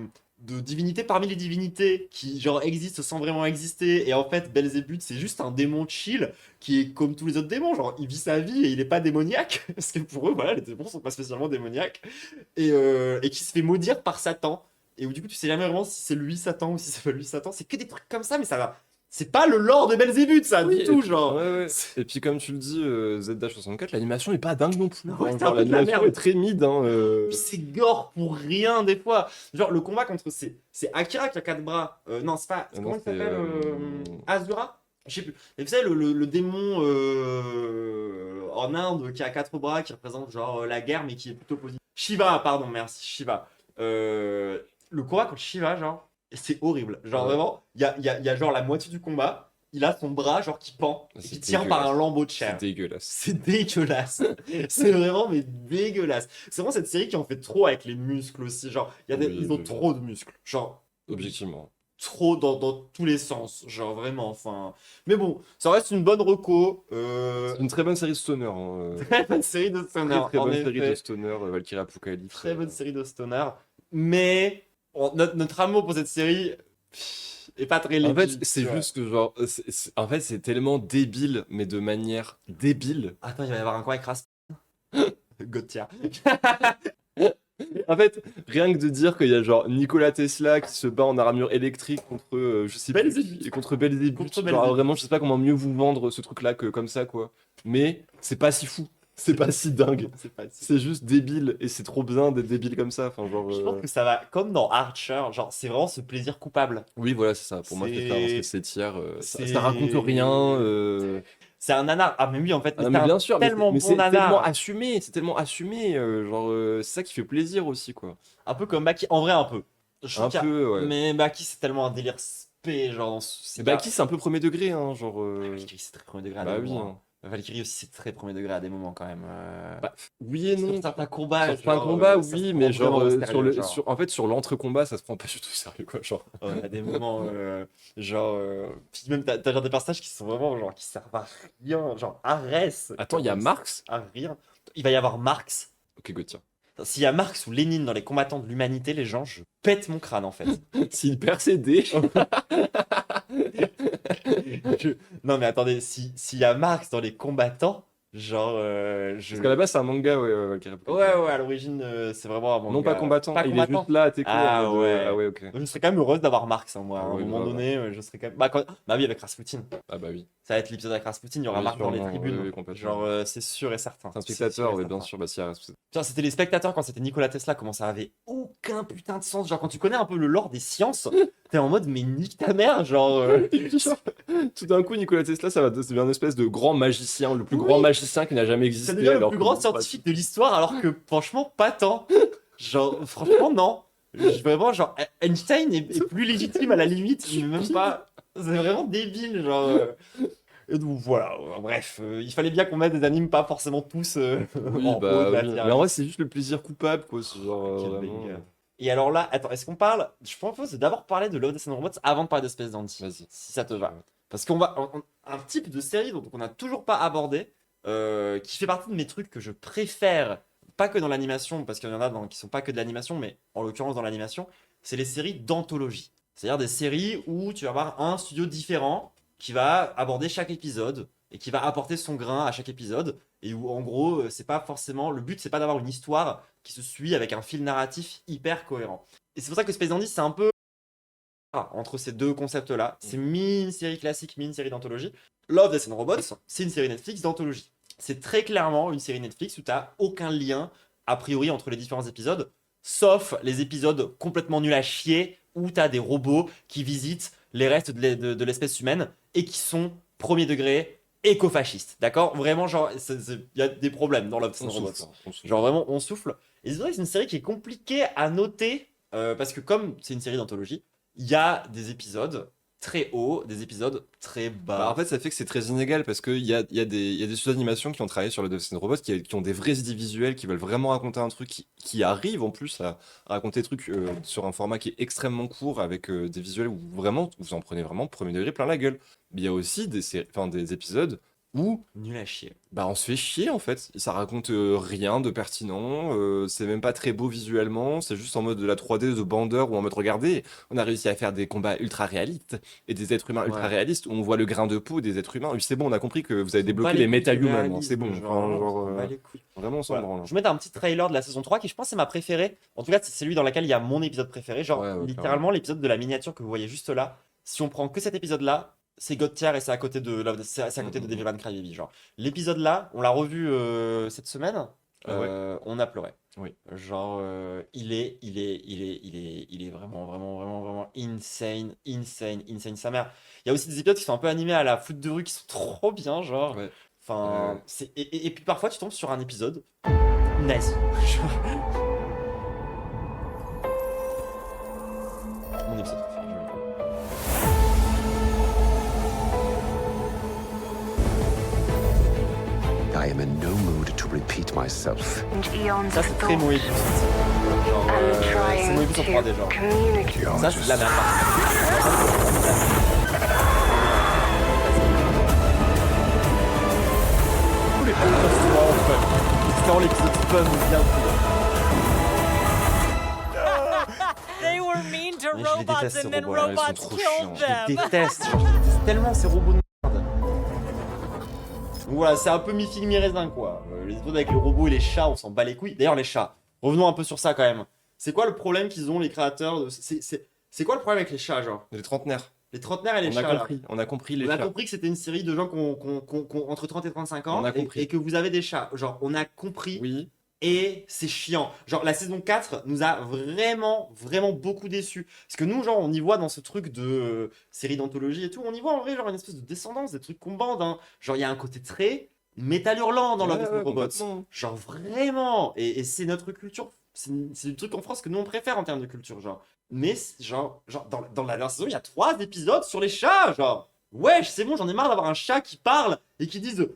divinité parmi les divinités qui genre existent sans vraiment exister. Et en fait, Belzébuth, c'est juste un démon chill qui est comme tous les autres démons. Genre, il vit sa vie et il est pas démoniaque. Parce que pour eux, voilà, les démons sont pas spécialement démoniaques. Et qui se fait maudire par Satan. Et où du coup, tu sais jamais vraiment si c'est lui Satan ou si c'est pas lui Satan. C'est que des trucs comme ça, mais ça va. C'est pas le lore de Belzébuth, ça, Oui, du et tout, puis- genre. Ouais, ouais. Et puis, comme tu le dis, Z-64, l'animation est pas dingue non plus. Ouais, Enfin, c'est un genre, peu de la l'animation merde. est très mid. Hein, C'est gore pour rien, des fois. Genre, le combat contre. C'est Akira qui a 4 bras. Non, c'est pas. Ah non, Comment il c'est, s'appelle Asura? Je sais plus. Et vous savez, le démon en Inde qui a 4 bras, qui représente genre la guerre, mais qui est plutôt positif. Shiva, pardon, merci, Shiva. Le combat contre Shiva, genre, c'est horrible. Genre, Ouais. vraiment, il y a genre la moitié du combat, il a son bras, genre, qui pend, et C'est qui tient par un dégueulasse. lambeau de chair. C'est dégueulasse. C'est dégueulasse. C'est vraiment mais dégueulasse. C'est vraiment cette série qui en fait trop avec les muscles aussi. Genre, Oui, ils ont oui. trop de muscles. Genre, Objectivement. trop dans tous les sens. Genre, vraiment, enfin. Mais bon, ça reste une bonne reco. C'est une très bonne série de stoner. Hein, Très bonne série de stoner. très en bonne effet. série de stoner, Valkyrie Apocalypse. Très bonne série de stoner. Mais notre amour pour cette série est pas très En fait, legit, c'est tu vois. juste que genre, en fait, c'est tellement débile, mais de manière débile. Attends, il va y avoir un coin avec Rasputin. Gauthier. En fait, rien que de dire qu'il y a genre Nikola Tesla qui se bat en armure électrique contre, je sais plus, Belzébuth. contre Belzébuth. Contre Genre, Belzébuth. vraiment, je sais pas comment mieux vous vendre ce truc-là que comme ça, quoi. Mais c'est pas si fou, c'est pas si dingue. C'est pas si- C'est juste débile et c'est trop bien d'être débile comme ça. Enfin, genre. Je pense que ça va comme dans Archer, genre c'est vraiment ce plaisir coupable. Oui, voilà, c'est ça. Pour moi, c'est clairement ce que C'est- c'est tiers. c'est- Ça raconte rien. C'est un nanar. Ah mais oui en fait, Ah, c'est mais un bien sûr, tellement mais bon c'est nanar. tellement assumé, c'est tellement assumé. Genre, c'est ça qui fait plaisir aussi, quoi. Un peu comme Baki, en vrai un peu. Je trouve Un qu'il y a- peu, ouais. Mais Baki c'est tellement un délire spé, genre dans ce... Et Baki, c'est un peu premier degré, hein, genre. Valkyrie c'est très premier degré à Bah des oui. moments. Valkyrie aussi c'est très premier degré à des moments quand même. Bah, oui et non. Sur certains combats, Sur certains genre, combats, ça se oui, prend mais genre, vraiment au sérieux, genre. en fait, sur l'entre-combat, ça se prend pas du tout au sérieux, quoi. Genre. Ouais, à des moments, genre... Puis même t'as genre des personnages qui sont vraiment genre qui servent à rien, genre Arès. Attends, il y a Marx? À rien. Il va y avoir Marx. Ok, Gauthier. S'il y a Marx ou Lénine dans les combattants de l'humanité, les gens, je pète mon crâne en fait. S'il perd ses dés. Non mais attendez, s'il y a Marx dans les combattants, genre je... Parce qu'à la base, c'est un manga, ouais, Valkyrie Apocalypse. Ouais, à l'origine, c'est vraiment un manga. Non, pas combattant. Pas Il est combattant. juste là à tes Ah en mode, ouais. Ah ouais, ok. Je serais quand même heureuse d'avoir Marx, hein, moi. Ah À un ouais, moment grave. donné, je serais quand même... Bah oui, avec Rasputin. Ah bah oui. Ça va être l'épisode avec Rasputin, il y aura Oui, Marx dans les sûrement, tribunes. oui, complètement. Genre, c'est sûr et certain. C'est un C'est spectateur, sûr et oui, bien certain. sûr. Bah si, Genre, c'était les spectateurs quand c'était Nikola Tesla, comment ça avait aucun putain de sens. Genre, quand tu connais un peu le lore des sciences, t'es en mode, mais nique ta mère, genre... Tout d'un coup, Nikola Tesla, ça va devenir une espèce de grand magicien, le plus Oui. grand magicien qui n'a jamais existé. Ça devient le alors plus que- grand scientifique de l'histoire, alors que franchement, pas tant. Genre, franchement, non. Vraiment, genre, Einstein est plus légitime à la limite, mais même pas. C'est vraiment débile, genre. Et donc voilà, bref, il fallait bien qu'on mette des animes, pas forcément tous Oui, en haut bah, de la oui. pyramide. Mais en vrai, c'est juste le plaisir coupable, quoi. C'est genre, Quel vraiment. banger. Et alors là, attends, est-ce qu'on parle. Je propose d'abord parler de Love, Death and Robots avant de parler de Space Dandy. Vas-y. Si ça te va. Parce qu'on va. Un type de série dont on n'a toujours pas abordé, qui fait partie de mes trucs que je préfère, pas que dans l'animation, parce qu'il y en a qui sont pas que de l'animation, mais en l'occurrence dans l'animation, c'est les séries d'anthologie. C'est-à-dire des séries où tu vas avoir un studio différent qui va aborder chaque épisode et qui va apporter son grain à chaque épisode et où en gros c'est pas forcément le but, c'est pas d'avoir une histoire qui se suit avec un fil narratif hyper cohérent. Et c'est pour ça que Space Dandy c'est un peu entre ces deux concepts-là. C'est mi série classique, mi série d'anthologie. Love, Death and Robots, c'est une série Netflix d'anthologie. C'est très clairement une série Netflix où t'as aucun lien a priori entre les différents épisodes, sauf les épisodes complètement nuls à chier où t'as des robots qui visitent les restes de l'espèce humaine et qui sont premier degré éco-fascistes. D'accord? Vraiment, genre, il y a des problèmes dans Love, Death and Robots. Genre, vraiment, on souffle. Et c'est vrai que c'est une série qui est compliquée à noter parce que, comme c'est une série d'anthologie, il y a des épisodes très hauts, des épisodes très bas. Bah, en fait, ça fait que c'est très inégal parce qu'il y a des studios d'animation qui ont travaillé sur le Death and Robots qui ont des vraies idées visuelles, qui veulent vraiment raconter un truc qui arrive en plus à raconter des trucs sur un format qui est extrêmement court avec des visuels où vraiment vous en prenez vraiment premier degré plein la gueule. Mais il y a aussi des épisodes où Nul à chier. bah on se fait chier en fait. Ça raconte rien de pertinent, c'est même pas très beau visuellement, c'est juste en mode de la 3D de bandeur ou en mode regardez, on a réussi à faire des combats ultra réalistes et des êtres humains ultra réalistes où on voit le grain de peau des êtres humains. Oui, c'est bon, on a compris que vous avez débloqué les meta-humans, hein, c'est bon. Vraiment on s'en branle. Je vais mettre un petit trailer de la saison 3 qui je pense c'est ma préférée. En tout cas, c'est celui dans lequel il y a mon épisode préféré. Genre, littéralement, l'épisode de la miniature que vous voyez juste là. Si on prend que cet épisode-là, c'est God Tier et c'est à côté de Devilman Crybaby. Genre, l'épisode là, on l'a revu cette semaine. On a pleuré. Oui. Genre, il est vraiment insane sa mère. Il y a aussi des épisodes qui sont un peu animés à la foot de rue qui sont trop bien, genre. Ouais. Enfin, et puis parfois tu tombes sur un épisode nazi. Mon épisode préféré. I am in no mood to repeat myself. Ça c'est très mauvais. Genre, c'est mauvais sur 3D genre. Ça c'est de la merde. Tous les épisodes sont vraiment fun. C'est vraiment l'épisode fun ou bien. They were mean to Mais je les robots déteste ces and then robots là, ils sont robots trop killed chiants. Je them. les déteste, genre, je les déteste tellement ces robots de merde. Donc voilà, c'est un peu mi-figue mi-raisin quoi. Les épisodes avec les robots et les chats, on s'en bat les couilles. D'ailleurs les chats, revenons un peu sur ça quand même. C'est quoi le problème qu'ils ont les créateurs de... C'est quoi le problème avec les chats genre? Les trentenaires. Les trentenaires et les chats là. On a compris les On a chats. compris que c'était une série de gens qui ont entre 30 et 35 ans On a compris. et que vous avez des chats. Genre on a compris. Oui. Et c'est chiant. Genre, la saison 4 nous a vraiment beaucoup déçus. Parce que nous, genre, on y voit dans ce truc de série d'anthologie et tout, on y voit en vrai, genre, une espèce de descendance, des trucs qu'on bande. Hein. Genre, il y a un côté très métal hurlant dans Love, Death and Robots. Genre, vraiment. Et c'est notre culture. C'est le truc en France que nous, on préfère en termes de culture, genre. Mais, genre dans la dernière saison, il y a 3 épisodes sur les chats, genre. Wesh, c'est bon, j'en ai marre d'avoir un chat qui parle et qui dise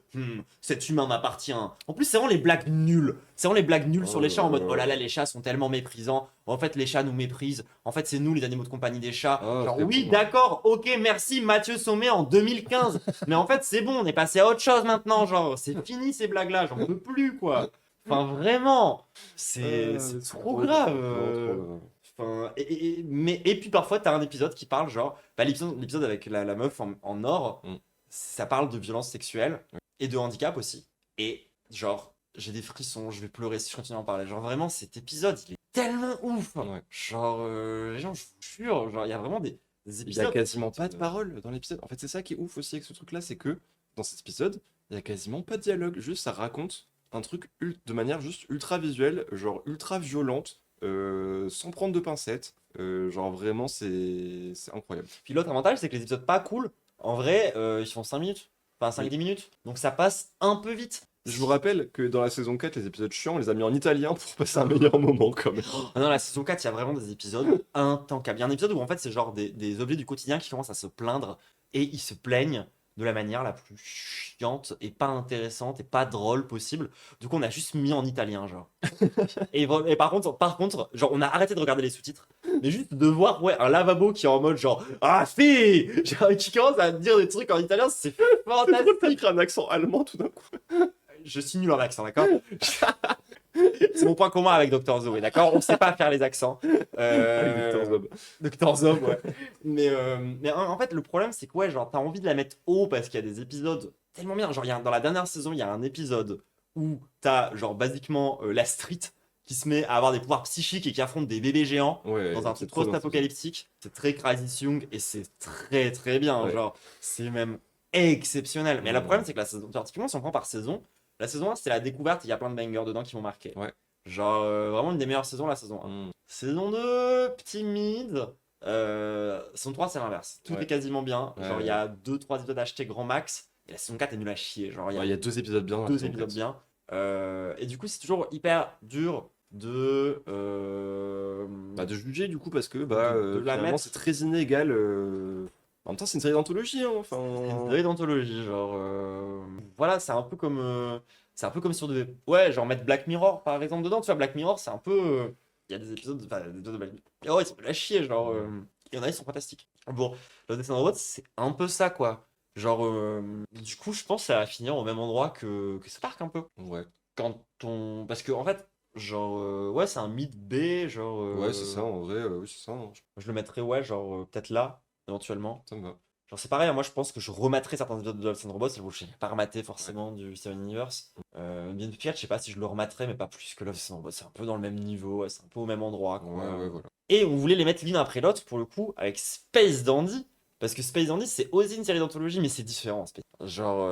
cet humain m'appartient. En plus, c'est vraiment les blagues nulles. C'est vraiment les blagues nulles sur les chats en mode oh là là, les chats sont tellement méprisants. En fait, les chats nous méprisent. En fait, c'est nous les animaux de compagnie des chats. Genre, oui, d'accord, ok, merci Mathieu Sommet en 2015. Mais en fait, c'est bon, on est passé à autre chose maintenant. Genre, c'est fini ces blagues-là, j'en peux plus quoi. Enfin, vraiment, c'est trop grave. Enfin, et puis parfois t'as un épisode qui parle genre l'épisode avec la meuf en or, ça parle de violence sexuelle et de handicap aussi, et genre j'ai des frissons, je vais pleurer si je continue à en parler. Genre vraiment cet épisode il est tellement ouf. Genre les gens, je vous jure, genre il y a vraiment des épisodes, il y a quasiment pas de parole dans l'épisode. En fait c'est ça qui est ouf aussi avec ce truc là, c'est que dans cet épisode il y a quasiment pas de dialogue, juste ça raconte un truc de manière juste ultra visuelle, genre ultra violente. Sans prendre de pincettes, genre vraiment c'est incroyable. Puis l'autre avantage c'est que les épisodes pas cool, en vrai ils font 5 minutes, enfin 5-10 minutes, donc ça passe un peu vite. Je vous rappelle que dans la saison 4 les épisodes chiants on les a mis en italien pour passer un meilleur moment quand même. Ah non, la saison 4 il y a vraiment des épisodes intankables. Il y a un épisode où en fait c'est genre des objets du quotidien qui commencent à se plaindre et ils se plaignent de la manière la plus chiante et pas intéressante et pas drôle possible. Du coup, on a juste mis en italien, genre. et par contre, genre, on a arrêté de regarder les sous-titres Mais juste de voir un lavabo qui est en mode genre ah si, genre, qui commence à dire des trucs en italien, c'est fantastique. un accent allemand tout d'un coup. Je suis nul en accent, d'accord. C'est mon point commun avec Dr Zoé, d'accord. On sait pas faire les accents. Dr Zob, ouais. Mais en fait, le problème, c'est que ouais, genre, t'as envie de la mettre haut parce qu'il y a des épisodes tellement bien. Genre, dans la dernière saison, il y a un épisode où t'as, genre, basiquement la street qui se met à avoir des pouvoirs psychiques et qui affronte des bébés géants dans un truc post-apocalyptique. C'est très Crisis Young et c'est très très bien. Ouais. Genre, c'est même exceptionnel. Mais le problème, c'est que la saison, typiquement, si on prend par saison, la saison 1, c'est la découverte, il y a plein de bangers dedans qui m'ont marqué. Ouais. Genre, vraiment une des meilleures saisons, la saison 1. Saison 2, petit mid. Saison 3, c'est l'inverse. Tout est quasiment bien. Genre, il y a 2-3 épisodes achetés grand max. Et la saison 4 est nulle à chier. Genre, il y a 2 épisodes bien. 2 épisodes bien. Et du coup, c'est toujours hyper dur de juger du coup parce que de la finalement mettre. c'est très inégal. En même temps, c'est une série d'anthologie. Hein, enfin... C'est une série d'anthologie. Genre, voilà, c'est un peu comme. C'est un peu comme si on devait. Ouais, genre mettre Black Mirror par exemple dedans. Tu vois, Black Mirror, c'est un peu. Il y a des épisodes. Enfin, des épisodes de Black Mirror. Oh, ils sont de la chier. Genre, il y en a, ils sont fantastiques. Bon, Love, Death and Robots, c'est un peu ça, quoi. Genre, du coup, je pense que ça va finir au même endroit que South Park un peu. Ouais. Quand on. Parce que, en fait, genre, ouais, c'est un mid-B. Genre. Ouais, c'est ça, en vrai, oui, c'est ça. Hein. Je le mettrais, ouais, genre, peut-être là, éventuellement. Ça me va. Genre, c'est pareil, moi je pense que je rematterai certains épisodes de Love, Death and Robots, je n'ai pas rematé forcément du Steven Universe. Bien Fiat, je sais pas si je le rematterai, mais pas plus que Love, Death and Robots. C'est un peu dans le même niveau, ouais, c'est un peu au même endroit. Quoi. Ouais, voilà. Et on voulait les mettre l'une après l'autre, pour le coup, avec Space Dandy. Parce que Space Dandy, c'est aussi une série d'anthologie, mais c'est différent. Genre,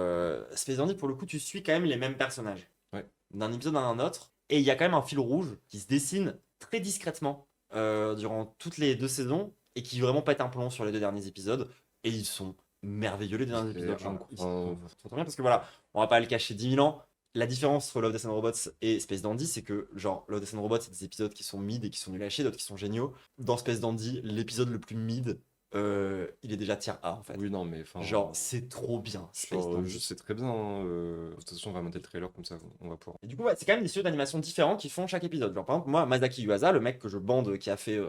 Space Dandy, pour le coup, tu suis quand même les mêmes personnages. Ouais. D'un épisode à un autre. Et il y a quand même un fil rouge qui se dessine très discrètement durant toutes les 2 saisons et qui vraiment pète un plomb sur les 2 derniers épisodes. Et ils sont merveilleux les derniers épisodes. Ils sont trop bien parce que voilà, on va pas le cacher 10 000 ans. La différence entre Love, Death and Robots et Space Dandy, c'est que genre Love, Death and Robots, c'est des épisodes qui sont mid et qui sont nuls à chier, d'autres qui sont géniaux. Dans Space Dandy, l'épisode le plus mid, il est déjà tier A en fait. Oui, non, mais enfin. Genre, c'est trop bien. Space Dandy. C'est très bien. Hein, de toute façon, on va monter le trailer comme ça, on va pouvoir. Et du coup, ouais, c'est quand même des studios d'animation différents qui font chaque épisode. Genre, par exemple, moi, Masaki Yuasa, le mec que je bande qui a fait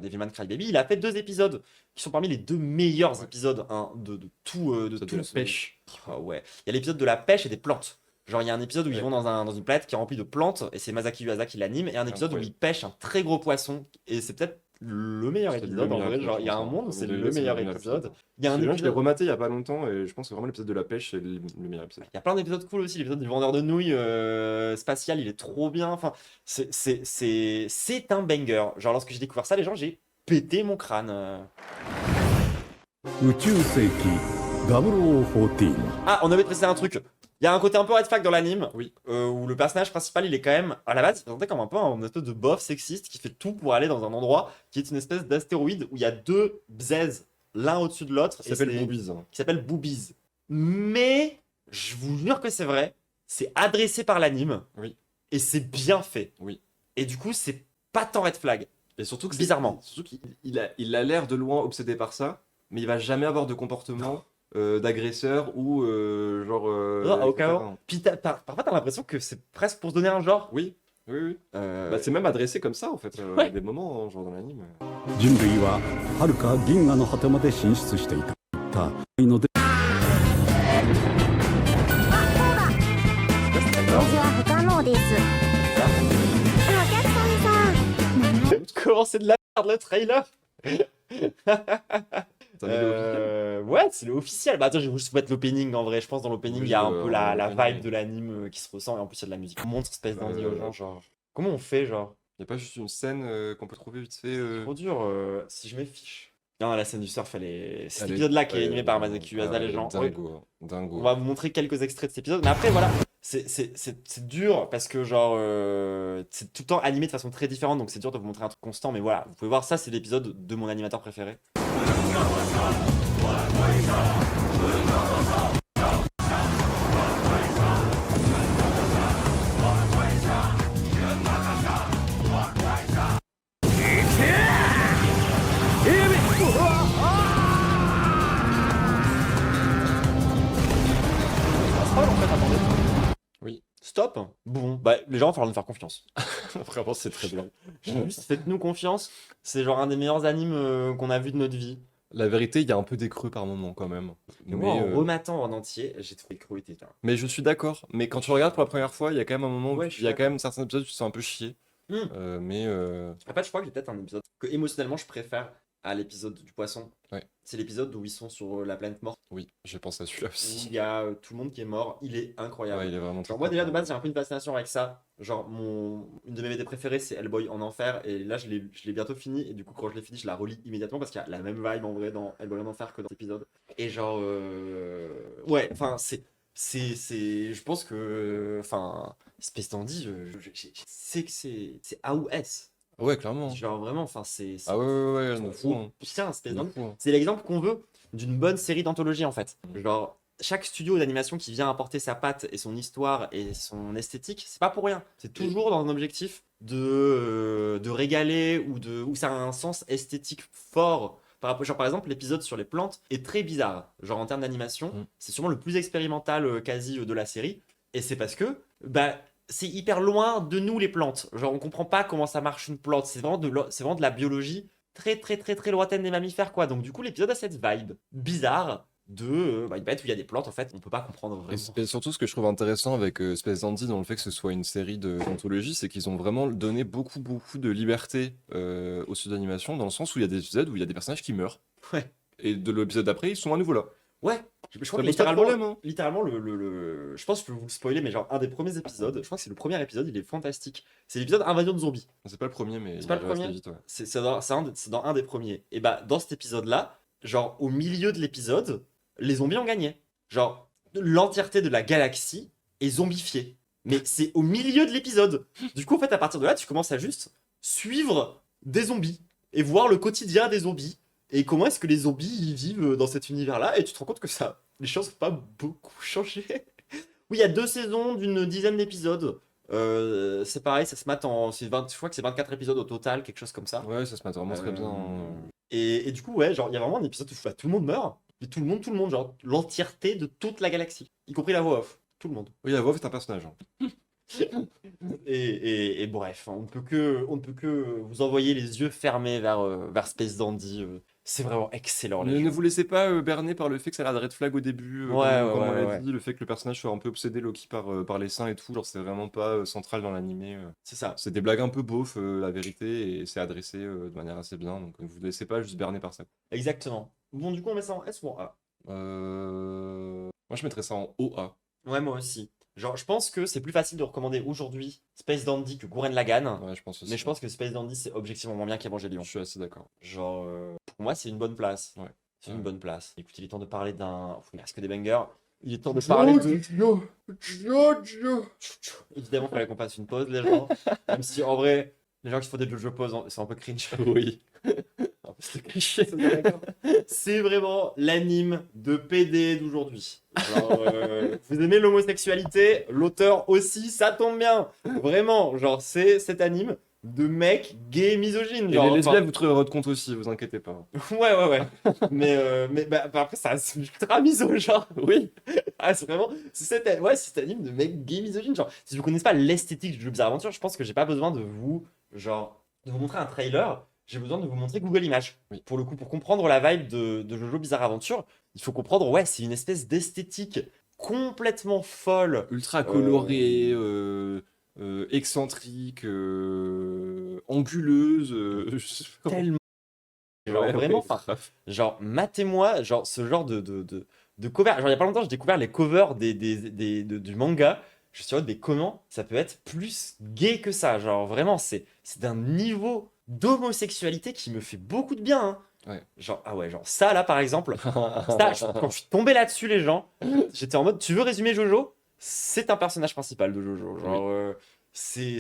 Devilman Crybaby, il a fait 2 épisodes qui sont parmi les 2 meilleurs épisodes de tout. De Ça, tout de la pêche. Ah ouais. Il y a l'épisode de la pêche et des plantes. Genre, il y a un épisode où ils vont dans une planète qui est remplie de plantes et c'est Masaki Yuasa qui l'anime, et un épisode où il pêche un très gros poisson. Et c'est peut-être le meilleur épisode en vrai. Genre, il y a un monde où c'est le meilleur épisode. Il y a un Je l'ai épisode. rematé il y a pas longtemps et je pense que vraiment l'épisode de la pêche c'est le meilleur épisode. Il y a plein d'épisodes cool aussi. L'épisode du vendeur de nouilles spatial, il est trop bien. Enfin, c'est un banger. Genre, lorsque j'ai découvert ça, les gens, j'ai pété mon crâne. Ah, on avait précisé un truc. Il y a un côté un peu red flag dans l'anime, Oui. Où le personnage principal, il est quand même, à la base, il est présenté comme un peu un espèce de bof sexiste qui fait tout pour aller dans un endroit qui est une espèce d'astéroïde où il y a 2 bzaises l'un au-dessus de l'autre. Ça s'appelle Boobies. Hein. Qui s'appelle Boobies. Mais, je vous jure que c'est vrai, c'est adressé par l'anime. Oui. Et c'est bien fait. Oui. Et du coup, c'est pas tant red flag. Et surtout que bizarrement. Surtout qu'il a l'air de loin obsédé par ça, mais il va jamais avoir de comportement d'agresseur ou genre. Non, à aucun moment. Puis parfois, t'as l'impression que c'est presque pour se donner un genre. Oui. Bah, c'est même adressé comme ça en fait, Ouais. à des moments, hein, genre dans l'anime. 人類は遥か銀河の果てまで進出していたので表示は不可能ですお客様さん Comment c'est de la merde le trailer. T'as mis le officiel Ouais, c'est le officiel. Bah attends, je vais juste mettre l'opening en vrai. Je pense dans l'opening, il y a un peu la l'opening. vibe de l'anime qui se ressent et en plus il y a de la musique. On montre Space Dandy aux gens, genre. Comment on fait, genre? Y a pas juste une scène qu'on peut trouver vite fait Trop dur. Si je m'affiche. Non, la scène du surf, elle est. Cet Elle est- épisode-là qui est ouais, animé par Masaki Yuasa, les gens. Ouais. Dingo. On va vous montrer quelques extraits de cet épisode. Mais après, voilà, c'est dur parce que, genre, c'est tout le temps animé de façon très différente. Donc, c'est dur de vous montrer un truc constant. Mais voilà, vous pouvez voir ça, c'est l'épisode de mon animateur préféré. Oui. stop. Bon, bah les gens, il va falloir nous faire confiance. Vraiment, c'est très bien. Juste faites-nous confiance. C'est genre un des meilleurs animes qu'on a vu de notre vie. La vérité, il y a un peu des creux par moment quand même. Et moi, en Mais, rematant en entier, j'ai trouvé que était là. mais je suis d'accord. Mais quand tu regardes pour la première fois, il y a quand même un moment où Ouais, je suis il y a quand même certains épisodes où tu te sens un peu chier. Hmm. Mais En fait, je crois que j'ai peut-être un épisode que émotionnellement je préfère à l'épisode du poisson. Ouais. C'est l'épisode où ils sont sur la planète morte. oui, j'ai pensé à celui-là Où aussi. il y a tout le monde qui est mort. Il est incroyable. Ouais, il est vraiment très Genre, moi, déjà, de sympa. base, j'ai un peu une fascination avec ça. Genre, une de mes BD préférées, c'est Hellboy en enfer. Et là, je l'ai bientôt fini. Et du coup, quand je l'ai fini, je la relis immédiatement parce qu'il y a la même vibe en vrai dans Hellboy en enfer que dans cet épisode. Et genre, ouais, enfin, je pense que, enfin, Space Dandy, je sais que c'est AOS. Ouais, clairement. Genre, vraiment, enfin, Ah ouais, de fou. Oh, Hein. putain, Space De Dandy. fou, hein. C'est l'exemple qu'on veut d'une bonne série d'anthologie en fait. Genre, chaque studio d'animation qui vient apporter sa patte et son histoire et son esthétique, c'est pas pour rien. C'est toujours dans un objectif de régaler ou ça a un sens esthétique fort. Genre, par exemple, l'épisode sur les plantes est très bizarre. Genre, en termes d'animation, c'est sûrement le plus expérimental quasi de la série. Et c'est parce que, bah, c'est hyper loin de nous les plantes. Genre, on comprend pas comment ça marche une plante. C'est vraiment de la biologie très très très très lointaine des mammifères quoi. Donc du coup l'épisode a cette vibe bizarre de une bête où il y a des plantes en fait, on peut pas comprendre vraiment. Et surtout, ce que je trouve intéressant avec Space Dandy dans le fait que ce soit une série d'anthologie, c'est qu'ils ont vraiment donné beaucoup de liberté au studio d'animation, dans le sens où il y a des épisodes où il y a des personnages qui meurent. Ouais. Et de l'épisode d'après, ils sont à nouveau là. Ouais. Je crois que pose pas de problème, hein. littéralement je pense que je peux vous le spoiler, mais genre un des premiers épisodes, je crois que c'est le premier épisode, il est fantastique. C'est l'épisode Invasion de zombies. C'est pas le premier, mais C'est pas le il reste premier. vite, ouais. C'est dans un des premiers. Et bah dans cet épisode-là, genre au milieu de l'épisode, les zombies ont gagné. Genre l'entièreté de la galaxie est zombifiée. Mais c'est au milieu de l'épisode. Du coup en fait à partir de là, tu commences à juste suivre des zombies et voir le quotidien des zombies. Et comment est-ce que les zombies y vivent dans cet univers-là? Et tu te rends compte que les choses n'ont pas beaucoup changé. Oui, il y a 2 saisons d'une dizaine d'épisodes. C'est pareil, ça se mate je crois que c'est 24 épisodes au total, quelque chose comme ça. Ouais, ça se mate vraiment très bien. Hein. Et du coup, ouais, genre, il y a vraiment un épisode où tout le monde meurt. Mais tout le monde, genre, l'entièreté de toute la galaxie. Y compris la voix off. Tout le monde. Oui, la voix est un personnage. Hein. Et bref, on ne peut que vous envoyer les yeux fermés vers Space Dandy. C'est vraiment excellent. Ne vous laissez pas berner par le fait que ça a l'air de red flag au début, comme on l'a dit, le fait que le personnage soit un peu obsédé Loki par les seins et tout, genre c'est vraiment pas central dans l'animé. C'est ça. C'est des blagues un peu beaufs, la vérité, et c'est adressé de manière assez bien, donc ne vous laissez pas juste berner par ça. Exactement. Bon, du coup, on met ça en S ou en A? Moi je mettrais ça en OA. Ouais, moi aussi. Genre, je pense que c'est plus facile de recommander aujourd'hui Space Dandy que Gurren Lagann. Ouais, je pense aussi. Mais je pense que Space Dandy, c'est objectivement moins bien qu'Evangelion. Je suis assez d'accord. Genre, pour moi, c'est une bonne place. Ouais. C'est une bonne place. Écoute, il est temps de parler d'un. Il reste que des bangers. Il est temps de parler de. Évidemment, il fallait qu'on fasse une pause, les gens. Même si, en vrai, les gens qui font des JoJo pauses, c'est un peu cringe. Oui. Un peu de cliché, c'est vraiment l'anime de PD d'aujourd'hui. Alors, vous aimez l'homosexualité, l'auteur aussi, ça tombe bien. Vraiment, genre, c'est cet anime de mecs gays misogynes. Et les lesbiennes, vous trouverez votre compte aussi, vous inquiétez pas. Ouais. mais après, ça c'est ultra miso, genre. Oui. Ah, c'est vraiment. C'est cet anime de mecs gays misogynes. Genre, si vous connaissez pas l'esthétique de Jojo Bizarre Adventure, je pense que j'ai pas besoin de vous montrer un trailer. J'ai besoin de vous montrer Google Images. Oui. Pour le coup, pour comprendre la vibe de Jojo Bizarre Adventure, il faut comprendre, ouais, c'est une espèce d'esthétique complètement folle. Ultra colorée, excentrique, anguleuse. Tellement. Genre, vraiment, genre, matez-moi, genre, ce genre de cover. Genre, il y a pas longtemps, j'ai découvert les covers du manga. Je suis en mode, mais comment ça peut être plus gay que ça? Genre, vraiment, c'est d'un niveau d'homosexualité qui me fait beaucoup de bien. Hein. Ouais. Genre, ah ouais, genre, ça là, par exemple, quand je suis tombé là-dessus, les gens, j'étais en mode, tu veux résumer Jojo? C'est un personnage principal de Jojo. Genre, c'est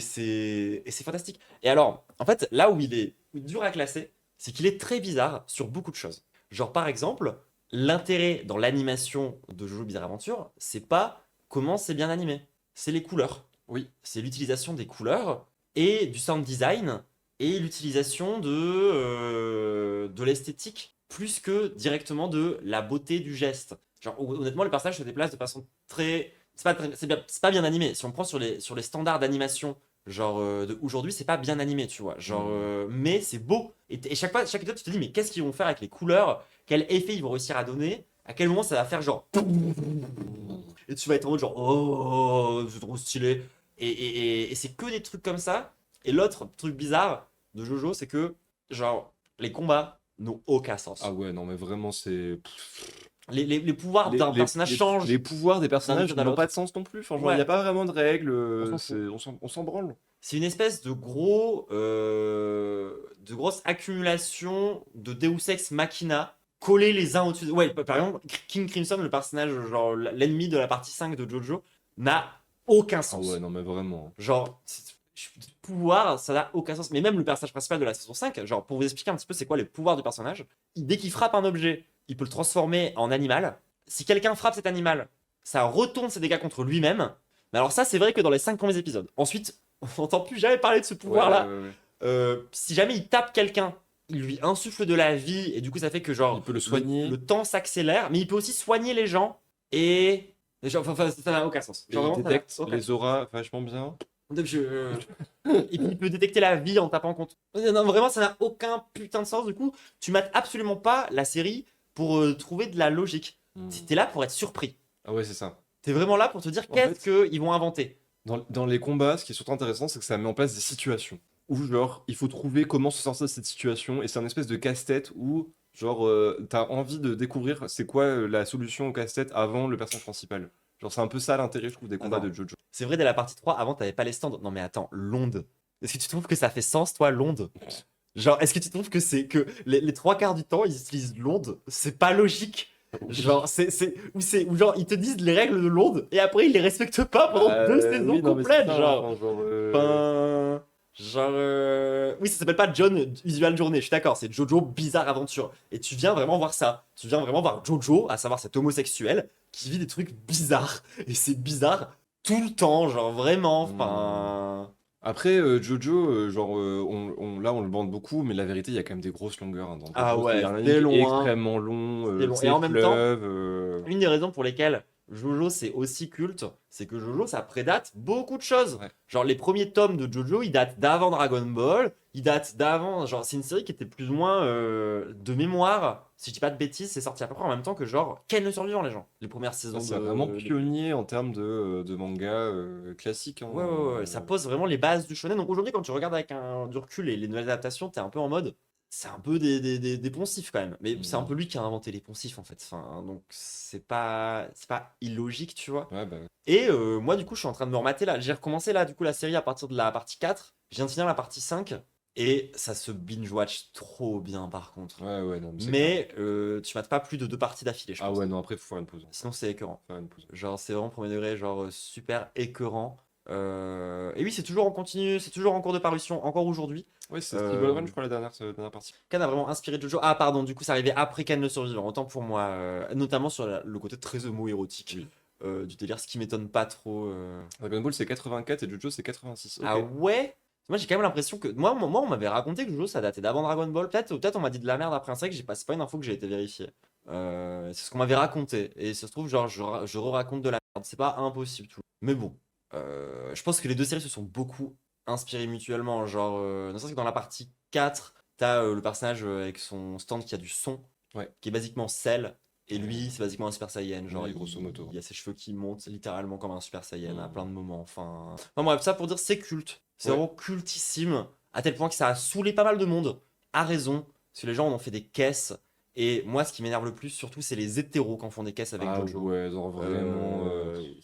fantastique. Et alors, en fait, là où il est dur à classer, c'est qu'il est très bizarre sur beaucoup de choses. Genre, par exemple, l'intérêt dans l'animation de Jojo Bizarre Adventure, c'est pas comment c'est bien animé, c'est les couleurs. Oui. C'est l'utilisation des couleurs et du sound design et l'utilisation de l'esthétique plus que directement de la beauté du geste. Genre, honnêtement, le personnage se déplace de façon très c'est pas bien animé. Si on prend sur les standards d'animation, genre aujourd'hui, c'est pas bien animé, tu vois. Genre, mais c'est beau. Et chaque épisode, tu te dis, mais qu'est-ce qu'ils vont faire avec les couleurs? Quel effet ils vont réussir à donner? À quel moment ça va faire genre. Et tu vas être en mode genre, oh, c'est trop stylé. Et c'est que des trucs comme ça. Et l'autre truc bizarre de Jojo, c'est que, genre, les combats n'ont aucun sens. Ah ouais, non, mais vraiment, c'est. Les pouvoirs d'un personnage changent. Les pouvoirs des personnages épisode à n'ont l'autre. pas de sens non plus. Enfin, genre, il Ouais. n'y a pas vraiment de règles. On s'en fout. On s'en branle. C'est une espèce de grosse accumulation de Deus Ex Machina collés les uns au-dessus. Ouais, par exemple, King Crimson, le personnage, genre l'ennemi de la partie 5 de Jojo, n'a aucun Ah sens. ouais, non, mais vraiment. Genre, pouvoir, ça n'a aucun sens. Mais même le personnage principal de la saison 5, genre, pour vous expliquer un petit peu c'est quoi les pouvoirs du personnage, dès qu'il frappe un objet, il peut le transformer en animal. Si quelqu'un frappe cet animal, ça retourne ses dégâts contre lui-même. Mais alors ça, c'est vrai que dans les 5 premiers épisodes. Ensuite, on n'entend plus jamais parler de ce pouvoir-là. Si jamais il tape quelqu'un, il lui insuffle de la vie, et du coup, ça fait que genre... Il peut le soigner. Le temps s'accélère, mais il peut aussi soigner les gens, et... Genre, enfin, ça n'a aucun sens. Et Genre, il vraiment, ça n'a détecte aucun les auras vachement bien. Et puis il peut détecter la vie en tapant contre. Non, vraiment, ça n'a aucun putain de sens. Du coup, tu mates absolument pas la série pour trouver de la logique. T'es là pour être surpris. Ah ouais, c'est ça. T'es vraiment là pour te dire En qu'est-ce qu'ils vont inventer. Dans les combats, ce qui est surtout intéressant, c'est que ça met en place des situations où, genre, il faut trouver comment se sortir de cette situation, et c'est un espèce de casse-tête où, genre, t'as envie de découvrir c'est quoi la solution au casse-tête avant le personnage principal. Genre, c'est un peu ça l'intérêt, je trouve, des combats Attends. de Jojo. C'est vrai, dès la partie 3, avant, t'avais pas les stands. Non, mais attends, l'onde. Est-ce que tu trouves que ça fait sens, toi, l'onde? Genre, est-ce que tu trouves que c'est que les 3 quarts du temps, ils utilisent l'onde? C'est pas logique. Genre, ou genre, ils te disent les règles de l'onde et après, ils les respectent pas pendant 2 saisons oui, non, mais complètes. c'est ça, Genre, enfin, oui, ça s'appelle pas John Usual Journée, je suis d'accord, c'est Jojo Bizarre Aventure. Et tu viens vraiment voir ça. Tu viens vraiment voir Jojo, à savoir cet homosexuel qui vit des trucs bizarres. Et c'est bizarre tout le temps, genre vraiment, enfin. Après, Jojo, genre, là, on le bande beaucoup, mais la vérité, il y a quand même des grosses longueurs. Hein, dans Ah Jojo. ouais, Il y a un c'est anime long, hein. extrêmement long. C'est long. C'est Et en même temps, fleuve, une des raisons pour lesquelles Jojo c'est aussi culte, c'est que Jojo ça prédate beaucoup de choses. Ouais. Genre les premiers tomes de Jojo, ils datent d'avant Dragon Ball, ils datent d'avant, genre c'est une série qui était plus ou moins de mémoire, si je dis pas de bêtises, c'est sorti à peu près en même temps que genre Ken le survivant les gens, les premières saisons. c'est vraiment pionnier en termes de manga classique. Hein. Ouais, ça pose vraiment les bases du shonen. Donc aujourd'hui quand tu regardes avec du recul et les nouvelles adaptations, t'es un peu en mode... C'est un peu des poncifs quand même. Mais c'est un peu lui qui a inventé les poncifs en fait. Enfin, donc c'est pas illogique, tu vois. Ouais, bah, Et moi du coup je suis en train de me remater là. J'ai recommencé là du coup la série à partir de la partie 4. Je viens de finir la partie 5. Et ça se binge-watch trop bien par contre. ouais, non, Mais tu mates pas plus de 2 parties d'affilée, je pense. Ah ouais, non, après, il faut faire une pause. Sinon c'est écœurant. Faire une pause. Genre c'est vraiment premier degré, genre super écœurant. Et oui, c'est toujours en continu, c'est toujours en cours de parution, encore aujourd'hui. Ouais, c'est Tribal Run, je crois, la dernière partie. Ken a vraiment inspiré Jojo. Ah, pardon, du coup, ça arrivait après Ken le survivant, autant pour moi. Notamment sur le côté très homo-érotique du délire, ce qui m'étonne pas trop. Dragon Ball, c'est 84 et Jojo, c'est 86. Ah Ok. ouais? Moi, j'ai quand même l'impression que. Moi, on m'avait raconté que Jojo, ça datait d'avant Dragon Ball. Peut-être on m'a dit de la merde après un sec, c'est pas une info que j'ai été vérifiée. C'est ce qu'on m'avait raconté. Et ça se trouve, genre, je re-raconte de la merde. C'est pas impossible, toujours. Mais bon. Je pense que les deux séries se sont beaucoup inspirées mutuellement. Genre, ne serait-ce que dans la partie 4, t'as le personnage avec son stand qui a du son, qui est basiquement Cell, et lui, c'est basiquement un Super Saiyan. Genre, Oui, grosso modo. il y a ses cheveux qui montent littéralement comme un Super Saiyan à plein de moments. Enfin, bref, ça pour dire, c'est culte. C'est vraiment cultissime, à tel point que ça a saoulé pas mal de monde. À raison, parce que les gens en ont fait des caisses. Et moi, ce qui m'énerve le plus, surtout, c'est les hétéros qui en font des caisses avec Jojo. Ouais, genre vraiment.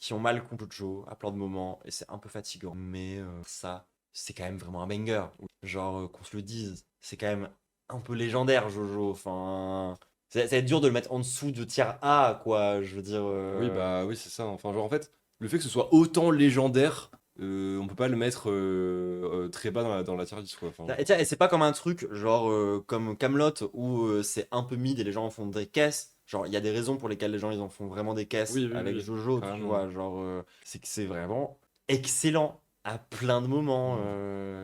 Qui ont mal contre Jojo à plein de moments. Et c'est un peu fatigant. Mais ça, c'est quand même vraiment un banger. Genre, qu'on se le dise, c'est quand même un peu légendaire, Jojo. Enfin, ça va être dur de le mettre en dessous de tiers A, quoi. Je veux dire. Oui, bah oui, c'est ça. Enfin, genre, en fait, le fait que ce soit autant légendaire. On peut pas le mettre très bas dans la tier list, quoi. Enfin, Et tiens, et c'est pas comme un truc genre comme Camelot où c'est un peu mid et les gens en font des caisses. Genre, il y a des raisons pour lesquelles les gens ils en font vraiment des caisses Oui, avec oui, Jojo, tu carrément. vois. Genre, c'est que c'est vraiment excellent. à plein de moments.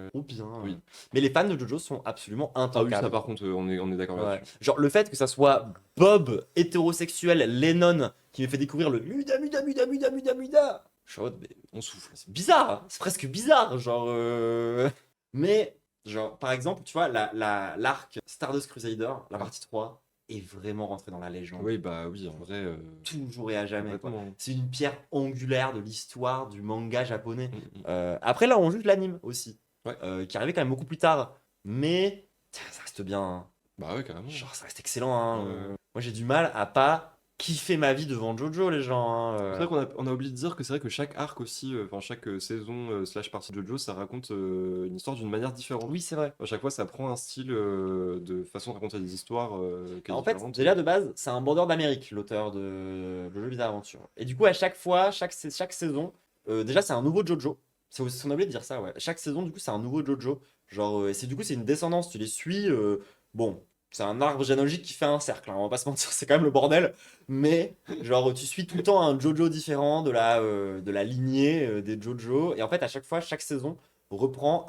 Trop bien. Oui. Mais les fans de JoJo sont absolument Ah oui, intankables. ça par contre, on est d'accord Ouais. là-dessus. Genre le fait que ça soit Bob hétérosexuel Lennon qui me fait découvrir le Muda Muda Muda Muda Muda Muda. Je suis en mode, mais On souffle. c'est bizarre, hein. C'est presque bizarre, genre. Mais genre par exemple, tu vois l'arc Stardust Crusader, la partie 3 est vraiment rentré dans la légende. Oui, bah oui, en vrai. Toujours et à jamais. Quoi. Complètement. C'est une pierre angulaire de l'histoire du manga japonais. Mm, Après là, on juge l'anime aussi, Ouais. qui arrivait quand même beaucoup plus tard, mais ça reste bien. Hein. Bah ouais, carrément. Genre, ça reste excellent. Hein. Ouais. Moi, j'ai du mal à pas kiffer ma vie devant Jojo, les gens. Hein. C'est vrai qu'on a oublié de dire que c'est vrai que chaque arc aussi, enfin chaque saison slash partie de JoJo, ça raconte une histoire d'une manière différente. Oui, c'est vrai. À chaque fois, ça prend un style de façon de raconter des histoires qui est En fait, différente. déjà de base, c'est un border d'Amérique, l'auteur de Jojo Bizarre Adventure. Et du coup, à chaque fois, chaque saison, déjà, c'est un nouveau Jojo. C'est aussi qu'on a oublié de dire ça, ouais. Chaque saison, du coup, c'est un nouveau Jojo. Genre, et du coup, c'est une descendance. Tu les suis. Bon, c'est un arbre généalogique qui fait un cercle. Hein, on va pas se mentir, c'est quand même le bordel. Mais, genre, tu suis tout le temps un Jojo différent de la lignée des Jojo. Et en fait, à chaque fois, chaque saison reprend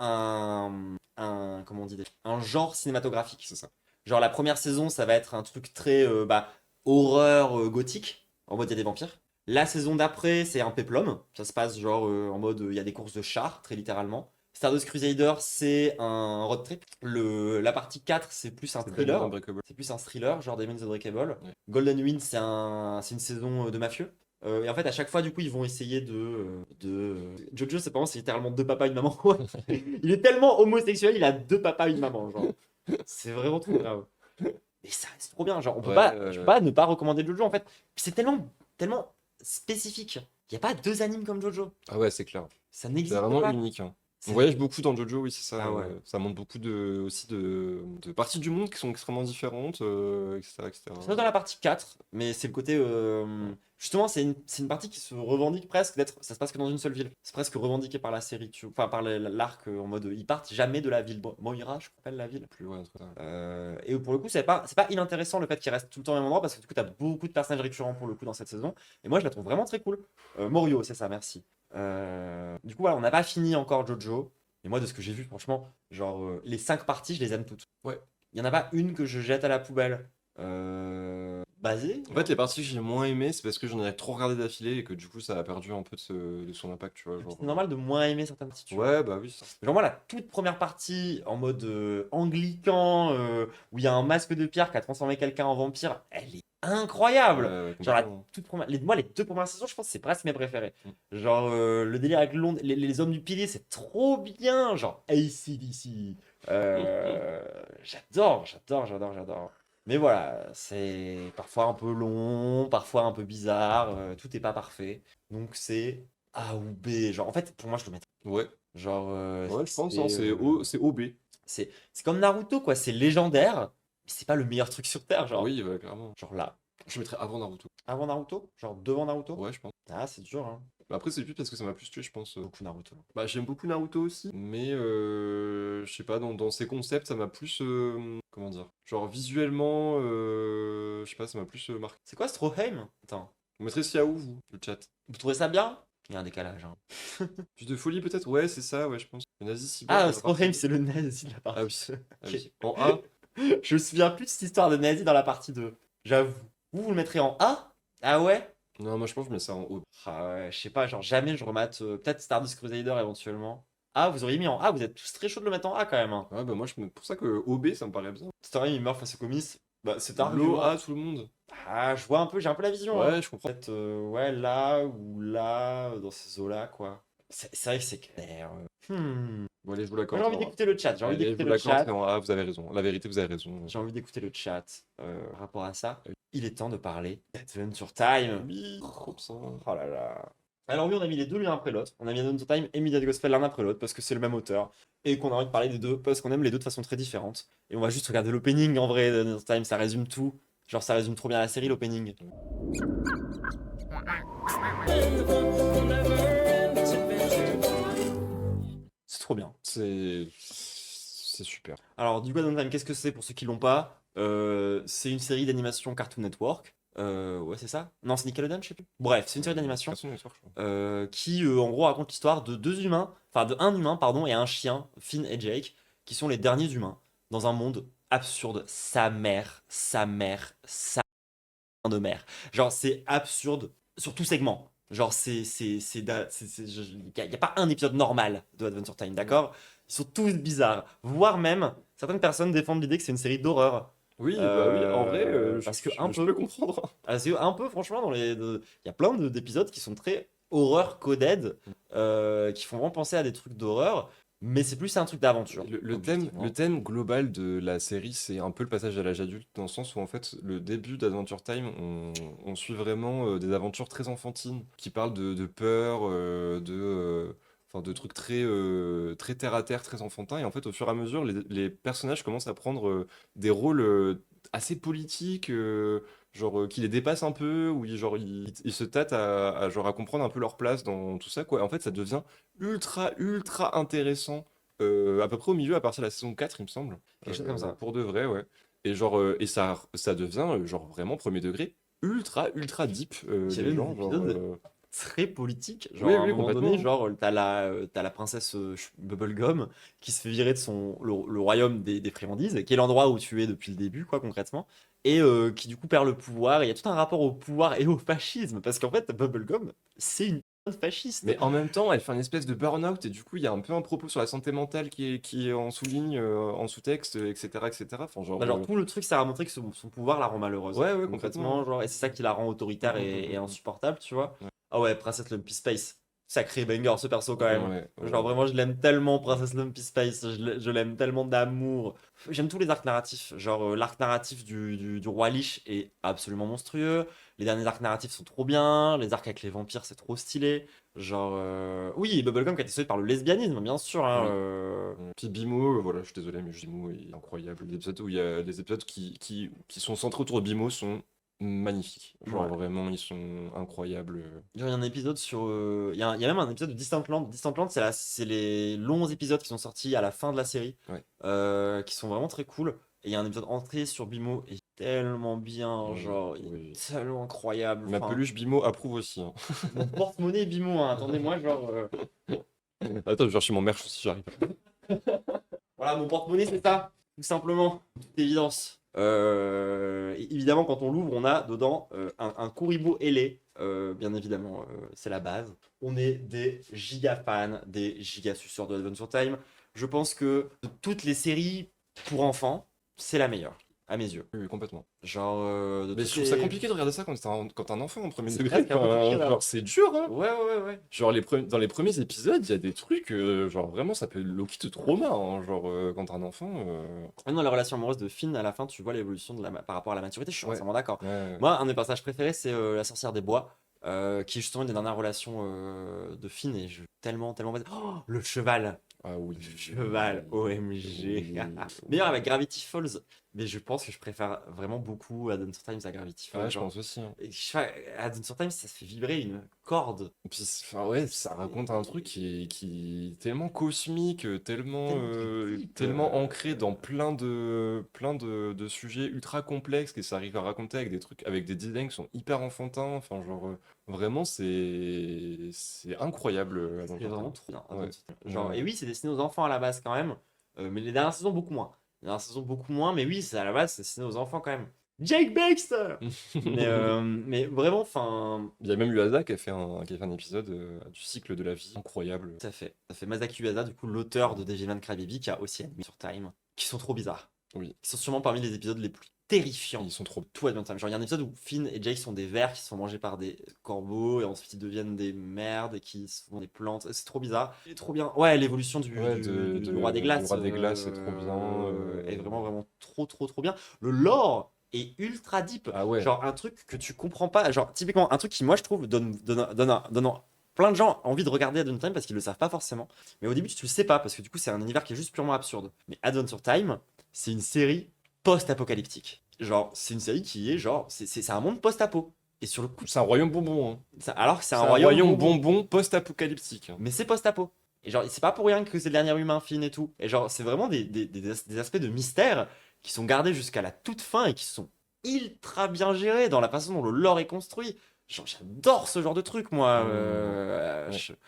comment on dit, un genre cinématographique. C'est ça. Genre, la première saison, ça va être un truc très horreur gothique. En mode, il y a des vampires. La saison d'après, c'est un péplum. Ça se passe genre en mode, il y a des courses de chars, très littéralement. Stardust Crusader, c'est un road trip. La partie 4, c'est plus un thriller. Unbreakable. C'est plus un thriller, genre Demons Unbreakable. Ouais. Golden Wind, c'est une saison de mafieux. Et en fait, à chaque fois, du coup, ils vont essayer Jojo, c'est pas c'est littéralement deux papas, une maman. Ouais. Il est tellement homosexuel, il a deux papas, une maman. Genre. C'est vraiment trop grave. Mais ça reste trop bien. Genre, on peut je peux pas ne pas recommander Jojo, en fait. Puis c'est tellement spécifique. Il n'y a pas deux animes comme Jojo. Ah ouais, c'est clair. Ça n'existe C'est pas. vraiment unique. Hein. On voyage beaucoup dans Jojo, oui, c'est ça. Ah ouais. Ça montre beaucoup aussi de parties du monde qui sont extrêmement différentes, etc., etc. C'est dans la partie 4, mais c'est le côté. Justement, c'est une partie qui se revendique presque d'être. Ça se passe que dans une seule ville. C'est presque revendiqué par la série, enfin par l'arc en mode. Ils partent jamais de la ville. Moira, je rappelle la ville. Plus loin, Et pour le coup, c'est pas inintéressant le fait qu'il reste tout le temps au même endroit parce que du coup, t'as beaucoup de personnages récurrents pour le coup dans cette saison. Et moi, je la trouve vraiment très cool. Morio, c'est ça, merci. Du coup, voilà, on n'a pas fini encore Jojo. Et moi, de ce que j'ai vu, franchement, genre, les 5 parties, je les aime toutes. Ouais. Il y en a pas une que je jette à la poubelle. Basée. En fait, les parties que j'ai moins aimées, c'est parce que j'en ai trop regardé d'affilée et que du coup, ça a perdu un peu de son impact, tu vois. Genre... C'est normal de moins aimer certaines parties. Tu vois. Ouais, bah oui. Ça. Genre, moi, la toute première partie en mode anglican, où il y a un masque de pierre qui a transformé quelqu'un en vampire, elle est incroyable. Genre, la toute première, moi, les 2 premières saisons, je pense que c'est presque mes préférées. Genre, le délire avec les hommes du pilier, c'est trop bien. Genre, AC/DC. J'adore. Mais voilà, c'est parfois un peu long, parfois un peu bizarre, tout est pas parfait. Donc c'est A ou B. Genre, en fait, pour moi, je le mettrais. Ouais. Genre, ouais, je pense, hein, c'est OB. C'est comme Naruto, quoi. C'est légendaire, mais c'est pas le meilleur truc sur Terre, genre. Oui, ouais, clairement. Genre là. Je mettrais avant Naruto. Avant Naruto? Genre devant Naruto? Ouais, je pense. Ah, c'est dur, hein. Bah après, c'est juste parce que ça m'a plus tué, je pense. Beaucoup Naruto. Bah, j'aime beaucoup Naruto aussi, mais je sais pas, dans ses concepts, ça m'a plus. Comment dire? Genre visuellement, je sais pas, ça m'a plus marqué. C'est quoi Stroheim? Attends. Vous mettrez ça où, vous, le chat? Vous trouvez ça bien? Il y a un décalage, hein. Plus de folie, peut-être? Ouais, c'est ça, ouais, je pense. Le nazi cyber. Ah, Stroheim, c'est le nazi de la partie. Ah oui. Ah oui. En A. Je me souviens plus de cette histoire de nazi dans la partie 2. J'avoue. Vous le mettrez en A? Ah ouais? Non, moi je pense que je mets ça en haut. Ah ouais, je sais pas, genre jamais je remate. Peut-être Stardust Crusader éventuellement. Ah, vous auriez mis en A, vous êtes tous très chaud de le mettre en A quand même. Hein. Ouais, bah moi, pour ça que OB, ça me paraît bien. Story, il meurt face au comics. Bah, c'est un L'eau A, tout le monde. Ah, je vois un peu, j'ai un peu la vision. Ouais, hein. je comprends. Peut-être, ouais, là ou là, dans ces eaux-là, quoi. C'est vrai que c'est clair. Bon, allez, je vous l'accorde. J'ai envie d'écouter le chat. J'ai envie Allez, d'écouter je vous le l'accorde, chat. c'est en A, vous avez raison. La vérité, vous avez raison. J'ai envie d'écouter le chat par rapport à ça. Il est temps de parler d'Adventure Time. Oui, trop ça. Oh là là. Alors oui, on a mis les deux l'un après l'autre. On a mis Adventure Time et Midnight Gospel l'un après l'autre parce que c'est le même auteur et qu'on a envie de parler des deux parce qu'on aime les deux de façon très différente. Et on va juste regarder l'opening en vrai d'Adventure Time, ça résume tout. Genre ça résume trop bien la série, l'opening. C'est trop bien. C'est super. Alors du coup, Adventure Time, qu'est-ce que c'est pour ceux qui l'ont pas? C'est une série d'animation Cartoon Network. Ouais, c'est ça? Non, c'est Nickelodeon, je sais plus. Bref, c'est une série d'animation Cartoon Network, je crois. qui, en gros, raconte l'histoire de deux humains, enfin de un humain, pardon, et un chien, Finn et Jake, qui sont les derniers humains dans un monde absurde. Sa mère, de mer. Genre, c'est absurde sur tout segment. Genre, y a pas un épisode normal de Adventure Time, d'accord? Ils sont tous bizarres. Voire même, certaines personnes défendent l'idée que c'est une série d'horreur. Oui, bah oui, en vrai, parce que un je peu, peux comprendre. c'est un peu, franchement, il y a plein d'épisodes qui sont très horreur coded, qui font vraiment penser à des trucs d'horreur, mais c'est plus un truc d'aventure. Objectivement. Le thème global de la série, c'est un peu le passage à l'âge adulte, dans le sens où en fait, le début d'Adventure Time, on suit vraiment des aventures très enfantines, qui parlent de peur, enfin, de trucs très terre à terre, très enfantins. Et en fait, au fur et à mesure, les personnages commencent à prendre des rôles assez politiques, genre qui les dépassent un peu, où ils se tâtent genre, à comprendre un peu leur place dans tout ça, quoi. Et en fait, ça devient ultra intéressant à peu près au milieu, à partir de la saison 4, il me semble. Quelque chose comme ça. Pour de vrai, ouais. Et genre, ça devient, genre, vraiment premier degré, ultra deep. J'avais les vu gens, genre, l'épisode très politique. Genre, Oui, à un oui, moment donné, complètement. genre, t'as la princesse Bubblegum qui se fait virer de le royaume des friandises, qui est l'endroit où tu es depuis le début, quoi, concrètement, et qui du coup perd le pouvoir. Et il y a tout un rapport au pouvoir et au fascisme, parce qu'en fait, Bubblegum, c'est une fasciste. Mais en même temps, elle fait une espèce de burn-out, et du coup, il y a un peu un propos sur la santé mentale qui est en souligne, en sous-texte, etc. Enfin, genre, Bah, genre, tout le truc, ça a montré que son pouvoir la rend malheureuse. Ouais, ouais, concrètement, complètement. genre, et c'est ça qui la rend autoritaire et insupportable, tu vois. Ah ouais, Princess Lumpy Space. Sacré banger ce perso quand même. Ouais, Genre vraiment je l'aime tellement Princess Lumpy Space, je l'aime tellement d'amour. J'aime tous les arcs narratifs. Genre l'arc narratif du roi Lich est absolument monstrueux. Les derniers arcs narratifs sont trop bien. Les arcs avec les vampires c'est trop stylé. Genre oui, Bubblegum qui a été sauvé par le lesbianisme bien sûr. Hein, Oui. Puis Bimo, voilà, je suis désolé, mais Bimo est incroyable. Les épisodes où il y a des épisodes qui sont centrés autour de Bimo sont magnifiques. Genre Ouais. vraiment, ils sont incroyables. Genre, il y a un épisode sur. Il y a même un épisode de Distant Land. Distant Land, c'est les longs épisodes qui sont sortis à la fin de la série, Ouais. qui sont vraiment très cool. Et il y a un épisode entré sur Bimo, et tellement bien, genre, il est tellement incroyable. Ma Enfin, peluche Bimo approuve aussi. Hein. mon porte-monnaie Bimo, hein, attendez-moi, genre. Attends, je vais chercher mon merch si j'arrive. Voilà, mon porte-monnaie, c'est ça, tout simplement, toute évidence. Et évidemment, quand on l'ouvre, on a dedans un Kuribo ailé, bien évidemment, c'est la base. On est des giga fans, des giga suceurs de Adventure Time. Je pense que de toutes les séries pour enfants, c'est la meilleure, à mes yeux. Oui, complètement. Genre, Mais je trouve ça compliqué de regarder ça quand t'es un enfant en premier C'est degré. presque un peu compliqué, là. Genre, c'est dur, hein. Ouais. Genre, dans les premiers épisodes, il y a des trucs, genre vraiment, ça peut low-key te trauma, hein. Genre, quand t'es un enfant. Dans la relation amoureuse de Finn, à la fin, tu vois l'évolution par rapport à la maturité. Je suis Ouais. entièrement d'accord. Ouais. Moi, un des passages préférés, c'est la sorcière des bois, qui est justement une des dernières relations de Finn. Et je tellement. Oh, le cheval! Ah oui. Le cheval, OMG! Oui. Meilleur avec Gravity Falls. Mais je pense que je préfère vraiment beaucoup Adventure Time à Gravity Falls. Ouais, je genre. pense aussi. Hein. Et je sais pas, Adventure Time, ça se fait vibrer une corde. Et puis, enfin, ouais, ça raconte un truc qui est tellement cosmique, tellement ancré dans plein de sujets ultra complexes que ça arrive à raconter avec des trucs, avec des designs qui sont hyper enfantins. Enfin, genre, vraiment, c'est incroyable. C'est Adventure vraiment Time. trop bien. Ouais. Adventure Time. Genre, Ouais. et oui, c'est destiné aux enfants à la base quand même. Mais les dernières saisons, beaucoup moins. Les dernières saisons, beaucoup moins. Mais oui, c'est à la base, c'est destiné aux enfants quand même. Jake Baxter! mais vraiment, enfin. Il y a même Uasa qui a fait un épisode du cycle de la vie incroyable. Ça fait Masaki Ueda, du coup, l'auteur de Devilman Crybaby, qui a aussi animé sur Time, qui sont trop bizarres. Oui. Qui sont sûrement parmi les épisodes les plus terrifiants. Ils sont trop. Tout Adventure Time. Genre, il y a un épisode où Finn et Jake sont des vers qui se font manger par des corbeaux et ensuite ils deviennent des merdes et qui se font des plantes. C'est trop bizarre. C'est trop bien. Ouais, l'évolution du roi des glaces. Du roi des glaces, c'est trop bien. Est vraiment trop bien. Le lore est ultra deep. Ah ouais. Genre, un truc que tu comprends pas. Genre, typiquement, un truc qui, moi, je trouve, donne plein de gens envie de regarder Adventure Time parce qu'ils le savent pas forcément. Mais au début, tu le sais pas parce que du coup, c'est un univers qui est juste purement absurde. Mais Adventure Time, c'est une série post-apocalyptique. Genre, c'est une série qui est genre, c'est un monde post-apo. Et sur le coup, C'est un royaume bonbon. Hein. alors que c'est C'est un un royaume bonbon post-apocalyptique. Hein. mais c'est post-apo. Et genre, c'est pas pour rien que c'est le dernier humain Finn et tout. Et genre, c'est vraiment des aspects de mystère qui sont gardés jusqu'à la toute fin et qui sont ultra bien géré dans la façon dont le lore est construit. Genre, j'adore ce genre de truc, moi.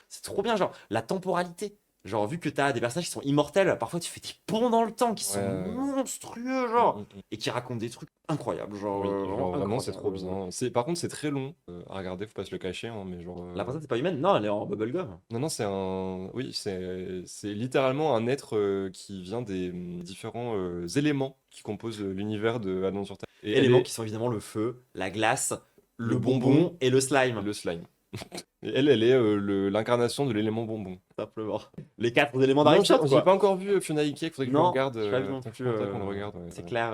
C'est trop bien, genre, la temporalité. Genre, vu que t'as des personnages qui sont immortels, parfois tu fais des bonds dans le temps qui sont monstrueux, genre, et qui racontent des trucs incroyables. Genre, Oui, vraiment vraiment, c'est trop incroyable. bien. Par contre, c'est très long à regarder, faut pas se le cacher, hein, mais genre. La princesse n'est pas humaine? Non, elle est en bubblegum. Non, c'est un. Oui, c'est littéralement un être qui vient des différents éléments qui composent l'univers de Advent sur Time. Et elle Éléments est qui sont évidemment le feu, la glace, le le bonbon bonbon et le slime. le slime. Et elle est l'incarnation de l'élément bonbon. Simplement. Les 4 éléments Non, d'Aristote, j'ai quoi. pas encore vu Fiona Hick, faudrait que je le Non, regarde. j'ai pas vu non Faut plus. qu'on le regarde. Ouais, C'est ouais. clair,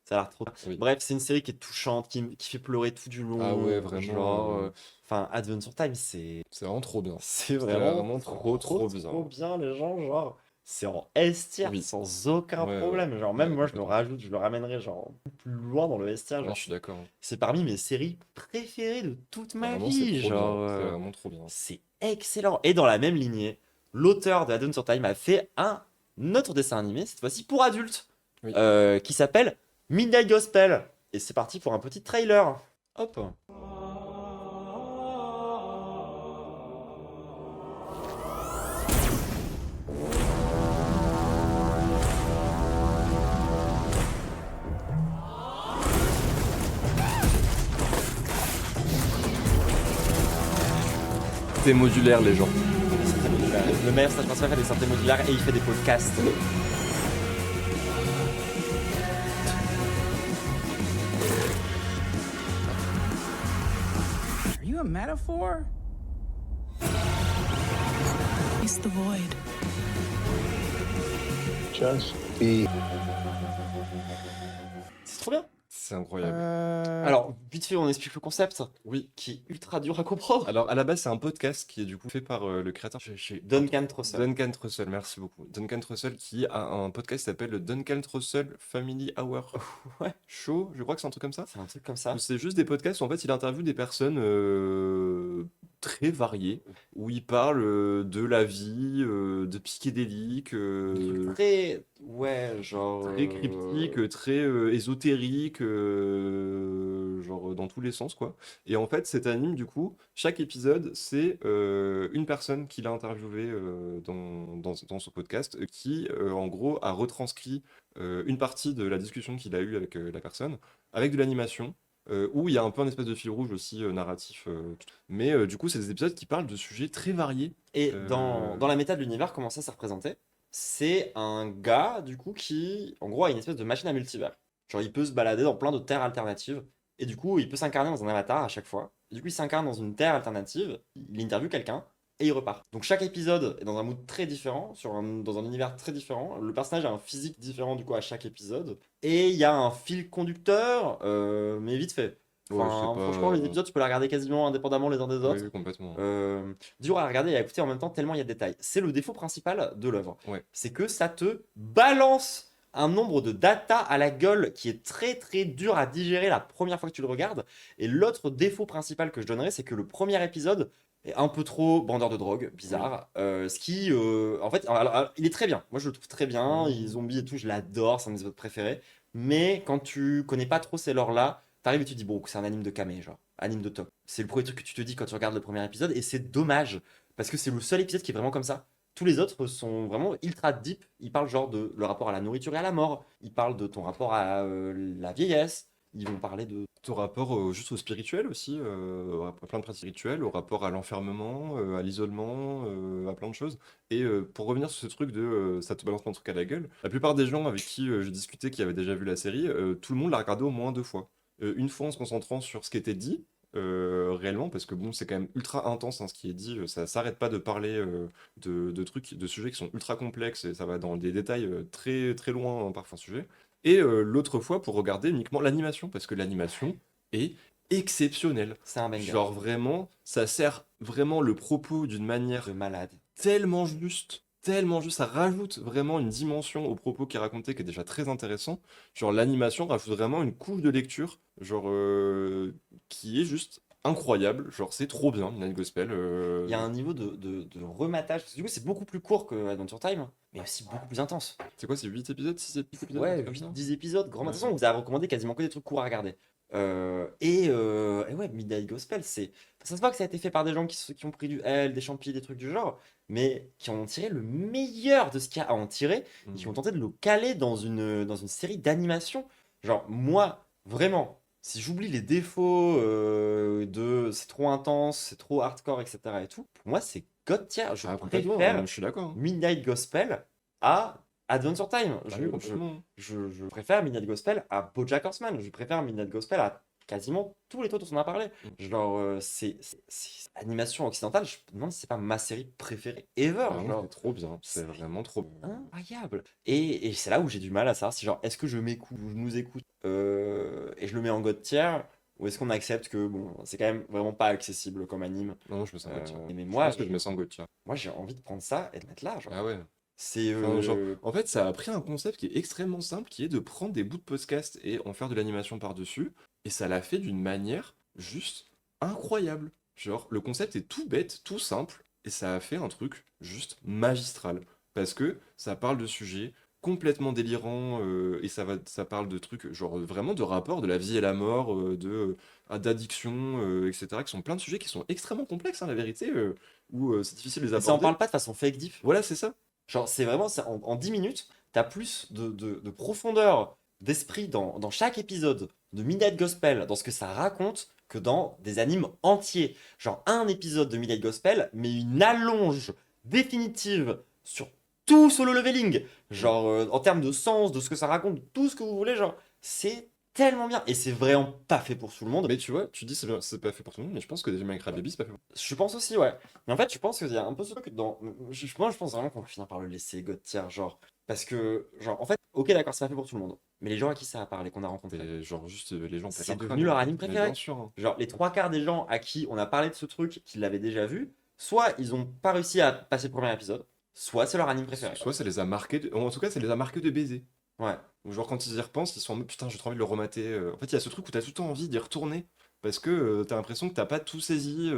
ça a l'air trop. Oui. Bref, c'est une série qui est touchante, qui fait pleurer tout du long. Ah ouais, vraiment. Genre, enfin, Adventure Time, c'est vraiment trop bien. C'est C'est vraiment, vraiment trop bien. trop bien, les gens, genre. C'est en S tier Oui. sans aucun Ouais, problème. ouais. Genre, même Ouais, moi, je le complètement. rajoute, je le ramènerai genre plus loin dans le S tier. Ouais, Genre, je suis d'accord. c'est parmi mes séries préférées de toute ma Vraiment, vie. c'est trop Genre, bien. C'est vraiment trop bien. c'est excellent. Et dans la même lignée, l'auteur de Adventure Time a fait un autre dessin animé, cette fois-ci pour adultes, Oui. qui s'appelle Midnight Gospel. Et c'est parti pour un petit trailer. Hop. C'est modulaire, les gens. Le meilleur stage principal fait des synthés modulaires et il fait des podcasts. Are you a metaphor? It's the void. Just be. C'est trop bien. C'est incroyable. Alors, vite fait, on explique le concept. Oui. Qui est ultra dur à comprendre. Alors, à la base, c'est un podcast qui est du coup fait par le créateur chez Duncan Trussell. Duncan Trussell, merci beaucoup. Duncan Trussell qui a un podcast qui s'appelle le Duncan Trussell Family Hour. Ouais. Show, je crois que c'est un truc comme ça. C'est un truc comme ça. Où c'est juste des podcasts où en fait il interviewe des personnes très variées, où il parle de la vie, de psychédéliques, Très. Ouais, genre. très cryptiques, très ésotériques, genre dans tous les sens quoi. Et en fait cet anime du coup, chaque épisode c'est une personne qu'il a interviewé dans son podcast qui en gros a retranscrit une partie de la discussion qu'il a eue avec la personne, avec de l'animation. Où il y a un peu un espèce de fil rouge aussi narratif. Mais du coup, c'est des épisodes qui parlent de sujets très variés. Et dans la méta de l'univers, comment ça s'est représenté? C'est un gars, du coup, qui, en gros, a une espèce de machine à multivers. Genre, il peut se balader dans plein de terres alternatives. Et du coup, il peut s'incarner dans un avatar à chaque fois. Et du coup, il s'incarne dans une terre alternative, il interviewe quelqu'un, et il repart. Donc chaque épisode est dans un mood très différent, dans un univers très différent. Le personnage a un physique différent, du coup, à chaque épisode. Et il y a un fil conducteur, mais vite fait. Ouais, Enfin, c'est pas- franchement, les épisodes, tu peux les regarder quasiment indépendamment les uns des autres. Oui, complètement. Dur à regarder et à écouter en même temps tellement il y a de détails. C'est le défaut principal de l'œuvre. Ouais. C'est que ça te balance un nombre de data à la gueule qui est très très dur à digérer la première fois que tu le regardes. Et l'autre défaut principal que je donnerais, c'est que le premier épisode est un peu trop bandeur de drogue, bizarre. Ce qui, en fait, alors, il est très bien. Moi, je le trouve très bien. Les zombies et tout, je l'adore. C'est un de mes autres préférés. Mais quand tu connais pas trop ces lores-là, t'arrives et tu te dis, bon, c'est un anime de camé, genre, anime de top. C'est le premier truc que tu te dis quand tu regardes le premier épisode, et c'est dommage, parce que c'est le seul épisode qui est vraiment comme ça. Tous les autres sont vraiment ultra deep. Ils parlent genre de le rapport à la nourriture et à la mort. Ils parlent de ton rapport à la vieillesse. Ils vont parler de Ton rapport juste au spirituel aussi, à plein de pratiques spirituelles, au rapport à l'enfermement, à l'isolement, à plein de choses. Et pour revenir sur ce truc de ça te balance un truc à la gueule, la plupart des gens avec qui j'ai discuté qui avaient déjà vu la série, tout le monde l'a regardé au moins 2 fois. Une fois en se concentrant sur ce qui était dit, réellement, parce que bon, c'est quand même ultra intense hein, ce qui est dit, ça s'arrête pas de parler de trucs, de sujets qui sont ultra complexes et ça va dans des détails très très loin hein, parfois sujet. Et l'autre fois pour regarder uniquement l'animation, parce que l'animation est exceptionnelle. C'est un banger. Genre vraiment, ça sert vraiment le propos d'une manière de malade. Tellement juste, ça rajoute vraiment une dimension au propos qui est raconté qui est déjà très intéressant. Genre l'animation rajoute vraiment une couche de lecture, genre qui est juste incroyable, genre c'est trop bien Midnight Gospel. Il y a un niveau de rematage, parce que du coup c'est beaucoup plus court que Adventure Time, mais aussi beaucoup plus intense. C'est quoi, c'est 8 épisodes, 6 épisodes? un Ouais, truc comme ça 10 épisodes, grand. De Ouais. toute façon, on vous a recommandé quasiment que des trucs courts à regarder. Et ouais, Midnight Gospel, ça se voit que ça a été fait par des gens qui ont pris du L, des champis, des trucs du genre, mais qui ont tiré le meilleur de ce qu'il y a à en tirer, et qui ont tenté de le caler dans une série d'animation. Genre, moi, vraiment, si j'oublie les défauts de c'est trop intense, c'est trop hardcore, etc. et tout, pour moi, c'est God tier. Je complètement, préfère je suis d'accord. Midnight Gospel à Adventure Time. Ah oui, complètement. Je préfère Midnight Gospel à BoJack Horseman. Je préfère Midnight Gospel à quasiment tous les trucs dont on a parlé. Genre, c'est animation occidentale. Je me demande si c'est pas ma série préférée ever. Vraiment, Genre, c'est trop bien, c'est vraiment trop bien. incroyable. Et c'est là où j'ai du mal à savoir si, genre, est-ce que je nous écoute et je le mets en God tier, ou est-ce qu'on accepte que, bon, c'est quand même vraiment pas accessible comme anime. Non, je me sens God tier. Mais Je moi, pense que je me sens God tier. moi, j'ai envie de prendre ça et de mettre là. Genre. Ah ouais. C'est Enfin, genre, en fait, ça a pris un concept qui est extrêmement simple, qui est de prendre des bouts de podcast et en faire de l'animation par-dessus, et ça l'a fait d'une manière juste incroyable. Genre, le concept est tout bête, tout simple, et ça a fait un truc juste magistral. Parce que ça parle de sujets complètement délirants, et ça parle de trucs, genre vraiment de rapport de la vie et la mort, d'addiction, etc., qui sont plein de sujets qui sont extrêmement complexes, hein, la vérité, où c'est difficile de les Et ça en aborder. parle pas de façon fake diff. Voilà, c'est ça. Genre, c'est vraiment, en 10 minutes, t'as plus de profondeur d'esprit dans chaque épisode de Midnight Gospel, dans ce que ça raconte, que dans des animes entiers. Genre, un épisode de Midnight Gospel, mais une allonge définitive sur tout Solo Leveling. Genre, en termes de sens, de ce que ça raconte, tout ce que vous voulez, genre, c'est tellement bien. Et c'est vraiment pas fait pour tout le monde. Mais tu vois, tu dis c'est pas fait pour tout le monde, mais je pense que Devil May Cry Baby, c'est pas fait pour Je pense aussi, ouais. Mais en fait, je pense qu'il y a un peu ce truc dans. Moi, je pense vraiment qu'on va finir par le laisser God tier, genre. Parce que, genre, en fait, ok, d'accord, c'est pas fait pour tout le monde. Mais les gens à qui ça a parlé, qu'on a rencontrés, Et genre juste les gens pètent c'est un devenu crâne, leur hein. anime Mais préféré. bien sûr, hein. Genre, les 3 quarts des gens à qui on a parlé de ce truc, qui l'avaient déjà vu, soit ils ont pas réussi à passer le premier épisode, soit c'est leur anime préféré. Soit ça les a marqués, en tout cas ça les a marqués de baiser. Ouais. Ou genre quand ils y repensent, ils sont en mode putain, j'ai trop envie de le remater. En fait, il y a ce truc où t'as tout le temps envie d'y retourner. Parce que t'as l'impression que t'as pas tout saisi.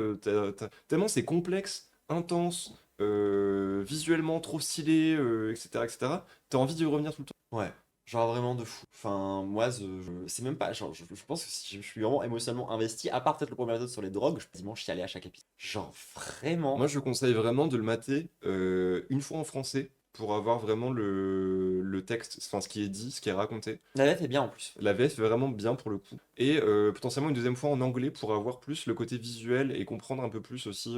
Tellement c'est complexe, intense, visuellement trop stylé, etc., etc. T'as envie d'y revenir tout le temps. Ouais. Genre vraiment de fou. Enfin, moi, c'est même pas. Genre, je pense que si je suis vraiment émotionnellement investi, à part peut-être le premier épisode sur les drogues, je peux quasiment chialer à chaque épisode. Genre vraiment. Moi, je conseille vraiment de le mater une fois en français pour avoir vraiment le texte, enfin ce qui est dit, ce qui est raconté. La VF est bien en plus. La VF est vraiment bien pour le coup. Et potentiellement une deuxième fois en anglais pour avoir plus le côté visuel et comprendre un peu plus aussi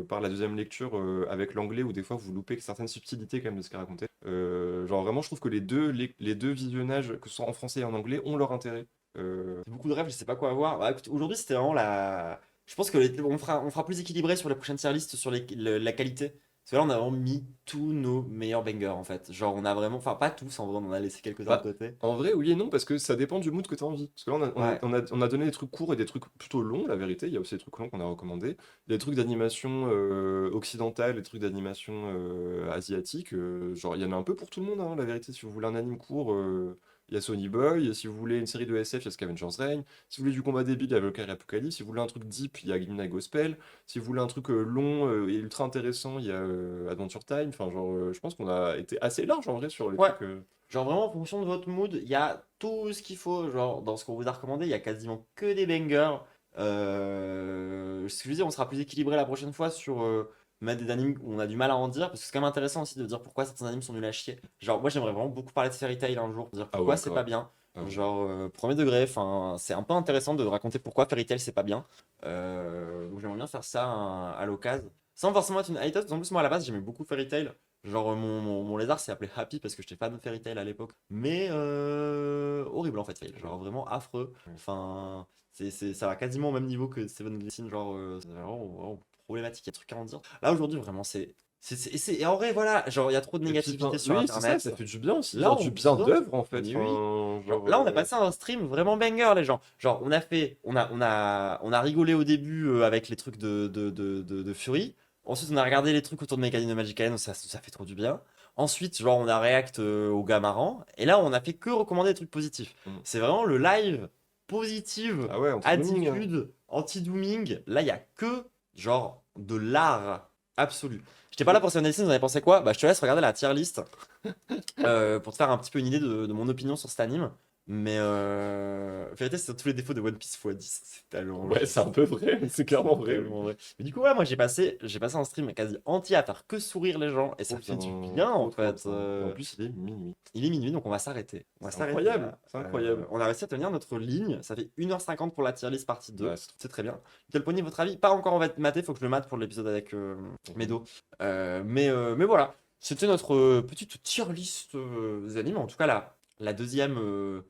par la deuxième lecture avec l'anglais où des fois vous loupez certaines subtilités quand même de ce qui est raconté. Genre vraiment je trouve que les deux visionnages, que ce soit en français et en anglais, ont leur intérêt. C'est beaucoup de rêves, je sais pas quoi avoir. Bah, écoute, aujourd'hui c'était vraiment la. Je pense que on fera plus équilibré sur les prochaines tier lists sur la qualité. Parce que là, on a vraiment mis tous nos meilleurs bangers en fait. Genre, on a vraiment. Enfin, pas tous en vrai, on en a laissé quelques-uns Bah, de côté. En vrai, oui et non, parce que ça dépend du mood que tu as envie. Parce que là, Ouais. on a donné des trucs courts et des trucs plutôt longs, la vérité. Il y a aussi des trucs longs qu'on a recommandés. Des trucs d'animation occidentale, des trucs d'animation asiatique. Genre, il y en a un peu pour tout le monde, hein, la vérité. Si vous voulez un anime court, il y a Sony Boy. Si vous voulez une série de SF, il y a Scavenger's Reign. Si vous voulez du combat débile, il y a Valkyrie Apocalypse. Si vous voulez un truc deep, il y a Midnight Gospel. Si vous voulez un truc long et ultra intéressant, il y a Adventure Time. Enfin, genre, je pense qu'on a été assez large en vrai sur les Ouais. trucs. Genre, vraiment, en fonction de votre mood, il y a tout ce qu'il faut. Genre, dans ce qu'on vous a recommandé, il y a quasiment que des bangers. Ce que je veux dire, on sera plus équilibré la prochaine fois sur mettre des animes où on a du mal à en dire. Parce que c'est quand même intéressant aussi de dire pourquoi certains animes sont nuls à chier. Genre, moi, j'aimerais vraiment beaucoup parler de Fairy Tail un jour, pour dire Ah pourquoi ouais, c'est grave. pas bien. Ah ouais. Genre, premier degré, enfin, c'est un peu intéressant de raconter pourquoi Fairy Tail c'est pas bien. Donc, j'aimerais bien faire ça à l'occasion. Sans forcément être une hateuse, en plus, moi à la base, j'aimais beaucoup Fairy Tail. Genre, mon lézard s'est appelé Happy parce que j'étais fan de Fairy Tail à l'époque. Mais horrible en fait, Fail. Genre, vraiment affreux. Enfin, ça va quasiment au même niveau que Seven Deadly Sins. Genre, c'est vraiment problématique. Il y a des trucs à en dire. Là, aujourd'hui, vraiment, et en vrai, voilà, genre, il y a trop de négativité sur oui, c'est internet. ça fait du bien aussi. Là, Genre, on du bien peut- d'œuvre en fait. Oui, Enfin, genre, Là, on a passé un stream vraiment banger, les gens. Genre, on a rigolé au début avec les trucs de Fury. Ensuite, on a regardé les trucs autour de Mécanique de Magic Island, ça fait trop du bien. Ensuite, genre, on a react aux gars marrants. Et là, on a fait que recommander des trucs positifs. Mm. C'est vraiment le live positive Ah ouais, entre nous, attitude Anti-dooming, là, il y a que, genre, de l'art absolu. J'étais pas là pour cette analyse, vous en avez pensé quoi? Bah, je te laisse regarder la tier list pour te faire un petit peu une idée de mon opinion sur cet anime. Mais en vérité, c'est tous les défauts de One Piece x10. C'est tellement Ouais, c'est un peu vrai, c'est clairement vrai. tellement vrai. Mais du coup, ouais, moi j'ai passé un stream quasi entier à faire que sourire les gens et ça fait du bien en fait. En plus, il est minuit. Il est minuit donc on va s'arrêter. On va C'est s'arrêter incroyable, là. c'est incroyable. On a réussi à tenir notre ligne. Ça fait 1h50 pour la tier list partie 2. Ouais, C'est très bien. Quel pony votre avis? Pas encore, on va mater, faut que je le mate pour l'épisode avec Medo. Mais voilà, c'était notre petite tier list des animes. En tout cas, la deuxième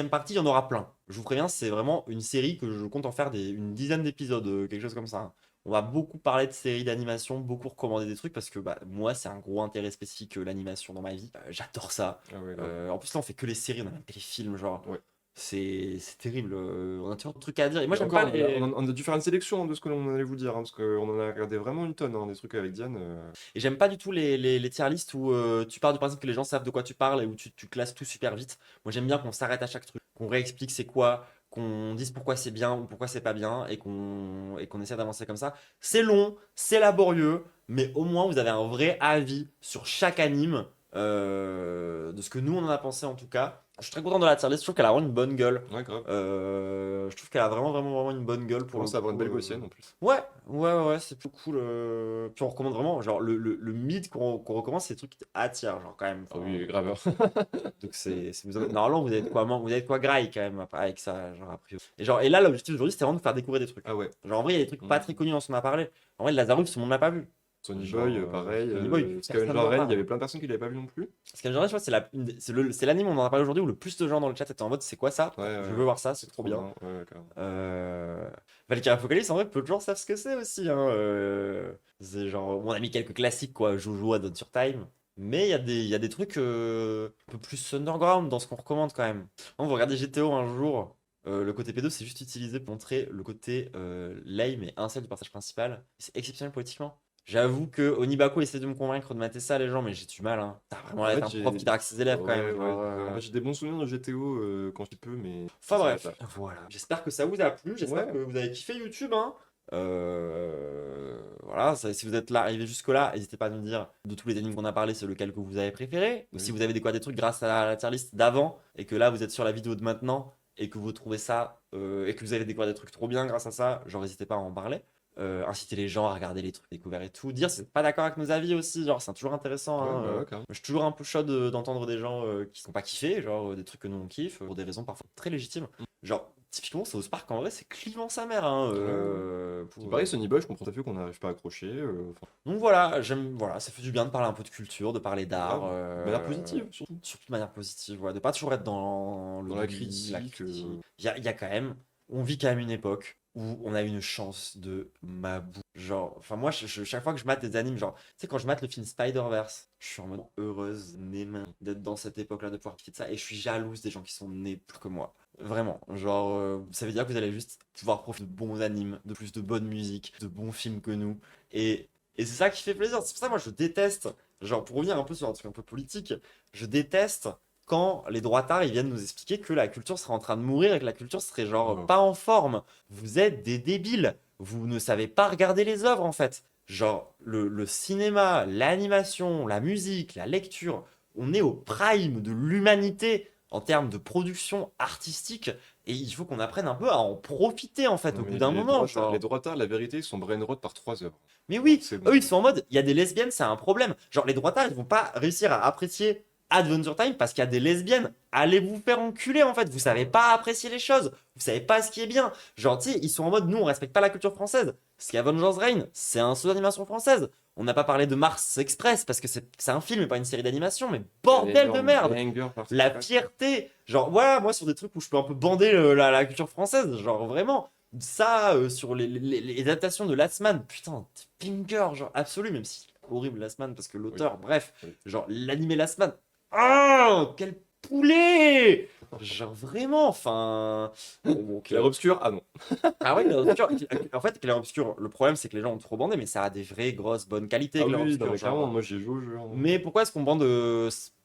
partie, il y en aura plein. Je vous préviens, c'est vraiment une série que je compte en faire une dizaine d'épisodes, quelque chose comme ça. On va beaucoup parler de séries d'animation, beaucoup recommander des trucs parce que bah, moi, c'est un gros intérêt spécifique, l'animation dans ma vie. J'adore ça. Ah ouais, En plus, là, on fait que les séries, on a même pas les films, genre. Ouais. C'est terrible. On a toujours de trucs à dire. Et moi, Et j'aime encore, pas les... on a dû faire une sélection de ce que l'on allait vous dire, parce qu'on en a regardé vraiment une tonne, des trucs avec Diane. Et j'aime pas du tout les tier lists où tu pars du principe que les gens savent de quoi tu parles et où tu classes tout super vite. Moi j'aime bien qu'on s'arrête à chaque truc, qu'on réexplique c'est quoi, qu'on dise pourquoi c'est bien ou pourquoi c'est pas bien et qu'on essaie d'avancer comme ça. C'est long, c'est laborieux, mais au moins vous avez un vrai avis sur chaque anime, de ce que nous on en a pensé en tout cas. Je suis très content de la tier list, je trouve qu'elle a vraiment une bonne gueule. Ouais, grave. Je trouve qu'elle a vraiment une bonne gueule pour Pour ça avoir une belle gaussienne en plus. Ouais, c'est plus cool. Puis on recommande vraiment, genre le mid qu'on recommande, c'est des trucs qui attirent, genre quand même. Ah oui, grave. Donc normalement vous avez de quoi graille quand même avec ça, genre a priori. Et là l'objectif d'aujourd'hui c'était vraiment de vous faire découvrir des trucs. Ah ouais. Genre en vrai il y a des trucs pas très connus dont on a parlé. En vrai Lazarus tout le monde l'a pas vu. Sony Genre, Boy, pareil. Sony Boy, Scavenger personne Ren, n'en il y avait plein de personnes qui l'avaient pas vu non plus. Scavenger Ren, je crois c'est l'anime on en a parlé aujourd'hui où le plus de gens dans le chat étaient en mode c'est quoi ça? Ouais, Je veux voir ça, c'est trop bien. Ouais, carrément. Valkyrie Apocalypse, en vrai, peu de gens savent ce que c'est aussi. Hein. C'est genre, on a mis quelques classiques, quoi. Jojo, Adventure Time. Mais il y a des trucs un peu plus underground dans ce qu'on recommande quand même. Vous regardez GTO un jour, le côté pédo, c'est juste utilisé pour montrer le côté lame et incel du personnage principal. C'est exceptionnel politiquement. J'avoue que Onibako essaie de me convaincre de mater ça, les gens, mais j'ai du mal. Hein. T'as vraiment l'air d'être un prof qui drague ses élèves quand même. Ouais. J'ai des bons souvenirs de GTO quand je peux, mais. Enfin bref, voilà. J'espère que ça vous a plu, j'espère que vous avez kiffé YouTube. Hein. Voilà, si vous êtes là, arrivé jusque-là, n'hésitez pas à nous dire de tous les animes qu'on a parlé, c'est lequel que vous avez préféré. Ou si vous avez découvert des trucs grâce à la tier list d'avant et que là vous êtes sur la vidéo de maintenant et que vous trouvez ça et que vous avez découvert des trucs trop bien grâce à ça, genre n'hésitez pas à en parler. Inciter les gens à regarder les trucs découverts et tout, dire si vous n'êtes pas d'accord avec nos avis aussi, genre c'est toujours intéressant. Hein, je suis toujours un peu chaud d'entendre des gens qui sont pas kiffés, genre des trucs que nous on kiffe pour des raisons parfois très légitimes. Genre typiquement South Park en vrai c'est clivant sa mère. Hein, c'est pareil Sony Boy, je comprends tout à fait qu'on n'arrive pas à accrocher. Donc voilà, ça fait du bien de parler un peu de culture, de parler d'art. De manière positive surtout. Surtout de manière positive, ouais, de pas toujours être dans la critique. Il y a quand même, on vit quand même une époque où on a une chance de mabou. Genre, enfin moi, chaque fois que je mate des animes, genre, tu sais, quand je mate le film Spider-Verse, je suis en mode heureuse, d'être dans cette époque-là, de pouvoir kiffer de ça, et je suis jalouse des gens qui sont nés plus que moi. Vraiment, genre, ça veut dire que vous allez juste pouvoir profiter de bons animes, de plus de bonne musique, de bons films que nous, et c'est ça qui fait plaisir. C'est pour ça, moi, je déteste, genre, pour revenir un peu sur un truc un peu politique, je déteste quand les droitards ils viennent nous expliquer que la culture serait en train de mourir et que la culture serait genre pas en forme. Vous êtes des débiles. Vous ne savez pas regarder les œuvres en fait. Genre le cinéma, l'animation, la musique, la lecture, on est au prime de l'humanité en termes de production artistique et il faut qu'on apprenne un peu à en profiter en fait au bout d'un moment. Les droitards, la vérité, ils sont brainrot par 3 œuvres. Mais oui, eux ils sont en mode, il y a des lesbiennes, c'est un problème. Genre les droitards ils vont pas réussir à apprécier Adventure Time parce qu'il y a des lesbiennes. Allez vous faire enculer en fait. Vous savez pas apprécier les choses. Vous savez pas ce qui est bien. Genre, tu sais, ils sont en mode nous on respecte pas la culture française. Parce qu'Avengers Reign, c'est un saut d'animation française. On n'a pas parlé de Mars Express parce que c'est un film et pas une série d'animation. Mais bordel de merde. La fierté. Genre, voilà, moi sur des trucs où je peux un peu bander la culture française. Genre, vraiment. Ça, sur les adaptations de Last Man. Putain, finger, genre absolu. Même si horrible Last Man parce que l'auteur, bref. Genre, l'animé Last Man. Oh, quel poulet! Genre vraiment, enfin. Clair obscur, ah non. Ah ouais, Clair obscur. En fait, Clair obscur, le problème c'est que les gens ont trop bandé, mais ça a des vraies grosses bonnes qualités. Ah Clair oui, obscur, clairement, moi j'ai joué au jeu. Hein. Mais pourquoi est-ce qu'on bande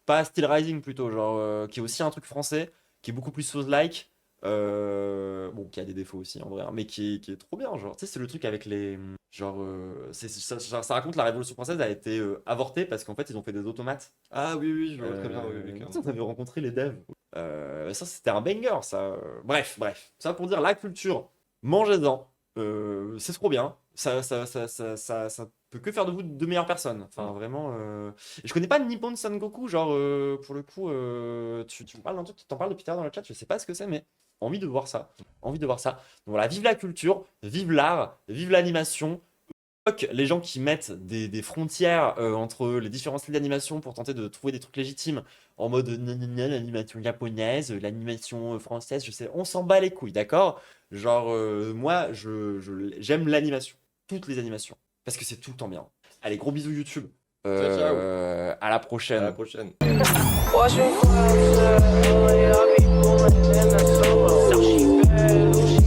pas Steel Rising plutôt, genre qui est aussi un truc français, qui est beaucoup plus Souls-like, Bon, qui a des défauts aussi en vrai, hein, mais qui est trop bien. Genre, tu sais, c'est le truc avec les. Genre, ça raconte la Révolution française a été avortée parce qu'en fait, ils ont fait des automates. Ah oui, je vois très bien. Oui, clairement. On avait rencontré les devs. Ça, c'était un banger, ça. Bref. Ça pour dire la culture, mangez-en. C'est trop bien. Ça peut que faire de vous de meilleures personnes. Enfin, vraiment. Et je connais pas Nippon Son Goku, genre, pour le coup, tu me parles d'un truc, tu t'en parles depuis tard dans le chat, je sais pas ce que c'est, mais envie de voir ça. Donc voilà, vive la culture, vive l'art, vive l'animation. Fuck les gens qui mettent des frontières entre les différents styles d'animation pour tenter de trouver des trucs légitimes en mode l'animation japonaise, l'animation française, je sais, on s'en bat les couilles, d'accord? Genre, moi, j'aime l'animation, toutes les animations, parce que c'est tout le temps bien. Allez, gros bisous YouTube. Ciao. À la prochaine. À la prochaine. Watching clouds, I'll be pulling in the solo. So she bad,